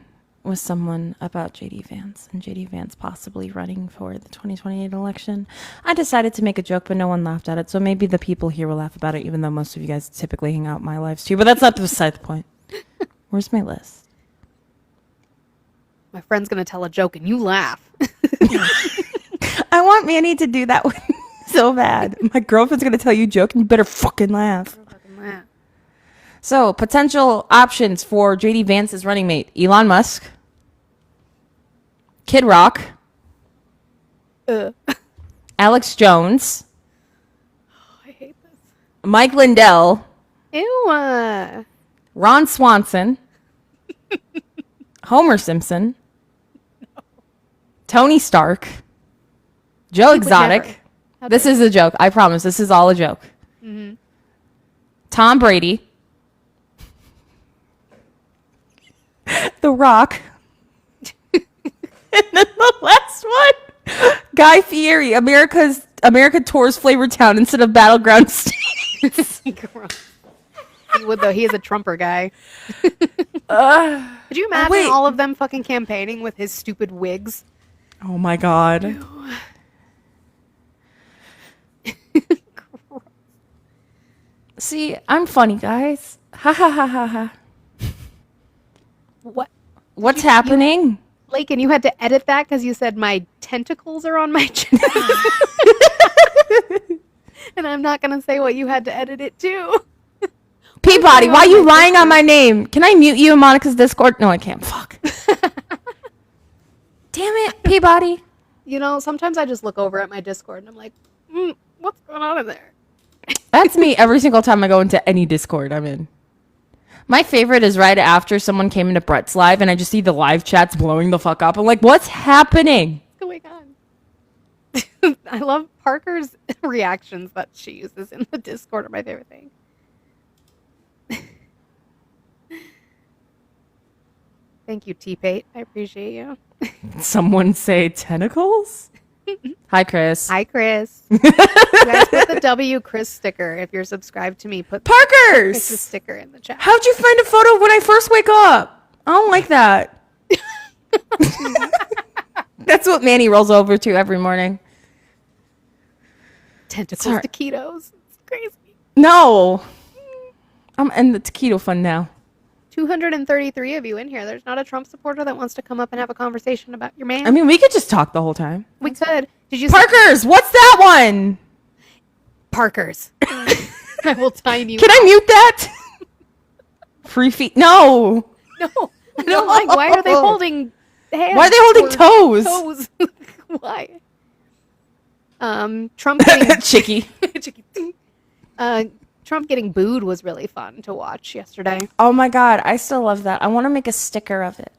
with someone about JD Vance and JD Vance possibly running for the 2028 election. I decided to make a joke, but no one laughed at it. So maybe the people here will laugh about it, even though most of you guys typically hang out in my lives too. But that's not beside the point. Where's my list? My friend's going to tell a joke and you laugh. I want Manny to do that one so bad. My girlfriend's going to tell you a joke and you better fucking laugh. So, potential options for JD Vance's running mate: Elon Musk, Kid Rock, Alex Jones, I hate this. Mike Lindell, Ew. Ron Swanson, Homer Simpson, Tony Stark, Joe Sleep with Exotic. Jeffrey. How This dare is a joke. I promise. This is all a joke. Mm-hmm. Tom Brady, The Rock, and then the last one, Guy Fieri. America tours Flavortown instead of Battleground States. Gross. He would though. He is a Trumper guy. Could you imagine wait. all of them fucking campaigning with his stupid wigs? Oh my god. See, I'm funny, guys. Ha ha ha ha ha. What? What's happening? Lakin, you had to edit that because you said my tentacles are on my chin. And I'm not going to say what you had to edit it to. Peabody, why are you lying on my name? Can I mute you in Monica's Discord? No, I can't. Fuck. Damn it, Peabody. You know, sometimes I just look over at my Discord and I'm like, what's going on in there? That's me every single time I go into any Discord I'm in. My favorite is right after someone came into Brett's live and I just see the live chats blowing the fuck up. I'm like, what's happening? What's going on? I love Parker's reactions that she uses in the Discord are my favorite thing. Thank you, T-Pate. I appreciate you. Someone say tentacles? Hi, Chris. Hi, Chris. You guys put the W Chris sticker. If you're subscribed to me, put the Parkers! Chris sticker in the chat. How'd you find a photo when I first wake up? I don't like that. That's what Manny rolls over to every morning. Tentacles taquitos. It's crazy. No. I'm in the taquito fun now. 233 of you in here. There's not a Trump supporter that wants to come up and have a conversation about your man. I mean, we could just talk the whole time. We could. Did you Parkers, what's that one? Parkers. I will time you. Can I mute that? Free feet. No. No. I don't like. Why are they holding hands? Why are they holding toes? Toes. Why? Trump getting Chicky. Chicky. Trump getting booed was really fun to watch yesterday. Oh my god, I still love that. I want to make a sticker of it.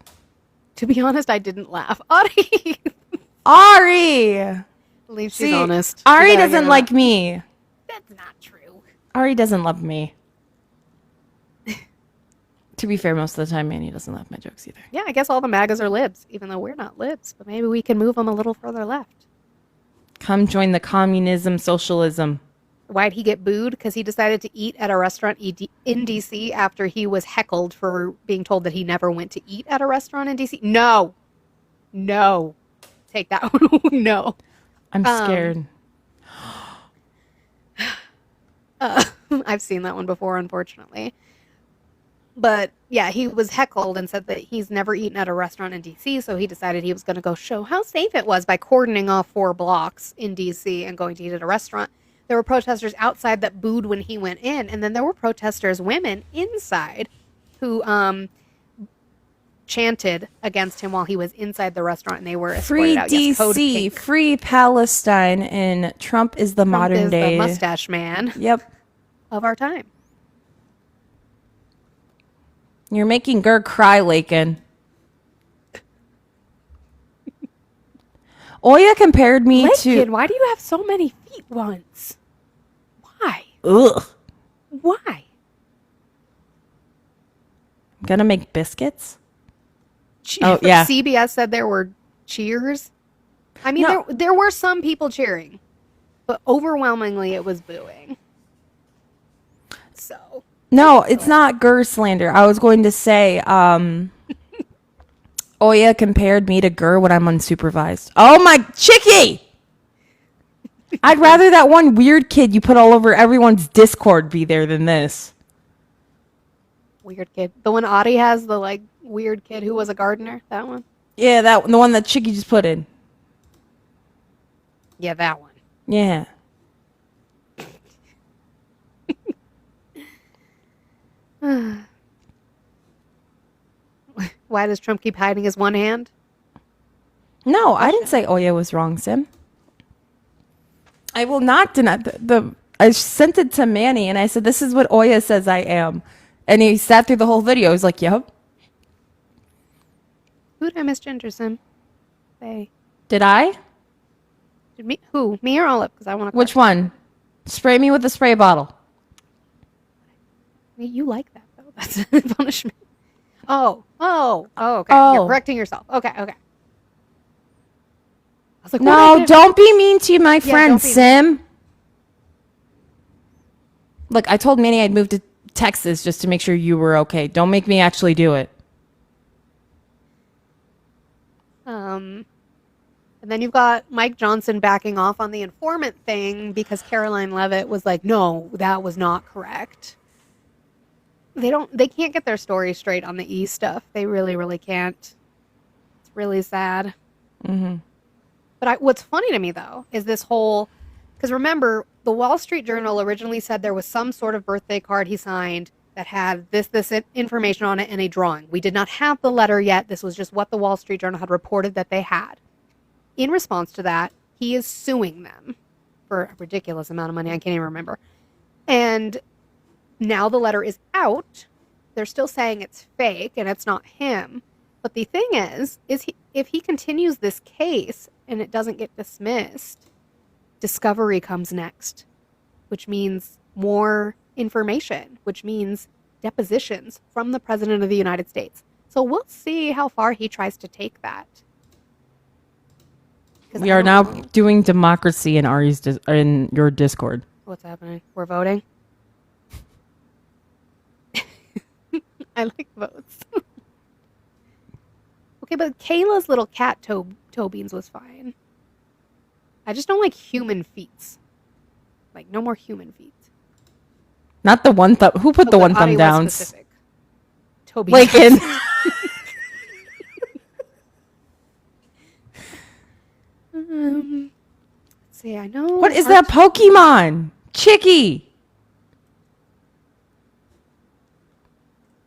To be honest, I didn't laugh. Ari! Ari! Believe she's honest. Ari doesn't like me. That's not true. Ari doesn't love me. To be fair, most of the time, Manny doesn't love my jokes either. Yeah, I guess all the MAGAs are libs, even though we're not libs. But maybe we can move them a little further left. Come join the communism, socialism. Why'd he get booed? Because he decided to eat at a restaurant in D.C. after he was heckled for being told that he never went to eat at a restaurant in D.C. No. No. Take that one. No. I'm scared. I've seen that one before, unfortunately. But yeah, he was heckled and said that he's never eaten at a restaurant in D.C., so he decided he was going to go show how safe it was by cordoning off 4 blocks in D.C. and going to eat at a restaurant. There were protesters outside that booed when he went in, and then there were protesters, women, inside who chanted against him while he was inside the restaurant, and they were escorted Free out. Yes, code DC, pink. free Palestine, and Trump is the Trump modern is day the mustache man. Yep. Of our time. You're making Gur cry, Lakin. Oya compared me Lakin, why do you have so many feet once? Why? Ugh. Why? I'm gonna make biscuits. Oh yeah. CBS said there were cheers. I mean, No. there were some people cheering, but overwhelmingly it was booing. So No, it's not Gur slander. I was going to say, Oya compared me to Gur when I'm unsupervised. Oh my Chicky! I'd rather that one weird kid you put all over everyone's Discord be there than this. weird kid. The one Audie has, the like weird kid who was a gardener. That one. Yeah, the one that Chicky just put in. Yeah, that one. Yeah. Why does Trump keep hiding his one hand? No, I didn't say Oya was wrong, Sim. I will not deny I sent it to Manny and I said, this is what Oya says I am. And he sat through the whole video. He's like, yep. Who did I miss Ginger Sim? Say. Did I? Did me? Who? Me or Olive? Because I want to. Which one? Spray me with a spray bottle. You like that though. That's punishment. Oh, okay. Oh. You're correcting yourself. Okay. I was like, No, don't be mean to my friend, don't be Sim. Look, I told Manny I'd move to Texas just to make sure you were okay. Don't make me actually do it. And then you've got Mike Johnson backing off on the informant thing because Caroline Levitt was like, no, that was not correct. They can't get their story straight on the E stuff. They really, really can't. It's really sad. Mm-hmm. But what's funny to me, though, is this whole, because remember, the Wall Street Journal originally said there was some sort of birthday card he signed that had this information on it and a drawing. We did not have the letter yet. This was just what the Wall Street Journal had reported that they had. In response to that, he is suing them for a ridiculous amount of money. I can't even remember. And now the letter is out. They're still saying it's fake and it's not him. But the thing is if he continues this case and it doesn't get dismissed, discovery comes next, which means more information, which means depositions from the President of the United States. So we'll see how far he tries to take that. We are now doing democracy in Ari's in your Discord. What's happening? We're voting. I like votes. Okay, but Kayla's little cat toe beans was fine. I just don't like human feet. Like, no more human feet. Not the one thumb. Who put the one thumb down? Toby. Lakin. Let's see, I know. What is that Pokemon? Chicky.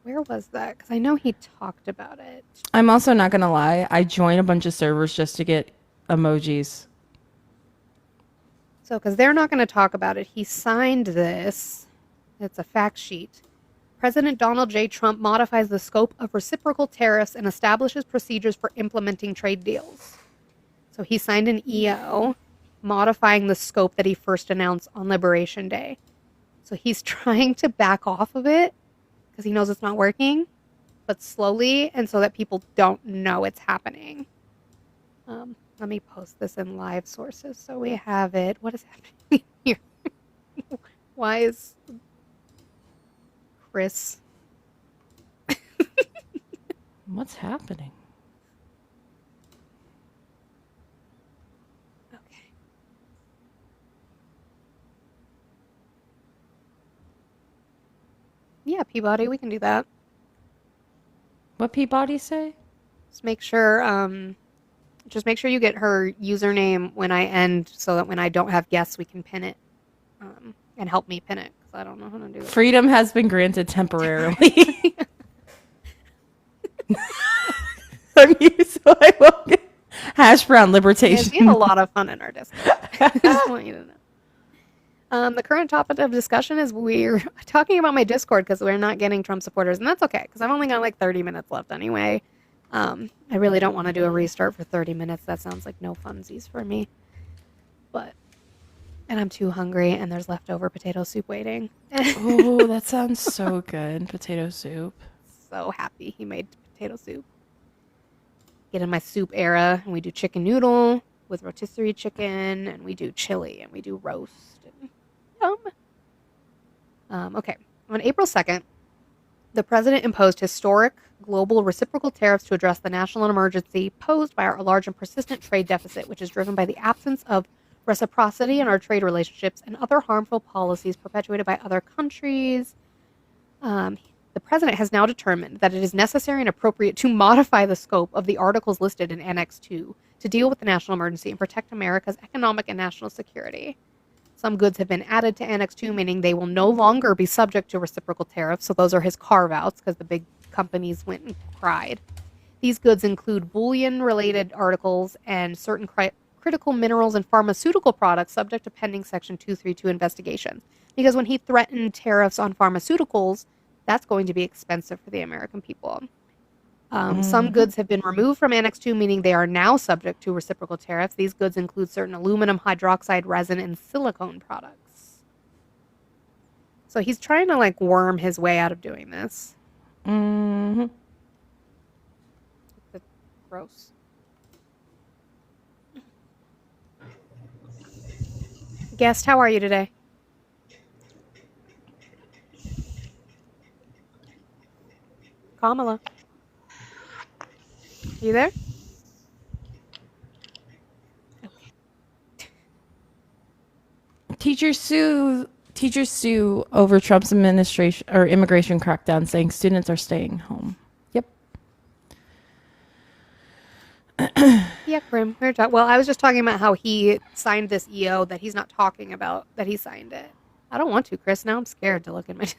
Where was that? Because I know he talked about it. I'm also not going to lie. I joined a bunch of servers just to get emojis. So, because they're not going to talk about it, he signed this. It's a fact sheet. President Donald J. Trump modifies the scope of reciprocal tariffs and establishes procedures for implementing trade deals. So he signed an EO modifying the scope that he first announced on Liberation Day. So he's trying to back off of it because he knows it's not working, but slowly, and so that people don't know it's happening. Let me post this in live sources so we have it. What is happening here? Why is Chris? What's happening? Okay. Yeah, Peabody, we can do that. What Peabody say? Just make sure you get her username when I end, so that when I don't have guests, we can pin it, and help me pin it because I don't know how to do it. Freedom has been granted temporarily. I'm used, so I won't get hash brown libertation. We have a lot of fun in our Discord. I just want you to know. The current topic of discussion is we're talking about my Discord because we're not getting Trump supporters, and that's okay because I've only got like 30 minutes left anyway. I really don't want to do a restart for 30 minutes. That sounds like no funsies for me. And I'm too hungry, and there's leftover potato soup waiting. Oh, that sounds so good. Potato soup. So happy he made potato soup. Get in my soup era, and we do chicken noodle with rotisserie chicken, and we do chili, and we do roast. And yum. Okay. On April 2nd, the president imposed historic global reciprocal tariffs to address the national emergency posed by our large and persistent trade deficit, which is driven by the absence of reciprocity in our trade relationships and other harmful policies perpetuated by other countries. The president has now determined that it is necessary and appropriate to modify the scope of the articles listed in Annex 2 to deal with the national emergency and protect America's economic and national security. Some goods have been added to Annex 2, meaning they will no longer be subject to reciprocal tariffs, so those are his carve-outs because the big companies went and cried. These goods include bullion-related articles and certain critical minerals and pharmaceutical products subject to pending Section 232 investigations. Because when he threatened tariffs on pharmaceuticals, that's going to be expensive for the American people. Some goods have been removed from Annex 2, meaning they are now subject to reciprocal tariffs. These goods include certain aluminum hydroxide resin and silicone products. So he's trying to like worm his way out of doing this. Mm-hmm. Gross. Guest, how are you today? Kamala. You there? Teachers sue over Trump's administration or immigration crackdown, saying students are staying home. Yep. Yeah, Grim. Well, I was just talking about how he signed this EO that he's not talking about that he signed it. I don't want to, Chris. Now I'm scared to look at my.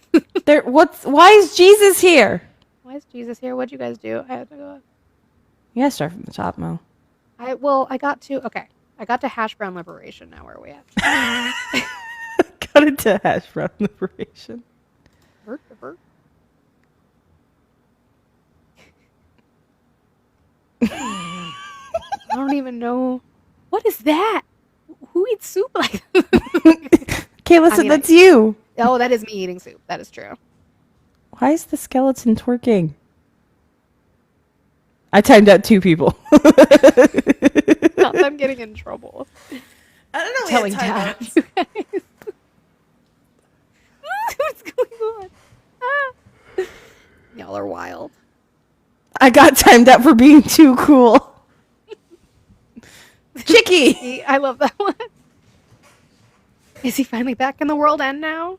Why is Jesus here? Why is Jesus here? What'd you guys do? I had to go. You gotta start from the top, Mo. I got to hash brown liberation. Now where are we at? Got into hash brown liberation. I don't even know. What is that? Who eats soup like that? Kayla said that's you. Oh, that is me eating soup. That is true. Why is the skeleton twerking? I timed out 2 people. Not them getting in trouble. I don't know. Telling Dad. What's going on? Ah. Y'all are wild. I got timed out for being too cool. Chicky! I love that one. Is he finally back in the world end now?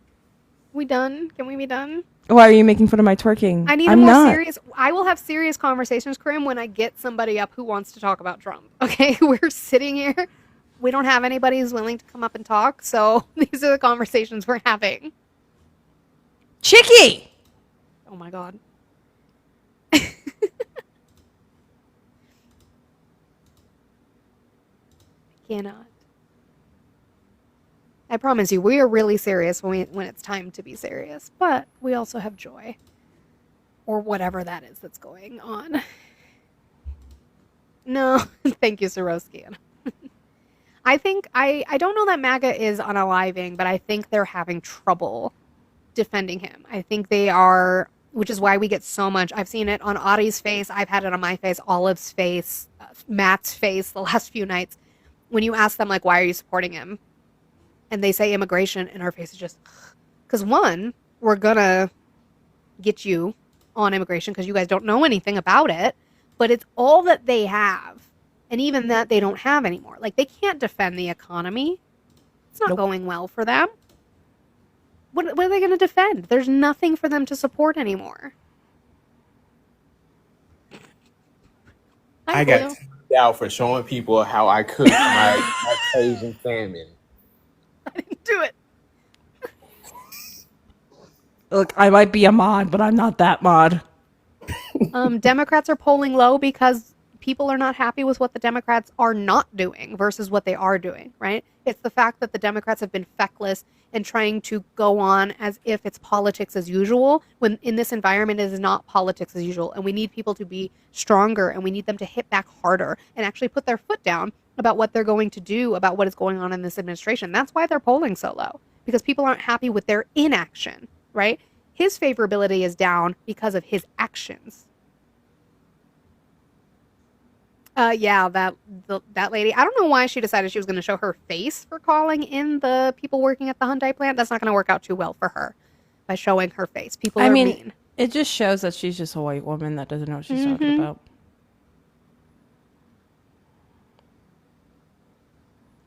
We done? Can we be done? Why are you making fun of my twerking? I need I'm a more not. serious. I will have serious conversations, Karim, when I get somebody up who wants to talk about Trump. Okay, we're sitting here. We don't have anybody who's willing to come up and talk, so these are the conversations we're having. Chicky! Oh my god. Cannot. I promise you, we are really serious when it's time to be serious, but we also have joy, or whatever that is that's going on. No, thank you, Soroski. I think I don't know that MAGA is unaliving, but I think they're having trouble defending him. I think they are, which is why we get so much. I've seen it on Audie's face. I've had it on my face, Olive's face, Matt's face the last few nights. When you ask them, like, why are you supporting him? And they say immigration, and our face is just, because one, we're going to get you on immigration because you guys don't know anything about it, but it's all that they have. And even that they don't have anymore. Like, they can't defend the economy. It's not going well for them. What are they going to defend? There's nothing for them to support anymore. I got out for showing people how I cook my Cajun salmon. I didn't do it. Look, I might be a mod, but I'm not that mod. Democrats are polling low because people are not happy with what the Democrats are not doing versus what they are doing, right? It's the fact that the Democrats have been feckless and trying to go on as if it's politics as usual, when in this environment it is not politics as usual. And we need people to be stronger, and we need them to hit back harder and actually put their foot down about what they're going to do about what is going on in this administration. That's why they're polling so low, because people aren't happy with their inaction, right? His favorability is down because of his actions. Yeah, that lady. I don't know why she decided she was going to show her face for calling in the people working at the Hyundai plant. That's not going to work out too well for her by showing her face. People are mean. It just shows that she's just a white woman that doesn't know what she's talking about.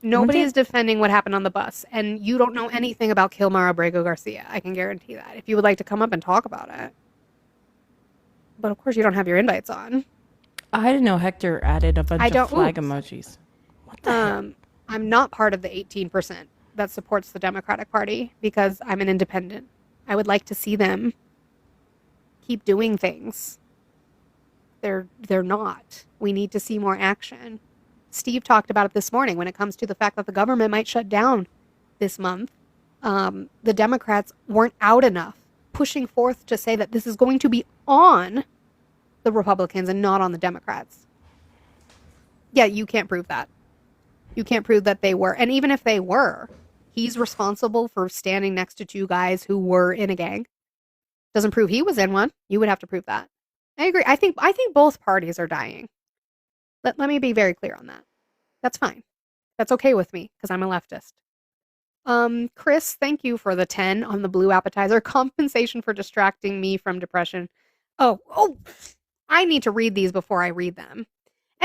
Nobody is defending what happened on the bus, and you don't know anything about Kilmar Abrego Garcia. I can guarantee that. If you would like to come up and talk about it. But of course you don't have your invites on. I didn't know Hector added a bunch of flag emojis. What the heck? I'm not part of the 18% that supports the Democratic Party because I'm an independent. I would like to see them keep doing things. They're not. We need to see more action. Steve talked about it this morning when it comes to the fact that the government might shut down this month. The Democrats weren't out enough pushing forth to say that this is going to be on the Republicans and not on the Democrats. Yeah, you can't prove that. You can't prove that they were. And even if they were, he's responsible for standing next to 2 guys who were in a gang. Doesn't prove he was in one. You would have to prove that. I agree. I think both parties are dying. Let me be very clear on that. That's fine. That's okay with me because I'm a leftist. Chris, thank you for the 10 on the blue appetizer. Compensation for distracting me from depression. Oh, I need to read these before I read them.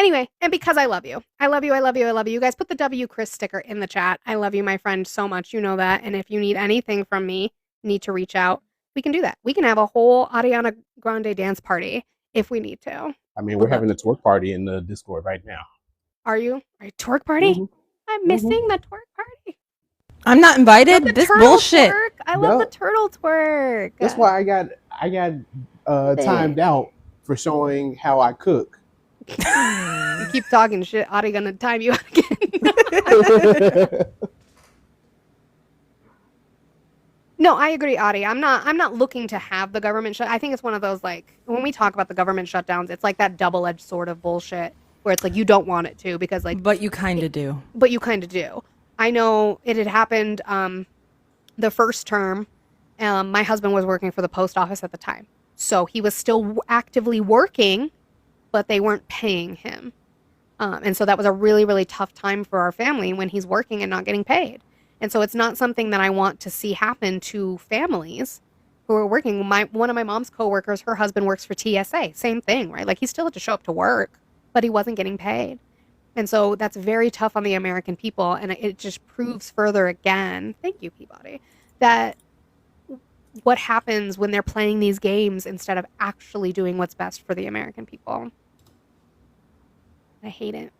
Anyway, and because I love you. I love you, I love you, I love you. You guys put the W Chris sticker in the chat. I love you, my friend, so much. You know that. And if you need anything from me, need to reach out, we can do that. We can have a whole Ariana Grande dance party if we need to. I mean, we're having a twerk party in the Discord right now. Are you? Are you twerk party? Mhm. I'm missing the twerk party. I'm not invited. The This turtle bullshit. twerk. I love the Yup. turtle twerk. That's why I got timed out for showing how I cook. You keep talking shit. Adi gonna time you out again. No, I agree, Adi. I'm not looking to have the government shut. I think it's one of those, like, when we talk about the government shutdowns, it's like that double-edged sword of bullshit where it's like you don't want it to because, like, But you kind of do. but you kind of do. I know it had happened the first term. My husband was working for the post office at the time, so he was still actively working, but they weren't paying him. And so that was a really, really tough time for our family when he's working and not getting paid. And so it's not something that I want to see happen to families who are working. One of my mom's coworkers, her husband works for TSA. Same thing, right? Like, he still had to show up to work, but he wasn't getting paid. And so that's very tough on the American people. And it just proves further again, thank you, Peabody, that what happens when they're playing these games instead of actually doing what's best for the American people. I hate it.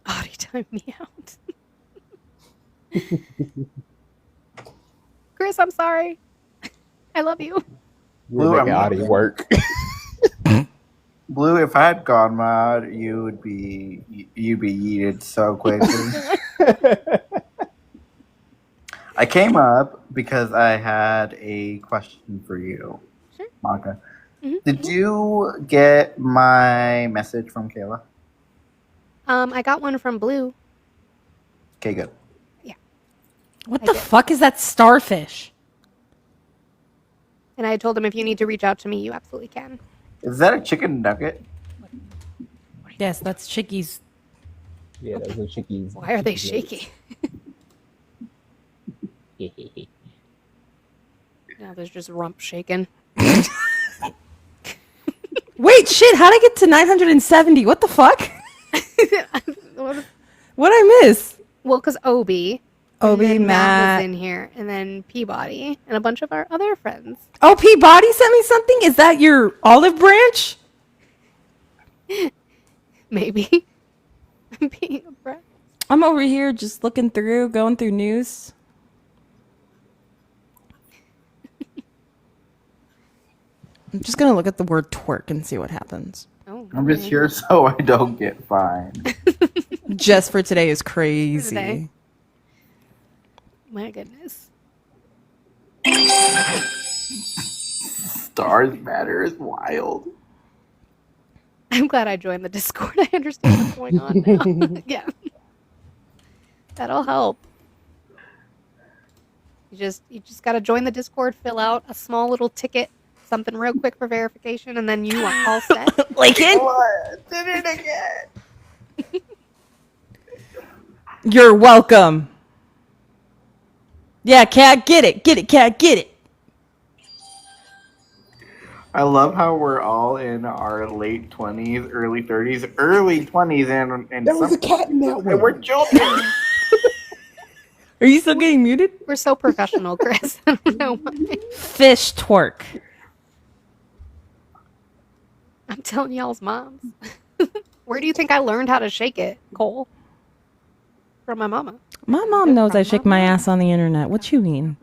Audie, time me out. Chris, I'm sorry. I love you. We're Blue, making Audi work. Blue, if I had gone mod, you'd be yeeted so quickly. I came up because I had a question for you, Sure. Maka. Mhm. Did you get my message from Kayla? I got one from Blue. Okay, good. What I the did. fuck is that starfish? And I told him if you need to reach out to me, you absolutely can. Is that a chicken nugget? Yes, that's Chicky's. Yeah, those are chickies. Why are they shaky? Now there's just rump shaking. Wait, shit, how'd I get to 970? What the fuck? What'd I miss? Well, because Obi. Obi, and then Matt. was in here, and then Peabody, and a bunch of our other friends. Oh, Peabody sent me something? Is that your olive branch? Maybe. Being a friend. I'm over here just looking through, going through news. I'm just gonna look at the word twerk and see what happens. Oh, I'm just okay. here so I don't get fined. Just for today is crazy. today. My goodness. Stars Matter is wild. I'm glad I joined the Discord. I understand what's going on now. Yeah. That'll help. You just gotta join the Discord, fill out a small little ticket, something real quick for verification, and then you are all set. Lincoln? What? Did it again. You're welcome. Yeah, cat, get it. Get it, cat, get it. I love how we're all in our late 20s, early 30s, early 20s, and There was a cat in that and one. we're children. Are you still getting muted? We're so professional, Chris. I don't know why. Fish twerk. I'm telling y'all's moms. Where do you think I learned how to shake it, Cole? From my mama. My mom knows I shake my ass on the internet. What you mean?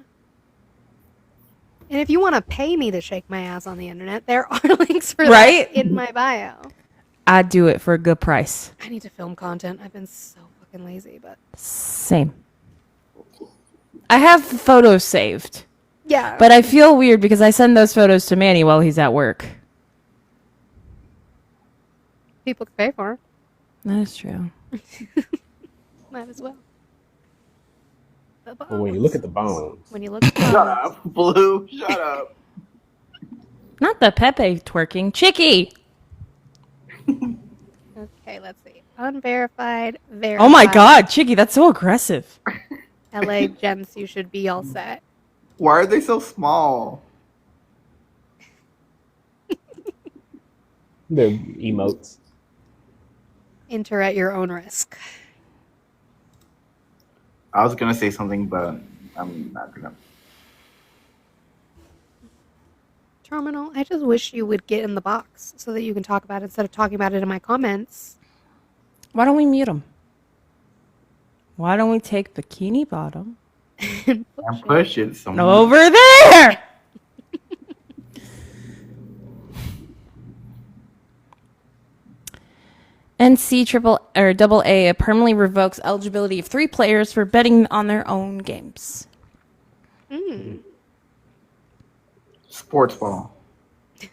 And if you want to pay me to shake my ass on the internet, there are links for Right? that in my bio. I'd do it for a good price. I need to film content. I've been so fucking lazy, but Same. I have photos saved, yeah. but I feel weird because I send those photos to Manny while he's at work. people can pay for That is true. it. Might as well. The But when you look at the bones, When you look at the Shut bones. up, Blue. Shut up. Not the Pepe twerking. Chicky! Okay, let's see. Unverified, verified. Oh my god, Chicky, that's so aggressive. LA Gents, you should be all set. Why are they so small? They're emotes. Enter at your own risk. I was gonna say something, but I'm not gonna. Terminal, I just wish you would get in the box so that you can talk about it instead of talking about it in my comments. Why don't we mute him? Why don't we take Bikini Bottom And push it somewhere. over there? NC double A permanently revokes eligibility of 3 players for betting on their own games. Sports ball.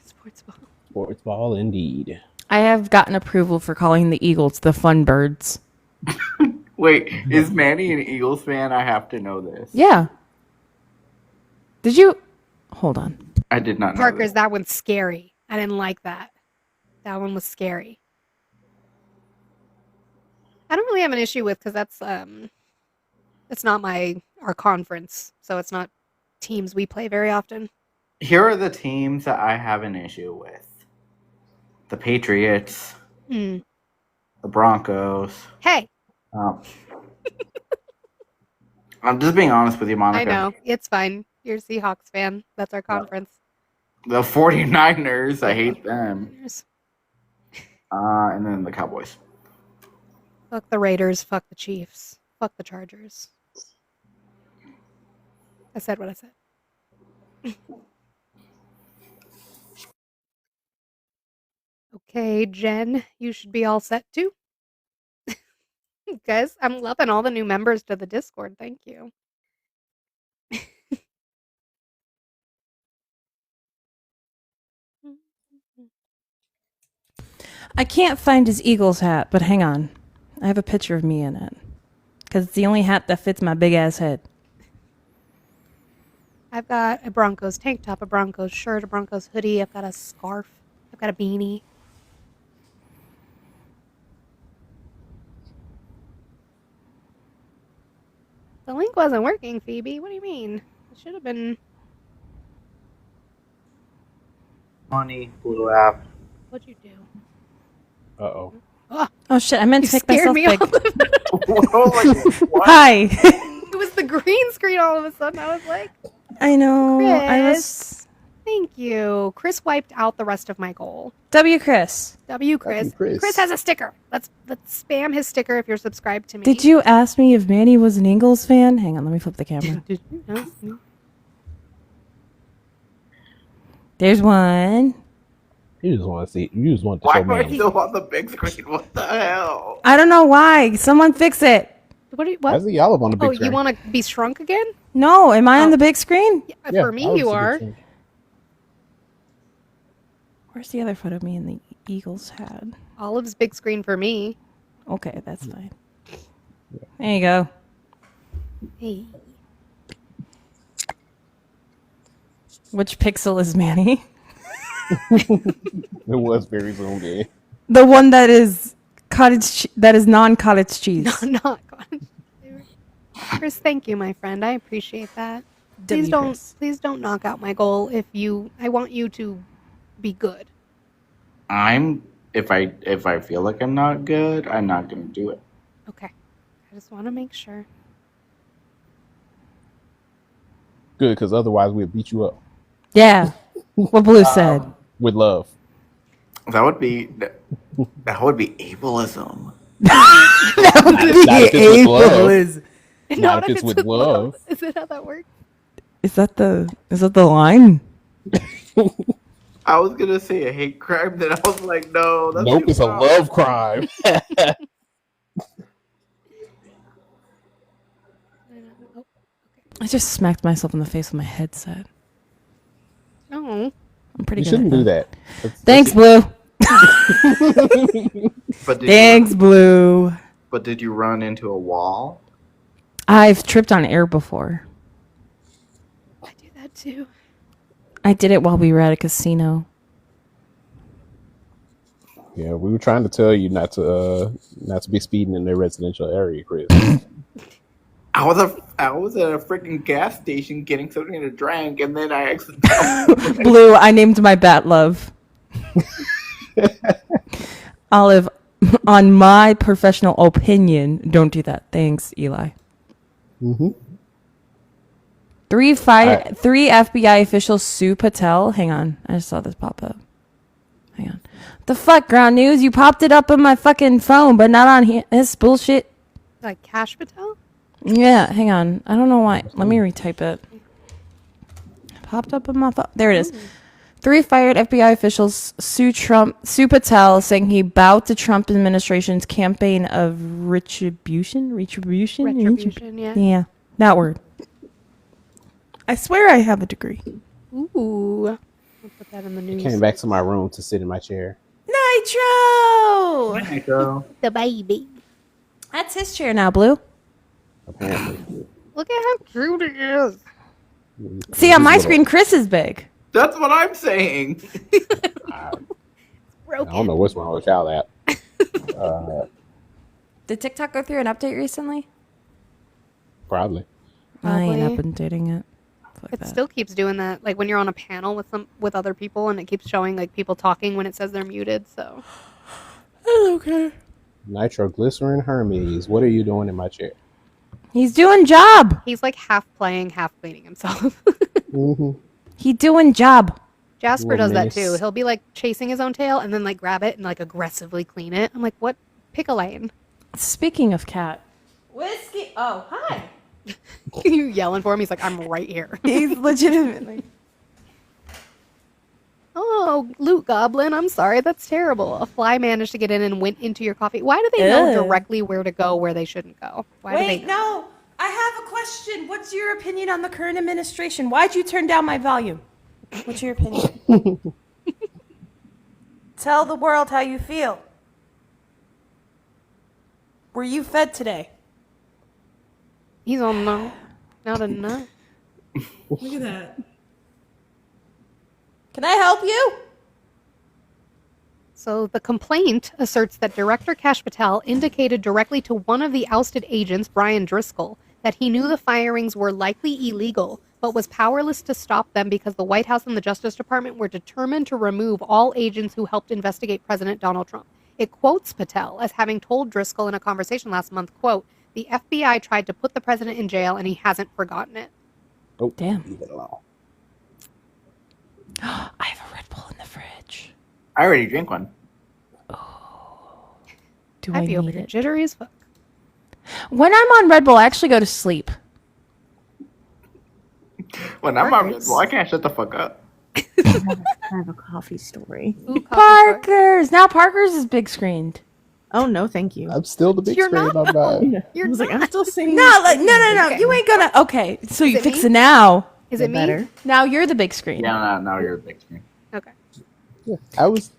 Sports ball. Sports ball, indeed. I have gotten approval for calling the Eagles the Fun Birds. Wait, is Manny an Eagles fan? I have to know this. Yeah. Did you? Hold on. I did not know Parker's, this. that one's scary. I didn't like that. That one was scary. I don't really have an issue with because that's it's not our conference, so it's not teams we play very often. Here are the teams that I have an issue with: the Patriots, Hmm. the Broncos. Hey, I'm just being honest with you, Monica. I know it's fine. You're a Seahawks fan. That's our conference. The 49ers, I hate them. And then the Cowboys. Fuck the Raiders. Fuck the Chiefs. Fuck the Chargers. I said what I said. Okay, Jen, you should be all set too. Guys, I'm loving all the new members to the Discord. Thank you. I can't find his Eagles hat, but hang on. I have a picture of me in it. Because it's the only hat that fits my big ass head. I've got a Broncos tank top, a Broncos shirt, a Broncos hoodie. I've got a scarf. I've got a beanie. The link wasn't working, Phoebe. What do you mean? It should have been. Money, Blue app. What'd you do? Uh-oh. Oh shit, I meant You to make scared myself me big. all of a sudden. Hi. It was the green screen all of a sudden. I was like, I know. I was. Chris. Thank you. Chris wiped out the rest of my goal. W. Chris. W. Chris. Chris has a sticker. Let's spam his sticker if you're subscribed to me. Did you ask me if Manny was an Eagles fan? Hang on, let me flip the camera. Did you ask me? There's one. You just want to see. You just want to Why show am I Manny. still on the big screen? What the hell? I don't know why. Someone fix it. What? Why is the olive on the big Oh, screen? you want to be shrunk again? No, am I on the big screen? Yeah, For me, Olive's you the big are. screen. Where's the other photo of me in the Eagles hat? Olive's big screen for me. Okay, that's fine. There you go. Hey. Which pixel is Manny? It was very zoomed in. The one that is that is non-cottage cheese. Not gone. Chris, thank you, my friend. I appreciate that. W. Please don't knock out my goal. I want you to be good. If I feel like I'm not good, I'm not gonna do it. Okay. I just want to make sure. Good, because otherwise we'd beat you up Yeah. What Blue said. with love. That would be ableism. That would be Not if it's with love. ableism. Not if it's with love. Is it how that works? Is that the line? I was gonna say a hate crime, then I was like, no, that's Nope, too it's a far. love crime. I just smacked myself in the face with my headset. No. I'm pretty You good. shouldn't at do that. that. Thanks, Blue. But did Thanks, Blue. But did you run into a wall? I've tripped on air before. I do that too. I did it while we were at a casino. Yeah, we were trying to tell you not to be speeding in their residential area, Chris. I was at a freaking gas station getting something to drink, and then I accidentally. Blue, I named my bat love. Olive, on my professional opinion, don't do that. Thanks, Eli. Mm-hmm. Three FBI officials sue Patel. Hang on, I just saw this pop up. Hang on. The fuck, Ground News? You popped it up on my fucking phone, but not on here. This bullshit. Like Cash Patel? Yeah, hang on. I don't know why. Let me retype it. Popped up on my phone. There it is. 3 fired FBI officials sue Patel, saying he bowed to Trump administration's campaign of retribution. Yeah. Yeah, that word. I swear I have a degree. Ooh. I'll put that in the news. Came back to my room to sit in my chair. Nitro! Nitro. The baby. That's his chair now, Blue. Apparently. Look at how cute it is. See, on my screen, Chris is big. That's what I'm saying. I don't know what's wrong with y'all at. Did TikTok go through an update recently? Probably. I ain't Probably. updating it. Fuck It that. still keeps doing that, like when you're on a panel with other people, and it keeps showing like people talking when it says they're muted. So okay. Nitroglycerin Hermes, what are you doing in my chair? He's doing job. he's like half playing, half cleaning himself. Mm-hmm. He doing job. Jasper What a does that mess. too. He'll be like chasing his own tail and then like grab it and like aggressively clean it. I'm like, what? Pick a lane. Speaking of cat. Whiskey. Oh, hi. You yelling for him? He's like, I'm right here. He's legitimately. Oh, Loot Goblin, I'm sorry. That's terrible. A fly managed to get in and went into your coffee. Why do they know Ew. directly where to go where they shouldn't go? Why do they know? No. I have a question. What's your opinion on the current administration? Why'd you turn down my volume? What's your opinion? Tell the world how you feel. Were you fed today? He's on no. Not a no. Look at that. Can I help you? So the complaint asserts that Director Kash Patel indicated directly to one of the ousted agents, Brian Driscoll, that he knew the firings were likely illegal, but was powerless to stop them because the White House and the Justice Department were determined to remove all agents who helped investigate President Donald Trump. It quotes Patel as having told Driscoll in a conversation last month, quote, "The FBI tried to put the president in jail and he hasn't forgotten it." Oh, damn. Leave it alone. I have a Red Bull in the fridge. I already drink one. Do I'd I be over need here it? jittery as fuck. When I'm on Red Bull, I actually go to sleep. When I'm on Red Bull, I can't shut the fuck up. I have a coffee story. Ooh, coffee story. Parker's. Now Parker's is big screened. Oh no, thank you. I'm still the big You're screen not, on mine. I You're was like, I'm not. still sitting. No, like, no. Okay. You ain't gonna. Okay, so you it fix me? it now. Is it me? better? Now you're the big screen. Yeah, now you're the big screen. Okay. Yeah, I was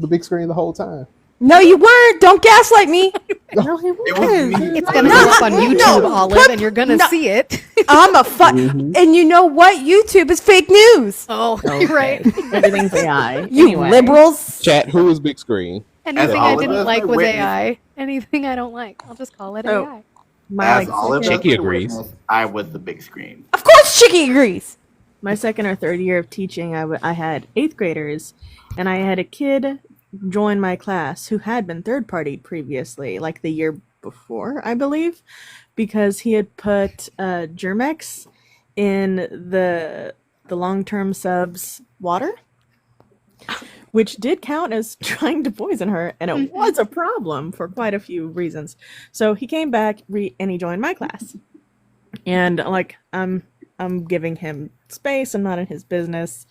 the big screen the whole time. No, you weren't. Don't gaslight me. No, he It was was. me. It's gonna No, go up on YouTube, no, Olive, put- and you're gonna no. see it. I'm a fuck. And you know what? YouTube is fake news. Oh, you're right. Everything's AI. You Anyway. liberals. Chat, who is big screen? Anything As I didn't Olive like was witnessed- AI. Anything I don't like, I'll just call it Oh. AI. My As like, Olive second, Chicky agrees. witnessed, I was the big screen. Of course, Chicky agrees. my second or third year of teaching, I had 8th graders, and I had a kid join my class who had been third partied previously, like the year before, I believe, because he had put Germex in the long-term subs water, which did count as trying to poison her, and it was a problem for quite a few reasons. So he came back and he joined my class, and like I'm giving him space. I'm not in his business.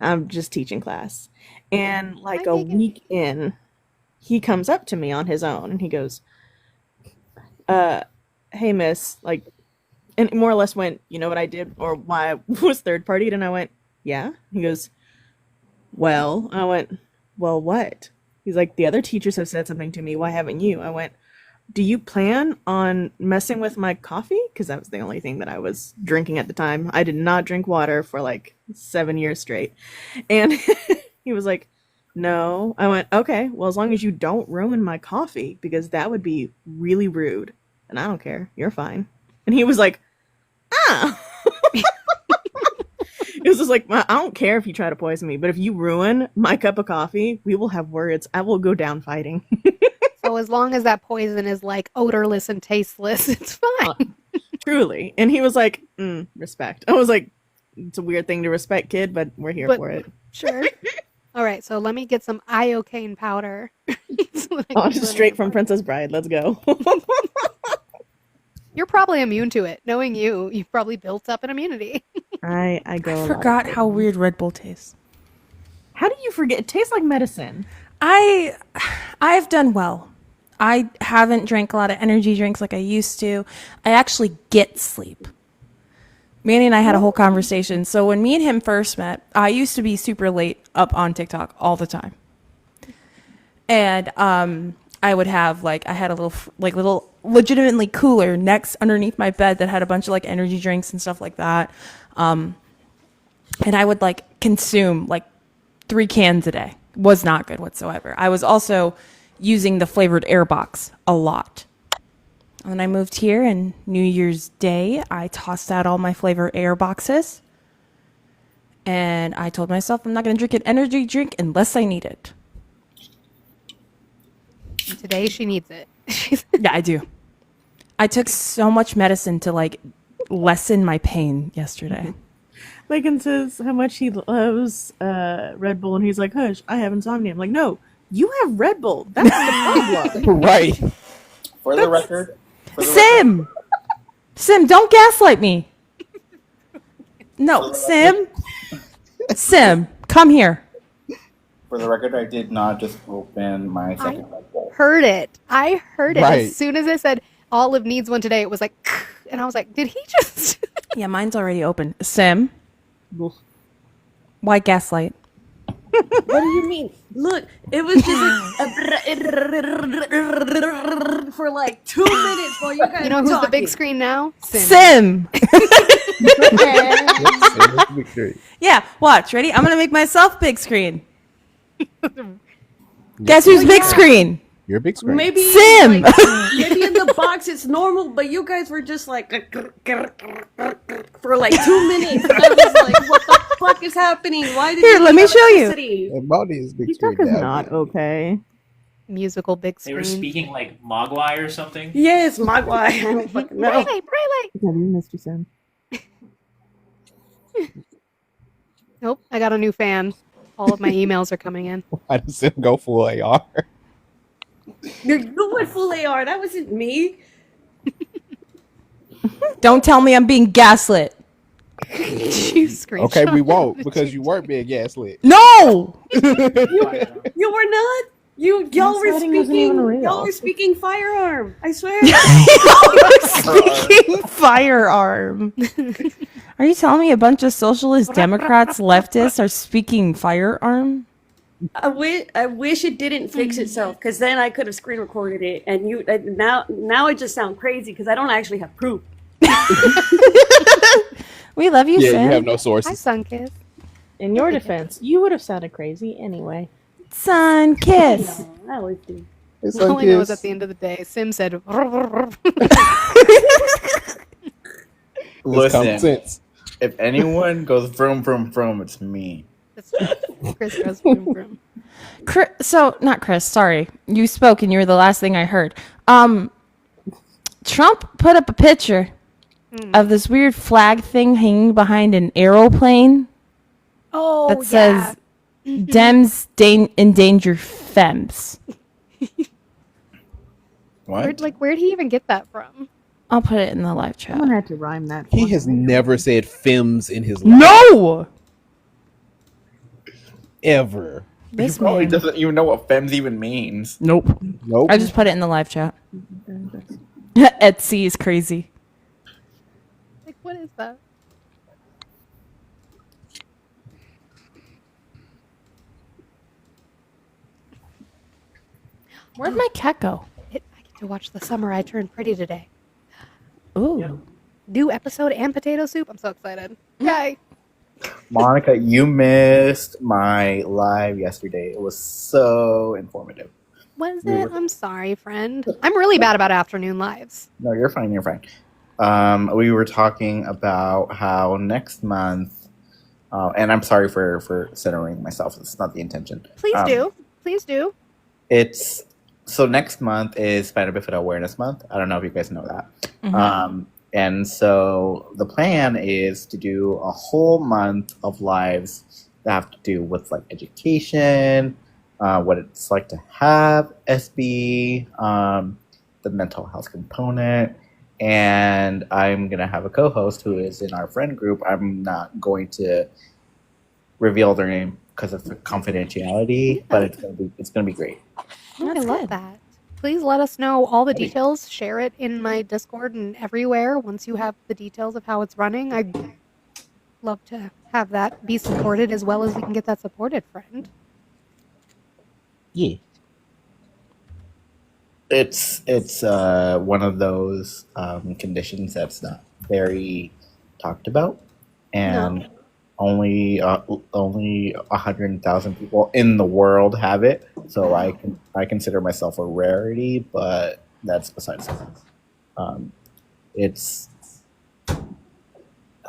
I'm just teaching class. And like a week in, he comes up to me on his own and he goes, hey miss, like, and more or less went, you know what I did or why I was third partied? And I went, yeah. He goes, well, I went, well, what? He's like, the other teachers have said something to me. Why haven't you? I went, do you plan on messing with my coffee? Because that was the only thing that I was drinking at the time. I did not drink water for like 7 years straight. And he was like, no. I went, okay, well, as long as you don't ruin my coffee, because that would be really rude. And I don't care. You're fine. And he was like, ah. It was just like, I don't care if you try to poison me, but if you ruin my cup of coffee, we will have words. I will go down fighting. So as long as that poison is like odorless and tasteless, it's fine. Truly. And he was like, respect. I was like, it's a weird thing to respect, kid, but we're here But- for it. Sure. All right, so let me get some iocane powder. So that I Oh, can just put straight it from on. Princess Bride. Let's go. You're probably immune to it. Knowing you, you've probably built up an immunity. I go. a I lot. forgot how weird Red Bull tastes. How do you forget? It tastes like medicine. I've done well. I haven't drank a lot of energy drinks like I used to. I actually get sleep. Manny and I had a whole conversation. So when me and him first met, I used to be super late up on TikTok all the time. And I would have I had a little legitimately cooler next underneath my bed that had a bunch of energy drinks and stuff like that. And I would consume 3 cans a day. Was not good whatsoever. I was also using the flavored air box a lot. When I moved here and New Year's Day, I tossed out all my flavor air boxes. And I told myself I'm not going to drink an energy drink unless I need it. And today she needs it. Yeah, I do. I took so much medicine to lessen my pain yesterday. Megan says how much he loves Red Bull, and he's like, hush, I have insomnia. I'm like, no, you have Red Bull. That's the problem. Right. For the record, Sim, don't gaslight me. No, Sim, come here. for the record, I did not just open my second Red Bull. Heard it. I heard it. Right. As soon as I said Olive needs one today, it was like, and I was like, did he just? Yeah, mine's already open. Sim, why gaslight? What do you mean? Look, it was just for 2 minutes while you guys You know were who's the talking. big screen now? Sim. Yes, victory. Yeah, watch. Ready? I'm gonna make myself big screen. Guess who's big screen? You're a big screen. Maybe Sim! maybe in the box it's normal, but you guys were just for 2 minutes. And I was like, what the fuck is happening? Why did Here, you let me lose show you. electricity? And Baldi is big screen TikTok is now. not okay. Musical big They screen. were speaking Mogwai or something. Yes, my why. I don't fucking know. Brayley. Have you missed your Sim? Nope, I got a new fan. All of my emails are coming in. Why does Sim go full AR? You went full AR. That wasn't me. Don't tell me I'm being gaslit. You screenshot. Okay, we won't because you weren't being gaslit. No! You were not. Y'all were Gaslighting isn't even real. Y'all were speaking firearm. I swear. Speaking firearm. Are you telling me a bunch of socialist Democrats, leftists are speaking firearm? I wish it didn't fix itself, because then I could have screen recorded it, and now I just sound crazy because I don't actually have proof. We love you, Yeah, Sim. you have no Hi, sources. Sunkiss. In your defense, you would have sounded crazy anyway. Sun kiss. No, I always do. It's All I know is Sunkiss. at the end of the day, Sim said, It's common Listen, sense. if anyone goes from, it's me. That's true. Chris goes vroom, vroom. Not Chris, sorry. You spoke and you were the last thing I heard. Trump put up a picture of this weird flag thing hanging behind an aeroplane Oh, that says Dems endanger femmes. What? Where'd he even get that from? I'll put it in the live chat. Someone had to rhyme that. He for has me. never said femmes in his life. No! Ever. This He probably man. doesn't even know what femmes even means. Nope. Nope. I just put it in the live chat. Etsy is crazy. Like, what is that? Where'd my cat go? I get to watch The Summer I Turned Pretty today. Ooh. New episode and potato soup. I'm so excited. Yay. Monica, you missed my live yesterday. It was so informative. Was We it? were- I'm sorry, friend. I'm really bad about afternoon lives. No, you're fine. You're fine. We were talking about how next month And I'm sorry for centering myself. It's not the intention. Please do. Please do. It's so next month is Spina Bifida Awareness Month. I don't know if you guys know that. Mhm. And so the plan is to do a whole month of lives that have to do with like education, what it's like to have SB, the mental health component, and I'm gonna have a co-host who is in our friend group. I'm not going to reveal their name because of the confidentiality, but it's gonna be great. Oh, I love that. Please let us know all the details. Share it in my Discord and everywhere once you have the details of how it's running. I'd love to have that be supported as well as we can get that supported, friend. Yeah. It's one of those conditions that's not very talked about, and only 100,000 people in the world have it. So I consider myself a rarity, but that's besides the point.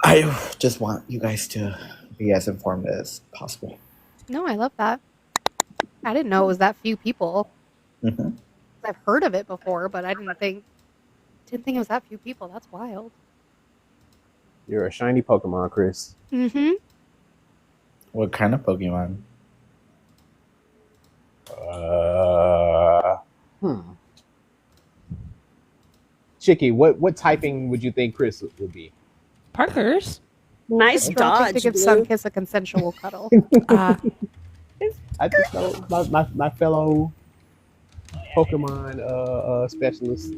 I just want you guys to be as informed as possible. No, I love that. I didn't know it was that few people. Mm-hmm. I've heard of it before, but I didn't think it was that few people. That's wild. You're a shiny Pokemon, Chris. Mm-hmm. What kind of Pokemon? Chicky, what typing would you think Chris would be? Parker's. Nice Dodge. To give Blue. Sunkiss a consensual cuddle. I just know my fellow Pokemon specialist.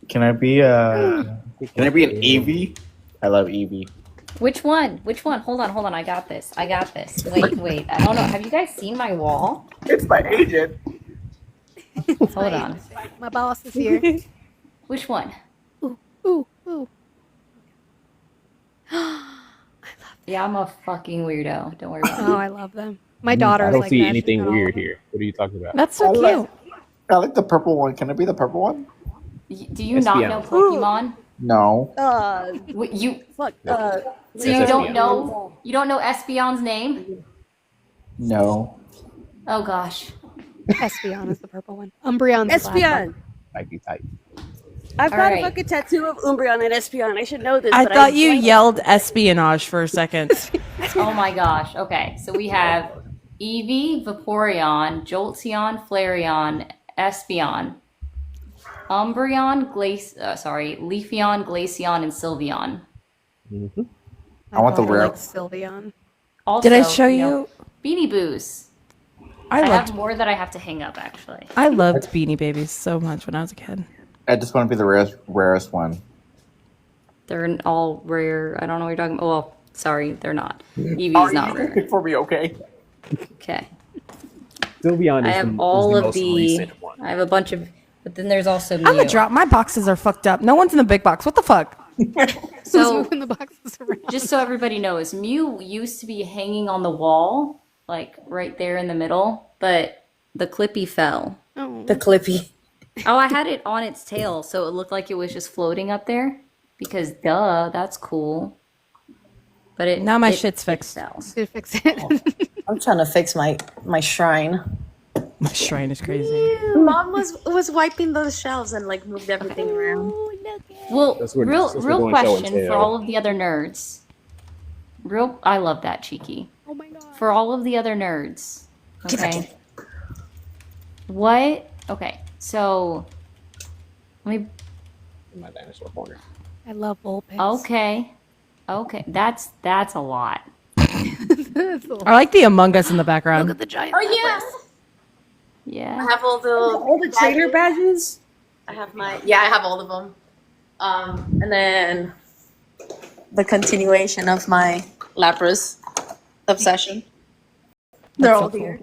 Can I be an Eevee? I love Eevee. Which one? Which one? Hold on. I got this. Wait. I don't know. Have you guys seen my wall? It's my agent. Hold on. My boss is here. Which one? Ooh. Yeah, I'm a fucking weirdo. Don't worry about it. Oh, I love them. My daughter. I don't see anything weird here. What are you talking about? That's so cute. I like the purple one. Can it be the purple one? Do you not know Pokemon? No. You fuck. So you don't know? You don't know Espeon's name? No. Oh gosh. Espeon is the purple one. Umbreon's the black one. Espeon. Type. I've got Alright. a fucking tattoo of Umbreon and Espeon. I should know this. I but thought you yelled espionage for a second. Oh my gosh. Okay, so we have Eevee, Vaporeon, Jolteon, Flareon, Espeon, Umbreon, Leafeon, Glaceon, and Sylveon. Mm-hmm. I want the rare. Like Sylveon. Also, Did I show you? you? know, Beanie Boos. I have more that I have to hang up actually. I loved Beanie Babies so much when I was a kid. I just want to be the rarest one. They're all rare. I don't know what you're talking about. Well, sorry, they're not. Eevee's not rare. Pick for me, okay? Okay. Sylveon I is have the all of most the. recent one. I have a bunch of. But then there's also I'm Mew. a drop. My boxes are fucked up. No one's in the big box. What the fuck? So moving the boxes around. just so everybody knows, Mew used to be hanging on the wall, like right there in the middle, but the Clippy fell. Oh. The Clippy. Oh, I had it on its tail, so it looked like it was just floating up there. Because duh, that's cool. But it Now my it- shit's it fixed. fell. To fix it. I'm trying to fix my shrine. My shrine is crazy. Mom was wiping those shelves and like moved everything around. Well, That's what- real that's what real we're going show and question for tell. all of the other nerds. I love that, Cheeky. Oh my god. For all of the other nerds, okay. Okay, so let me. My dinosaur corner. I love Vulpix. Okay, that's a lot. That's a lot. I like the Among Us in the background. Look at the giant. Oh yeah. Yeah. I have all the trainer badges. I have I have all of them. And then the continuation of my Lapras obsession. They're all here.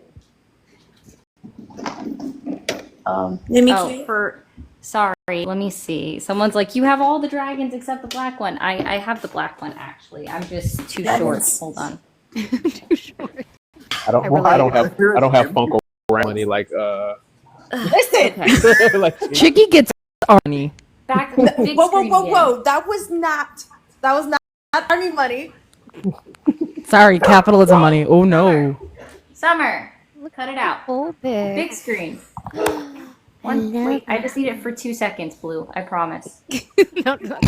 Sorry, let me see. Someone's like, you have all the dragons except the black one. I have the black one actually. I'm just too short. Hold on. Too short. I don't have Funko money like Listen. like Chicky gets Arnie. Back. Whoa! That was not I need money. Sorry, capitalism money. Oh no. Summer, cut it out. Full big. Big screen. Wait, I just need it for 2 seconds, Blue. I promise.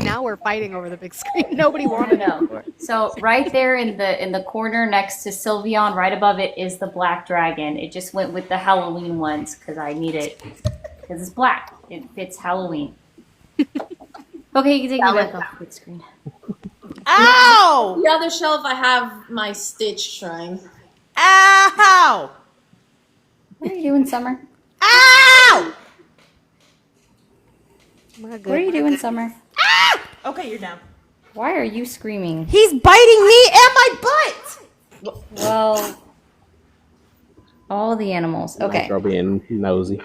Now we're fighting over the big screen. Nobody wanted it. So right there in the corner next to Sylveon, right above it is the black dragon. It just went with the Halloween ones because I need it because it's black. It fits Halloween. Okay, you can take me back off the big screen. Ow! The other shelf, I have my Stitch shrine. Ow! What are you doing, Summer? Ow! What are you doing, Summer? Okay, you're down. Why are you screaming? He's biting me and my butt. Well, all the animals. Okay. Girl being nosy.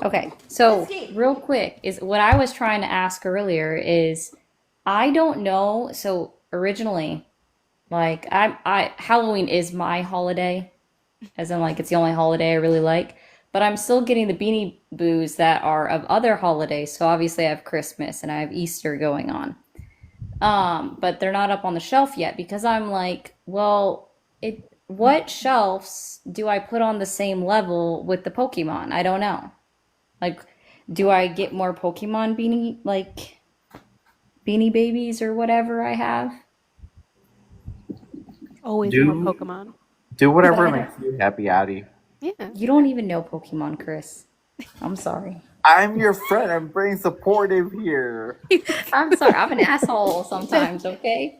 Okay. So real quick is what I was trying to ask earlier is I don't know. So originally, like I Halloween is my holiday, as in like it's the only holiday I really like. But I'm still getting the Beanie Boos that are of other holidays. So obviously I have Christmas and I have Easter going on. But they're not up on the shelf yet because I'm like, well, what shelves do I put on the same level with the Pokemon? I don't know. Like, do I get more Pokemon Beanie Babies or whatever I have? Always Do- more Pokemon. Do whatever makes you happy, Addie. Yeah. You don't even know Pokemon, Chris. I'm sorry. I'm your friend. I'm being supportive here. I'm sorry. I'm an asshole sometimes, okay?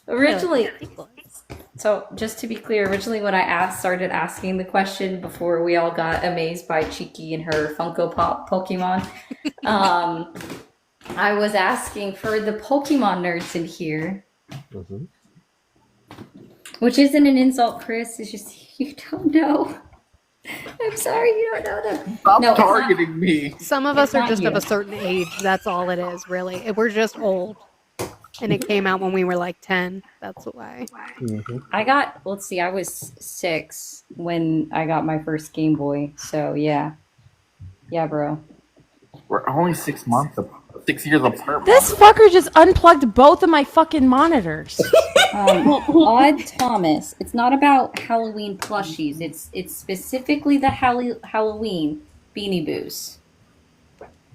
Originally, so just to be clear, originally when I started asking the question before we all got amazed by Cheeky and her Funko Pop Pokemon, I was asking for the Pokemon nerds in here, which isn't an insult, Chris. It's just you don't know. I'm sorry, you don't know them. Stop No, it's not. targeting me. Some of us It's are not just of you. a certain age. That's all it is, really. We're just old. And it came out when we were like 10. That's why. Let's see, I was 6 when I got my first Game Boy. So yeah. Yeah, bro. We're only 6 months, 6 years apart. This fucker just unplugged both of my fucking monitors. Odd Thomas. It's not about Halloween plushies. It's specifically the Halloween Beanie Boos.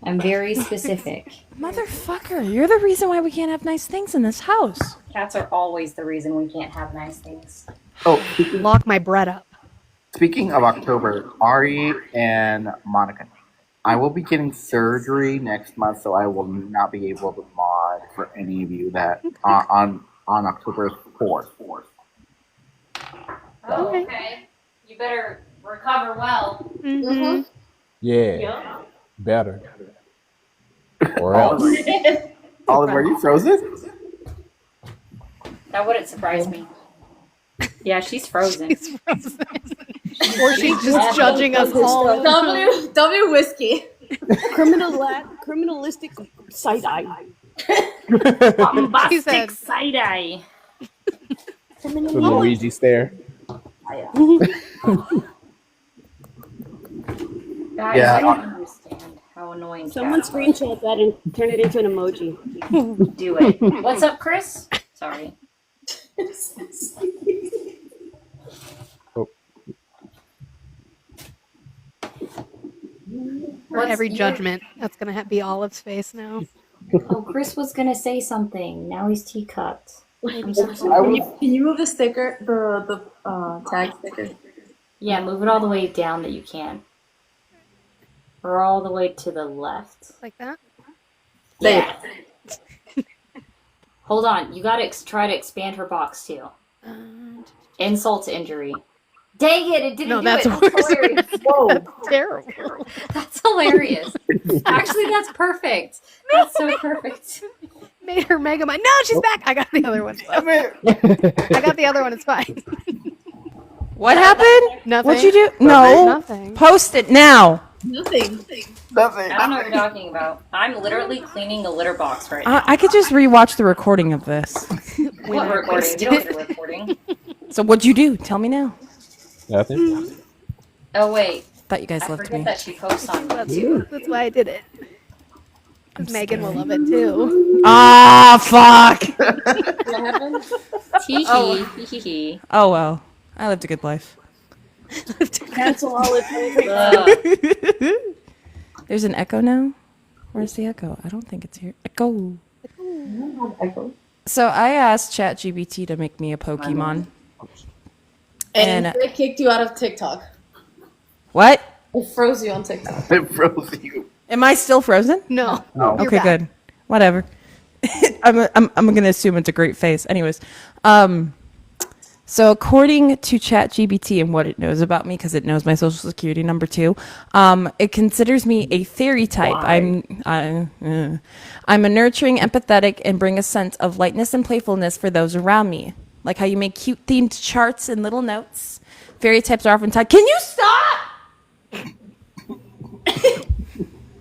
I'm very specific. Motherfucker, you're the reason why we can't have nice things in this house. Cats are always the reason we can't have nice things. Oh, Lock my bread up. speaking of October, Ari and Monica, I will be getting surgery next month, so I will not be able to mod for any of you that on October 4th. Okay. You better recover well. Mm-hmm. Yeah. Better. Or else. Olive, are you frozen? That wouldn't surprise me. Yeah, she's frozen. She's frozen. Or she's just judging us all. W whiskey. Criminalistic side eye. Bombastic side eye. The Luigi stare. Guys, Yeah. I don't understand how annoying. Someone cats are. screenshot that and turn it into an emoji. Do it. What's up, Chris? Sorry. For every judgment, that's going to be Olive's face now. Oh, Chris was gonna say something. Now he's teacupped. I'm so sorry. Can you move the sticker, the tag sticker? Yeah, move it all the way down that you can. Or all the way to the left. Like that? Yeah. Hold on. You gotta try to expand her box too. Insult to injury. Dang it! It didn't No, do that's it. That's worse. hilarious. Whoa. That's terrible. That's hilarious. Actually, that's perfect. That's so perfect. Made her Mega Man. No, she's back. I got the other one. I got the other one. It's fine. What happened? Nothing. What'd you do? No. Nothing. Post it now. Nothing. I don't know what you're talking about. I'm literally cleaning a litter box right now. I could just rewatch the recording of this. What recording? You don't need a recording. So what'd you do? Tell me now. Nothing. Oh wait. Thought you guys I loved forget me. that she posts on That's YouTube. why I did it. Because Megan will love it too. Ah, fuck. What happened? Tee Oh well, I lived a good life. Cancel all of There's an echo now. Where's the echo? I don't think it's here. Echo. Echo. So I asked ChatGPT to make me a Pokemon. And And it kicked you out of TikTok. what? It froze you on TikTok. It froze you. Am I still frozen? No. No. You're Okay, back. good. Whatever. I'm gonna assume it's a great face. Anyways, so according to ChatGPT and what it knows about me, because it knows my social security number too, it considers me a fairy type. Why? I'm a nurturing, empathetic, and bring a sense of lightness and playfulness for those around me. Like how you make cute themed charts and little notes. Fairy types are often tied. Can you stop?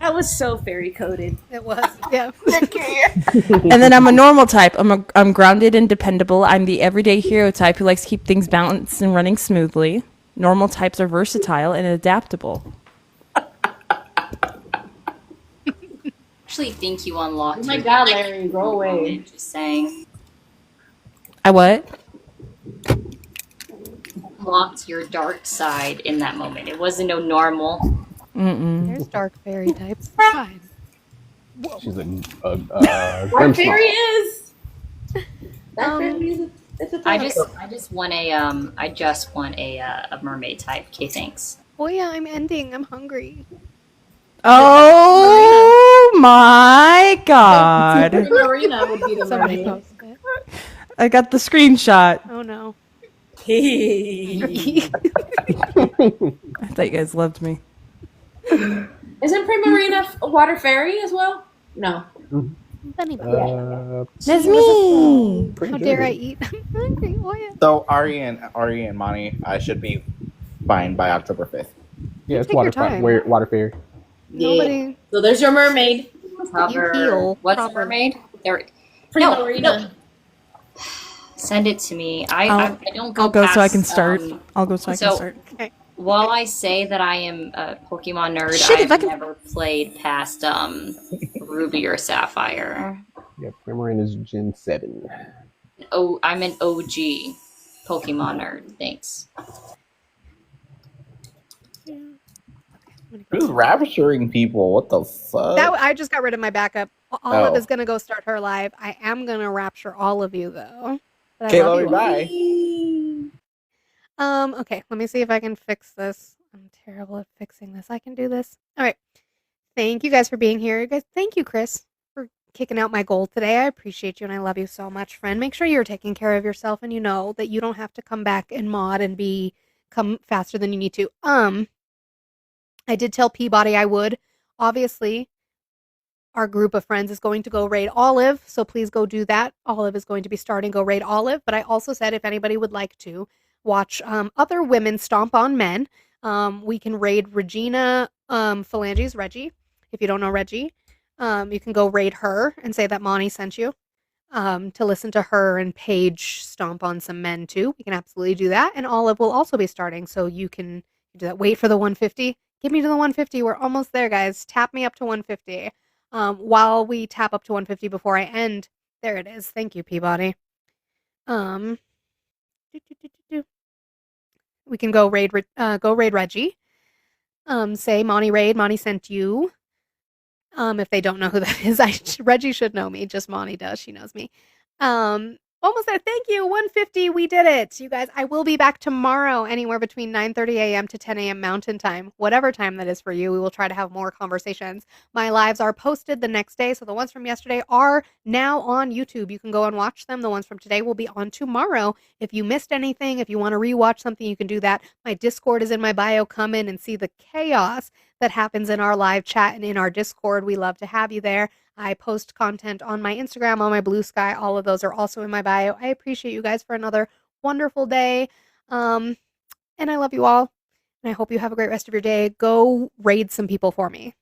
That was so fairy coded. It was. Yeah. And then I'm a normal type. I'm grounded and dependable. I'm the everyday hero type who likes to keep things balanced and running smoothly. Normal types are versatile and adaptable. Actually think you unlocked. Oh my your God, dark Larry, go away. moment, just saying. I what? Unlocked your dark side in that moment. It wasn't no normal. There's dark fairy types. Fine. She's a What Grimm's fairy mom. is? That fairy is it's a I type. just want a mermaid type. Okay, thanks. Oh yeah, I'm ending. I'm hungry. Oh my god. Marina would be the Somebody mermaid. post it. I got the screenshot. Oh no. I thought you guys loved me. Isn't Primarina a water fairy as well? No. Bunny. That's me. Pretty How good. dare I eat? I'm hungry. Oh yeah. So Ari and Monty, I should be fine by October 5th. Yeah, it's Take your water time. water fairy. Nobody. So there's your mermaid. Cover. heal What's a properly. mermaid? There. No, Primarina. no. Send it to me. I don't go. I'll go so I past, can start. I'll go so I can so- start. Okay. While I say that I am a Pokemon nerd, Shit, if I I've can- never played past Ruby or Sapphire. Yeah, Primarine is Gen 7. Oh, I'm an OG Pokemon nerd. Thanks. Who's rapturing people? What the fuck? That I just got rid of my backup. Olive Oh. is gonna go start her live. I am gonna rapture all of you though. But I Okay, love love you you. all. Bye. Okay, let me see if I can fix this. I'm terrible at fixing this. I can do this. All right. Thank you guys for being here. You guys, thank you, Chris, for kicking out my goal today. I appreciate you and I love you so much, friend. Make sure you're taking care of yourself and you know that you don't have to come back and mod and come faster than you need to. I did tell Peabody I would. Obviously, our group of friends is going to go raid Olive, so please go do that. Olive is going to be starting Go Raid Olive, but I also said if anybody would like to watch other women stomp on men, we can raid Regina Phalanges, Reggie. If you don't know Reggie, you can go raid her and say that Monty sent you to listen to her and Paige stomp on some men too. We can absolutely do that, and Olive will also be starting, so you can do that. Wait for the 150. Get me to the 150. We're almost there, guys. Tap me up to 150. While we tap up to 150 before I end, there it is. Thank you, Peabody. We can go raid Reggie. Say Monty raid. Monty sent you. If they don't know who that is, Reggie should know me. Just Monty does. She knows me. Almost there. Thank you. 150. We did it. You guys, I will be back tomorrow anywhere between 9:30 a.m. to 10 a.m. Mountain Time. Whatever time that is for you. We will try to have more conversations. My lives are posted the next day. So the ones from yesterday are now on YouTube. You can go and watch them. The ones from today will be on tomorrow. If you missed anything, if you want to rewatch something, you can do that. My Discord is in my bio. Come in and see the chaos that happens in our live chat and in our Discord. We love to have you there. I post content on my Instagram, on my Blue Sky. All of those are also in my bio. I appreciate you guys for another wonderful day. And I love you all. And I hope you have a great rest of your day. Go raid some people for me.